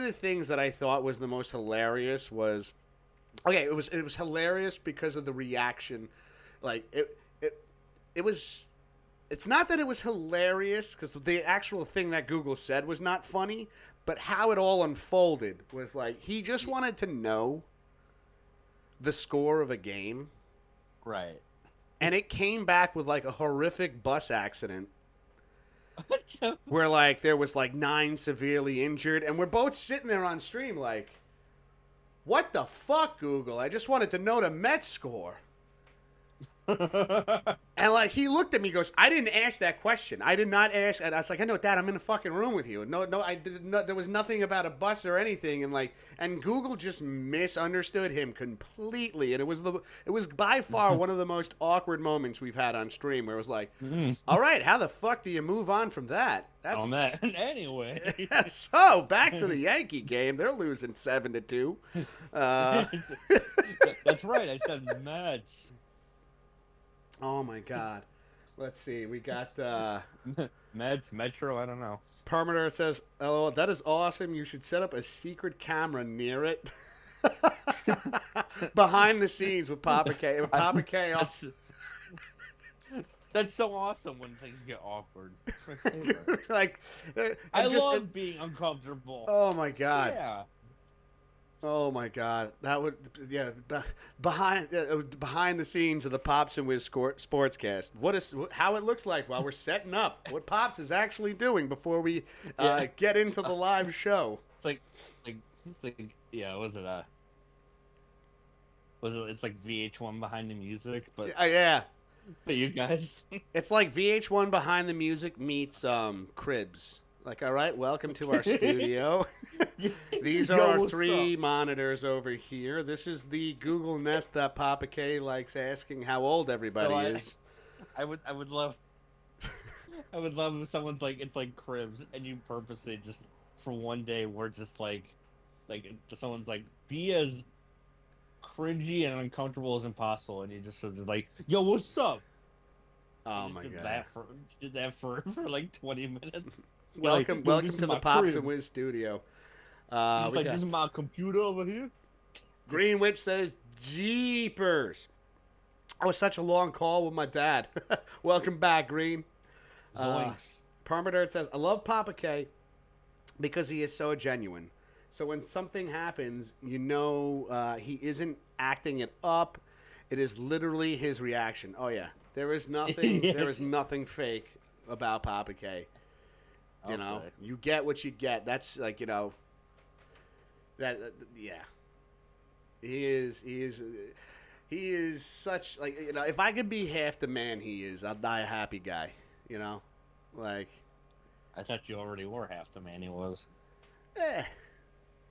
the things that I thought was the most hilarious was, okay, it was hilarious because of the reaction. Like, it was. It's not that it was hilarious because the actual thing that Google said was not funny, but how it all unfolded was like he just wanted to know the score of a game, right? And it came back with like a horrific bus accident where like there was like 9 severely injured, and we're both sitting there on stream like, what the fuck, Google? I just wanted to know the Mets score. And like he looked at me, goes, I didn't ask that question. I did not ask. And I was like, I know, Dad, I'm in the fucking room with you. No, I did not. There was nothing about a bus or anything. And like, and Google just misunderstood him completely. And it was by far one of the most awkward moments we've had on stream, where it was like, all right, how the fuck do you move on from that? That's on that anyway. So back to the Yankee game. They're losing 7-2. That's right. I said Mets. Oh my God. Let's see. We got Mets, Metro, I don't know. Permitter says, "Oh, that is awesome. You should set up a secret camera near it." Behind the scenes with Papa K. Papa K. That's so awesome when things get awkward. Like, I love being uncomfortable. Oh my God. Yeah. Oh my God, that would behind the scenes of the Pops and Wiz Sportscast. How it looks like while we're setting up. What Pops is actually doing before we get into the live show. It's like yeah. Was it It's like VH1 behind the music, but yeah. But you guys, it's like VH1 behind the music meets Cribs. Like, all right, welcome to our studio. These are our 3 monitors over here. This is the Google Nest that Papa K likes asking how old everybody is. I would love if someone's like, it's like Cribs, and you purposely just for one day we're just like someone's like, be as cringy and uncomfortable as impossible, and you just like, yo, what's up? Oh my God! Did that for like 20 minutes. Welcome to the Pops and Wiz studio. He's We like, got this is my computer over here. Greenwich says, Jeepers. That was such a long call with my dad. Welcome back, Green. Zoinks. Permadirt says, I love Papa K because he is so genuine. So when something happens, you know he isn't acting it up. It is literally his reaction. Oh yeah, there is nothing. There is nothing fake about Papa K. You know, you get what you get. That's like yeah. He is such like if I could be half the man he is, I'd die a happy guy. You know, like I thought you already were half the man he was.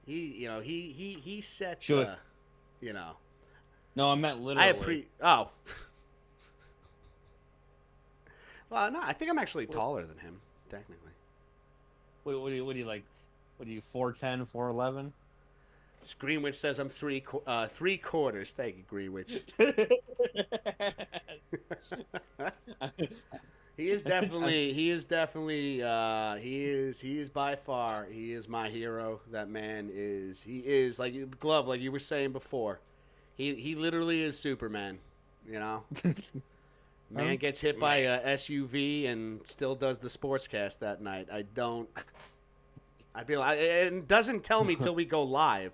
He sets Sure. No, I meant literally. Oh. Well, no, I think I'm actually taller than him, technically. What do you like? What are you, 4'10", 4'11"? Greenwich says I'm three quarters. Thank you, Greenwich. He is by far, he is my hero. That man he is like Glove, like you were saying before. He literally is Superman, you know? Man gets hit by a SUV and still does the sportscast that night. I'd be like, and doesn't tell me till we go live.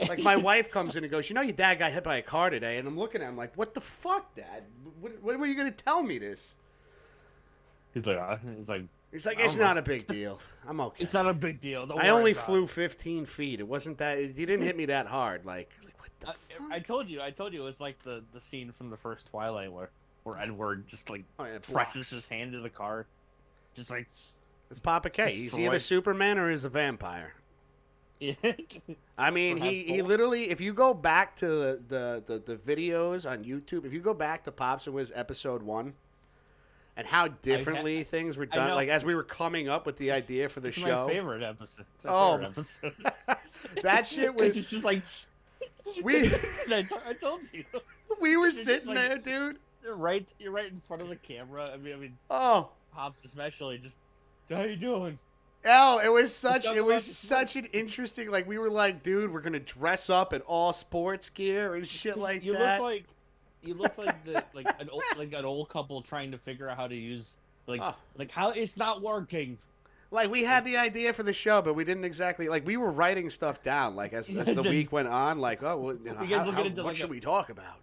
Like my wife comes in and goes, your dad got hit by a car today, and I'm looking at him like, what the fuck, Dad? When were you gonna tell me this? He's like, it's not a big deal. I'm okay. It's not a big deal. I only flew 15 feet. It wasn't that. You didn't hit me that hard. Like what the fuck? I told you. It was like the scene from the first Twilight where Edward just like presses his hand to the car, just like. It's Papa K. He's either Superman or he's a vampire. Yeah. I mean, he literally, if you go back to the videos on YouTube, if you go back to Pops and Wiz episode 1, and how differently things were done, like as we were coming up with the idea for the show. My favorite episode. That shit was. It's just like. I told you. We were sitting there, dude. You're right in front of the camera. I mean. Oh. Pops especially just. How you doing? Oh, it was such an interesting, like, we were like, dude, we're gonna dress up in all sports gear and shit like that. You look like an old couple trying to figure out how to use like how it's not working. Like we had the idea for the show, but we didn't exactly like we were writing stuff down like as the week went on. Like, what should we talk about?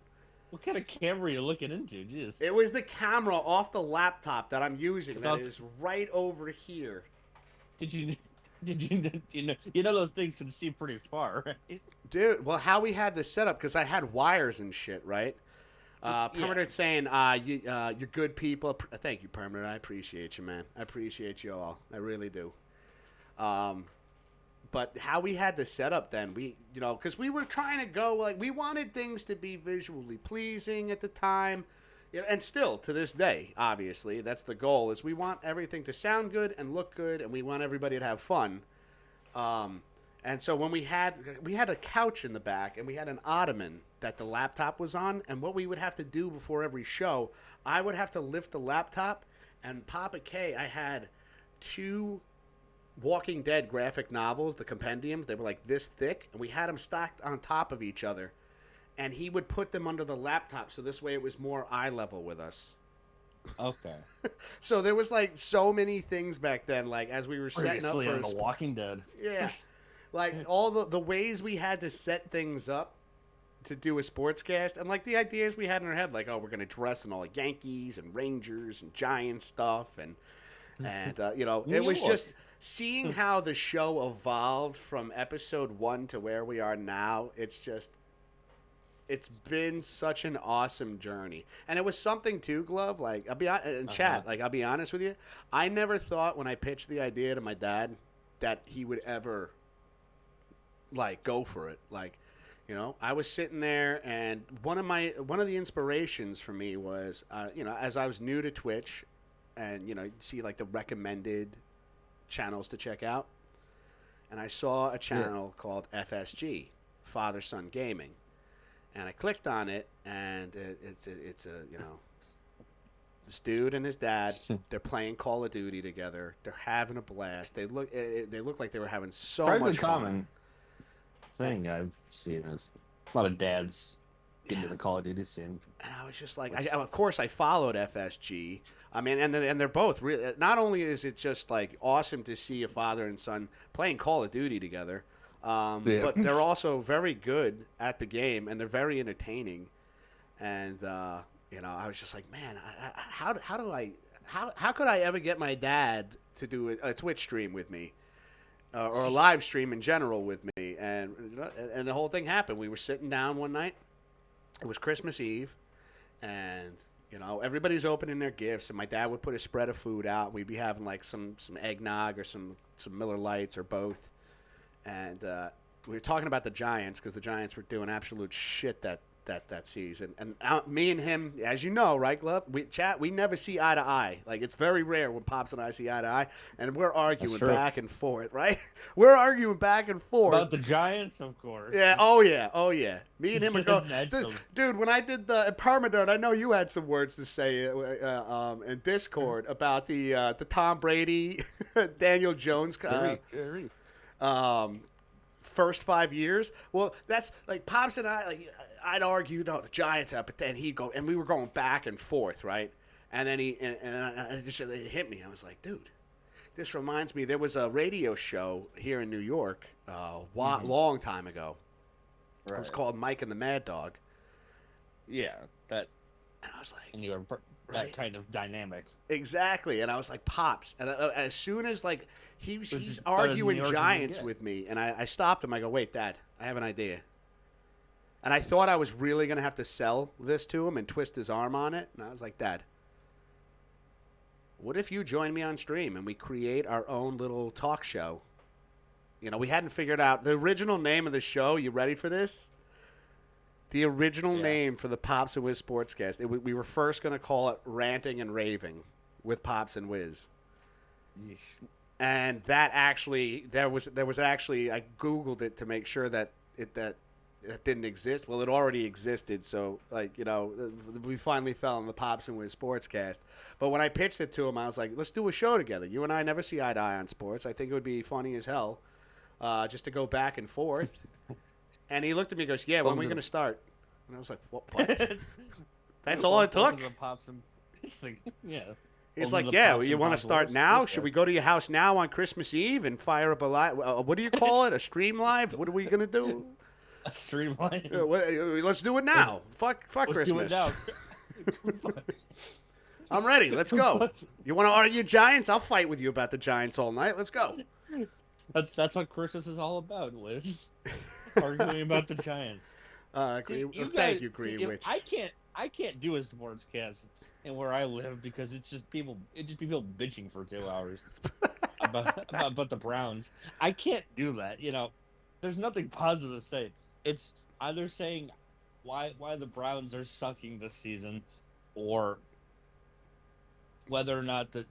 What kind of camera are you looking into? Jeez. It was the camera off the laptop that I'm using. That is right over here. Did you know those things can see pretty far, right? Dude, well, how we had this set up, because I had wires and shit, right? Permanent saying, you're good people. Thank you, Permanent. I appreciate you, man. I appreciate you all. I really do. But how we had the setup then, because we were trying to go, like, we wanted things to be visually pleasing at the time. And still, to this day, obviously, that's the goal, is we want everything to sound good and look good, and we want everybody to have fun. And so when we had a couch in the back, and we had an ottoman that the laptop was on, and what we would have to do before every show, I would have to lift the laptop, and Papa K, I had 2 Walking Dead graphic novels, the compendiums. They were like this thick, and we had them stacked on top of each other. And he would put them under the laptop, so this way it was more eye level with us. Okay. So there was like so many things back then, like as we were setting up for The Walking Dead. Yeah, like all the ways we had to set things up to do a sportscast, and like the ideas we had in our head, like, oh, we're gonna dress in all the Yankees and Rangers and Giants stuff, and it was just seeing how the show evolved from episode 1 to where we are now. It's been such an awesome journey. And it was something too, Glove, like, I'll be in chat, like, I'll be honest with you, I never thought when I pitched the idea to my dad that he would ever, like, go for it. Like, I was sitting there, and one of the inspirations for me was, as I was new to Twitch, and, you see, like, the recommended channels to check out, and I saw a channel called FSG, Father Son Gaming. And I clicked on it, and it's a This dude and his dad, they're playing Call of Duty together. They're having a blast. They look like they were having so Surprisingly much common fun. thing I've seen is a lot of dads get into Yeah. the Call of Duty scene. And I was just like, Which, of course, I followed FSG. I mean, and they're both really. Not only is it just like awesome to see a father and son playing Call of Duty together, Yeah. but they're also very good at the game and they're very entertaining. And I was just like, man, how could I ever get my dad to do a Twitch stream with me? Or a live stream in general with me, and the whole thing happened. We were sitting down one night. It was Christmas Eve, and everybody's opening their gifts. And my dad would put a spread of food out. And we'd be having like some eggnog or some Miller Lights or both. And we were talking about the Giants because the Giants were doing absolute shit that season. And me and him, as you know, right, Glove? We never see eye to eye. Like, it's very rare when Pops and I see eye to eye, and we're arguing back and forth, right? We're arguing back and forth. About the Giants, of course. Yeah, oh yeah. Me and him are going, dude, when I did the Permadirt, I know you had some words to say in Discord about the Tom Brady, Daniel Jones first 5 years. Well, that's like Pops and I, like, I'd argue, no, the Giants have, but then he'd go, and we were going back and forth, right? And then it hit me. I was like, dude, this reminds me, there was a radio show here in New York long time ago. Right. It was called Mike and the Mad Dog. Yeah, that. And I was like, and you were that kind of dynamic. Exactly. And I was like, Pops. And as soon as, like, he's arguing Giants with me, and I stopped him. I go, wait, Dad, I have an idea. And I thought I was really going to have to sell this to him and twist his arm on it. And I was like, Dad, what if you join me on stream and we create our own little talk show? We hadn't figured out the original name of the show. You ready for this? The original name for the Pops and Wiz Sportscast. We were first going to call it Ranting and Raving with Pops and Wiz. Yeesh. And that actually, there was actually, I Googled it to make sure that it didn't exist. Well, it already existed, so we finally fell on the Pops and Wiz Sportscast. But when I pitched it to him, I was like, let's do a show together. You and I never see eye to eye on sports. I think it would be funny as hell just to go back and forth. And he looked at me and goes, yeah, when are we going to start? And I was like, what? That's all it took? It's like, yeah. He's like, yeah, you want to start now? Should we go to your house now on Christmas Eve and fire up a live? What do you call it? A stream live? What are we going to do? A stream live? Let's do it now. Fuck Christmas. Do it now. I'm ready. Let's go. You want to argue Giants? I'll fight with you about the Giants all night. Let's go. That's what Christmas is all about, Wiz. Arguing about the Giants. Thank you, Greenwich. I can't do a sportscast in where I live because it's just people bitching for 2 hours about the Browns. I can't do that. There's nothing positive to say. It's either saying why the Browns are sucking this season, or whether or not the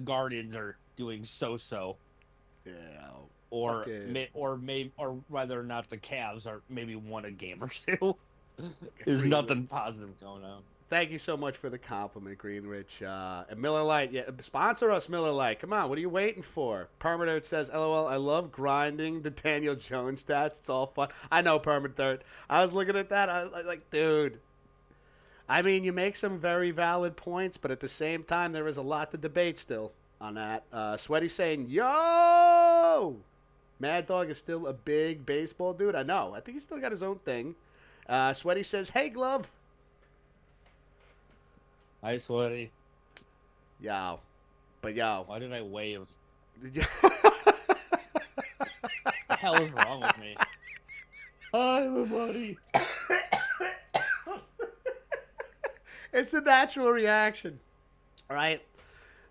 Guardians are doing so. Yeah. Or whether or not the Cavs are maybe won a game or two. There's nothing positive going on. Thank you so much for the compliment, Greenwich. And Miller Lite, sponsor us, Miller Lite. Come on, what are you waiting for? Permadirt says, LOL, I love grinding the Daniel Jones stats. It's all fun. I know, Permadirt. I was looking at that. I was like, dude. I mean, you make some very valid points, but at the same time, there is a lot to debate still on that. Sweaty saying, yo! Mad Dog is still a big baseball dude. I know. I think he's still got his own thing. Sweaty says, hey, Glove. Hi, Sweaty. Yo. But yo. Why did I wave? What the hell is wrong with me? Hi, everybody. It's a natural reaction. All right?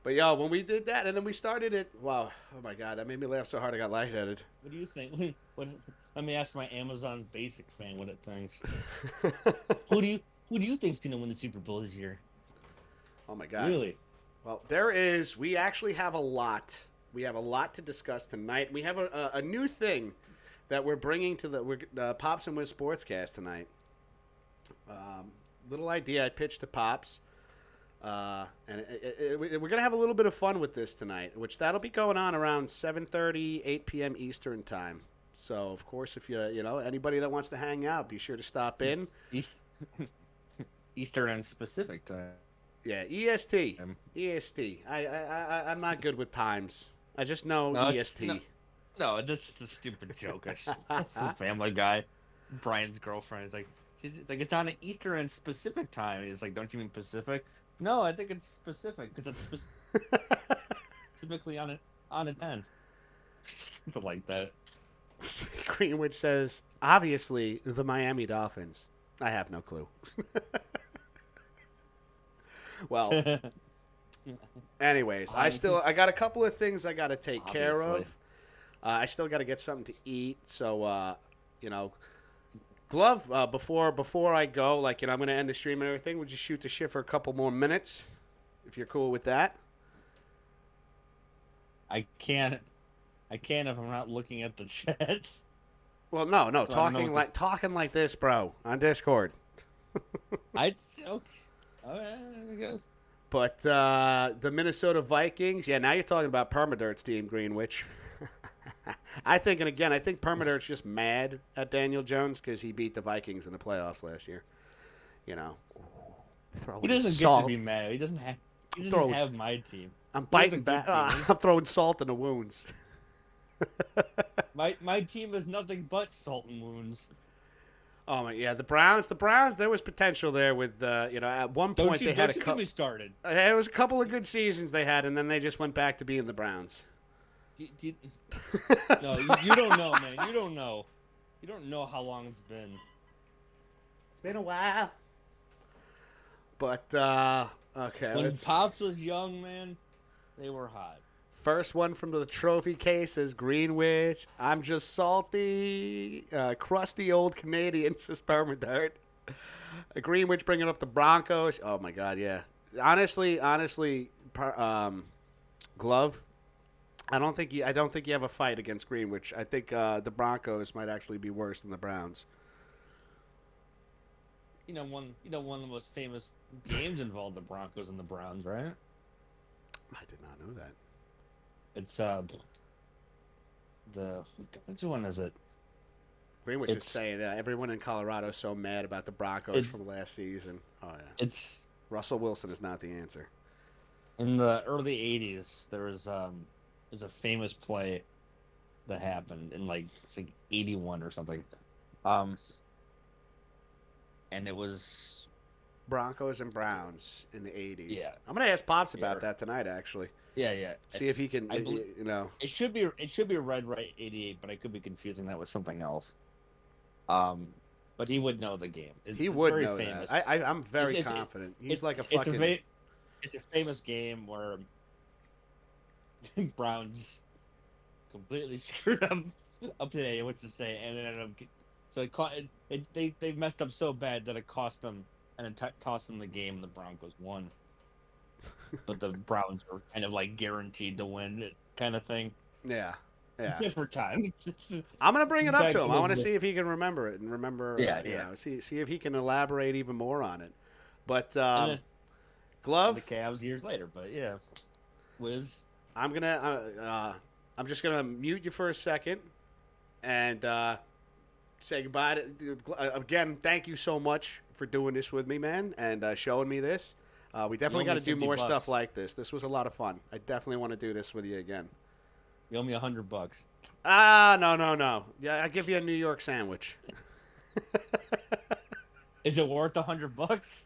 But yo, when we did that, and then we started it, wow, oh my God, that made me laugh so hard I got lightheaded. What do you think? Let me ask my Amazon Basic fan what it thinks. Who do you think's gonna win the Super Bowl this year? Oh my God. Really? Well, we actually have a lot. We have a lot to discuss tonight. We have a new thing that we're bringing to the Pops and Wiz Sportscast tonight. Little idea I pitched to Pops. And we're going to have a little bit of fun with this tonight, which that'll be going on around 7:30, 8 p.m. Eastern time. So, of course, if anybody that wants to hang out, be sure to stop in. Eastern and Pacific time. Yeah, EST. EST. I'm not good with times. I just know EST. No, that's just a stupid joke. From Family Guy. Brian's girlfriend is like, it's on an Eastern and Pacific time. He's like, don't you mean Pacific? No, I think it's specific because it's specifically on a 10. Something like that. Greenwich says, obviously, the Miami Dolphins. I have no clue. Well, anyways, I got a couple of things I got to take care of. I still got to get something to eat. So, Glove, before I go, I'm going to end the stream and everything. Would you shoot the shit for a couple more minutes, if you're cool with that? I can't if I'm not looking at the chats. Well, no, so talking like this, bro, on Discord. I guess. But the Minnesota Vikings, yeah, now you're talking about Permadirt's team, Greenwich. I think Permadirt's just mad at Daniel Jones because he beat the Vikings in the playoffs last year. He doesn't get to be mad. He doesn't have my team. I'm biting back. I'm throwing salt in the wounds. my team is nothing but salt and wounds. Oh my, yeah, the Browns. There was potential there with at one point they had a couple. Started. There was a couple of good seasons they had, and then they just went back to being the Browns. No, you don't know, man. You don't know. You don't know how long it's been. It's been a while. But okay. When Pops was young, man, they were hot. First one from the trophy case is Greenwich. I'm just salty. Crusty old Canadian, says Permadirt. Greenwich bringing up the Broncos. Oh, my God, yeah. Honestly, Glove, I don't think you have a fight against Greenwich. I think the Broncos might actually be worse than the Browns. One of the most famous games involved the Broncos and the Browns, right? I did not know that. It's which one is it? Greenwich is saying everyone in Colorado is so mad about the Broncos from last season. Oh yeah, it's Russell Wilson is not the answer. In the early '80s, there's a famous play that happened in it's like '81 or something, and it was Broncos and Browns in the '80s. Yeah, I'm gonna ask Pops about that tonight, actually. Yeah. See if he can. It should be Red Right '88, but I could be confusing that with something else. But he would know the game. He would know famous. That. I'm very confident. He's like a fucking. It's a famous game where Browns completely screwed up today, what to say, and then ended up. So they messed up so bad that it cost them and it tossed them the game. And the Broncos won. But the Browns were kind of guaranteed to win, kind of thing. Yeah. Different time. I'm gonna bring it up to him. I want to see if he can remember it and remember. Yeah. See if he can elaborate even more on it. But Glove. The Cavs years later, but yeah. Wiz. I'm just gonna mute you for a second, and say goodbye to again. Thank you so much for doing this with me, man, and showing me this. We definitely got to do more stuff like this. This was a lot of fun. I definitely want to do this with you again. You owe me $100. No. Yeah, I'll give you a New York sandwich. Is it worth $100?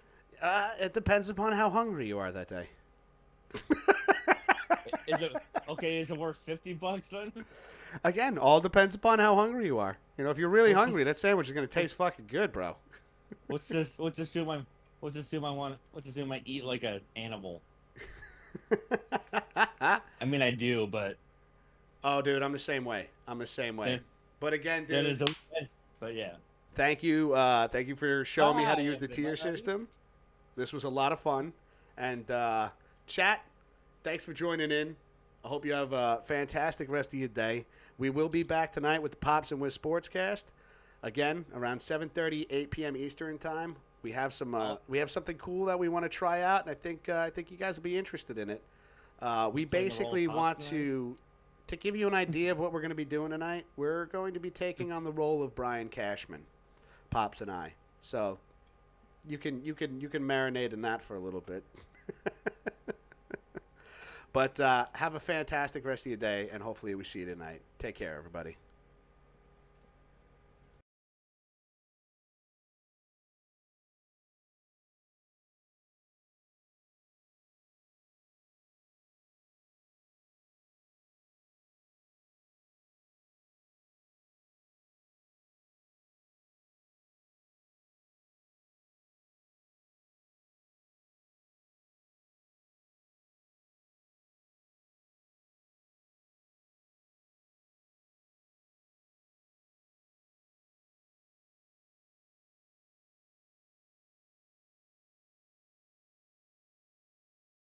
It depends upon how hungry you are that day. Is it worth $50 then? Again, all depends upon how hungry you are. If you're really hungry, that sandwich is gonna taste fucking good, bro. Let's assume I eat like an animal. I mean, I do, but. Oh, dude, I'm the same way. But again, dude. But yeah. Thank you for showing me how to use the tier system. This was a lot of fun, and chat. Thanks for joining in. I hope you have a fantastic rest of your day. We will be back tonight with the Pops and Wiz Sportscast. Again, around 7:30, 8 p.m. Eastern time. We have something cool that we want to try out, and I think you guys will be interested in it. We basically want to give you an idea of what we're going to be doing tonight. We're going to be taking on the role of Brian Cashman, Pops and I. So you can marinate in that for a little bit. But have a fantastic rest of your day, and hopefully we see you tonight. Take care, everybody.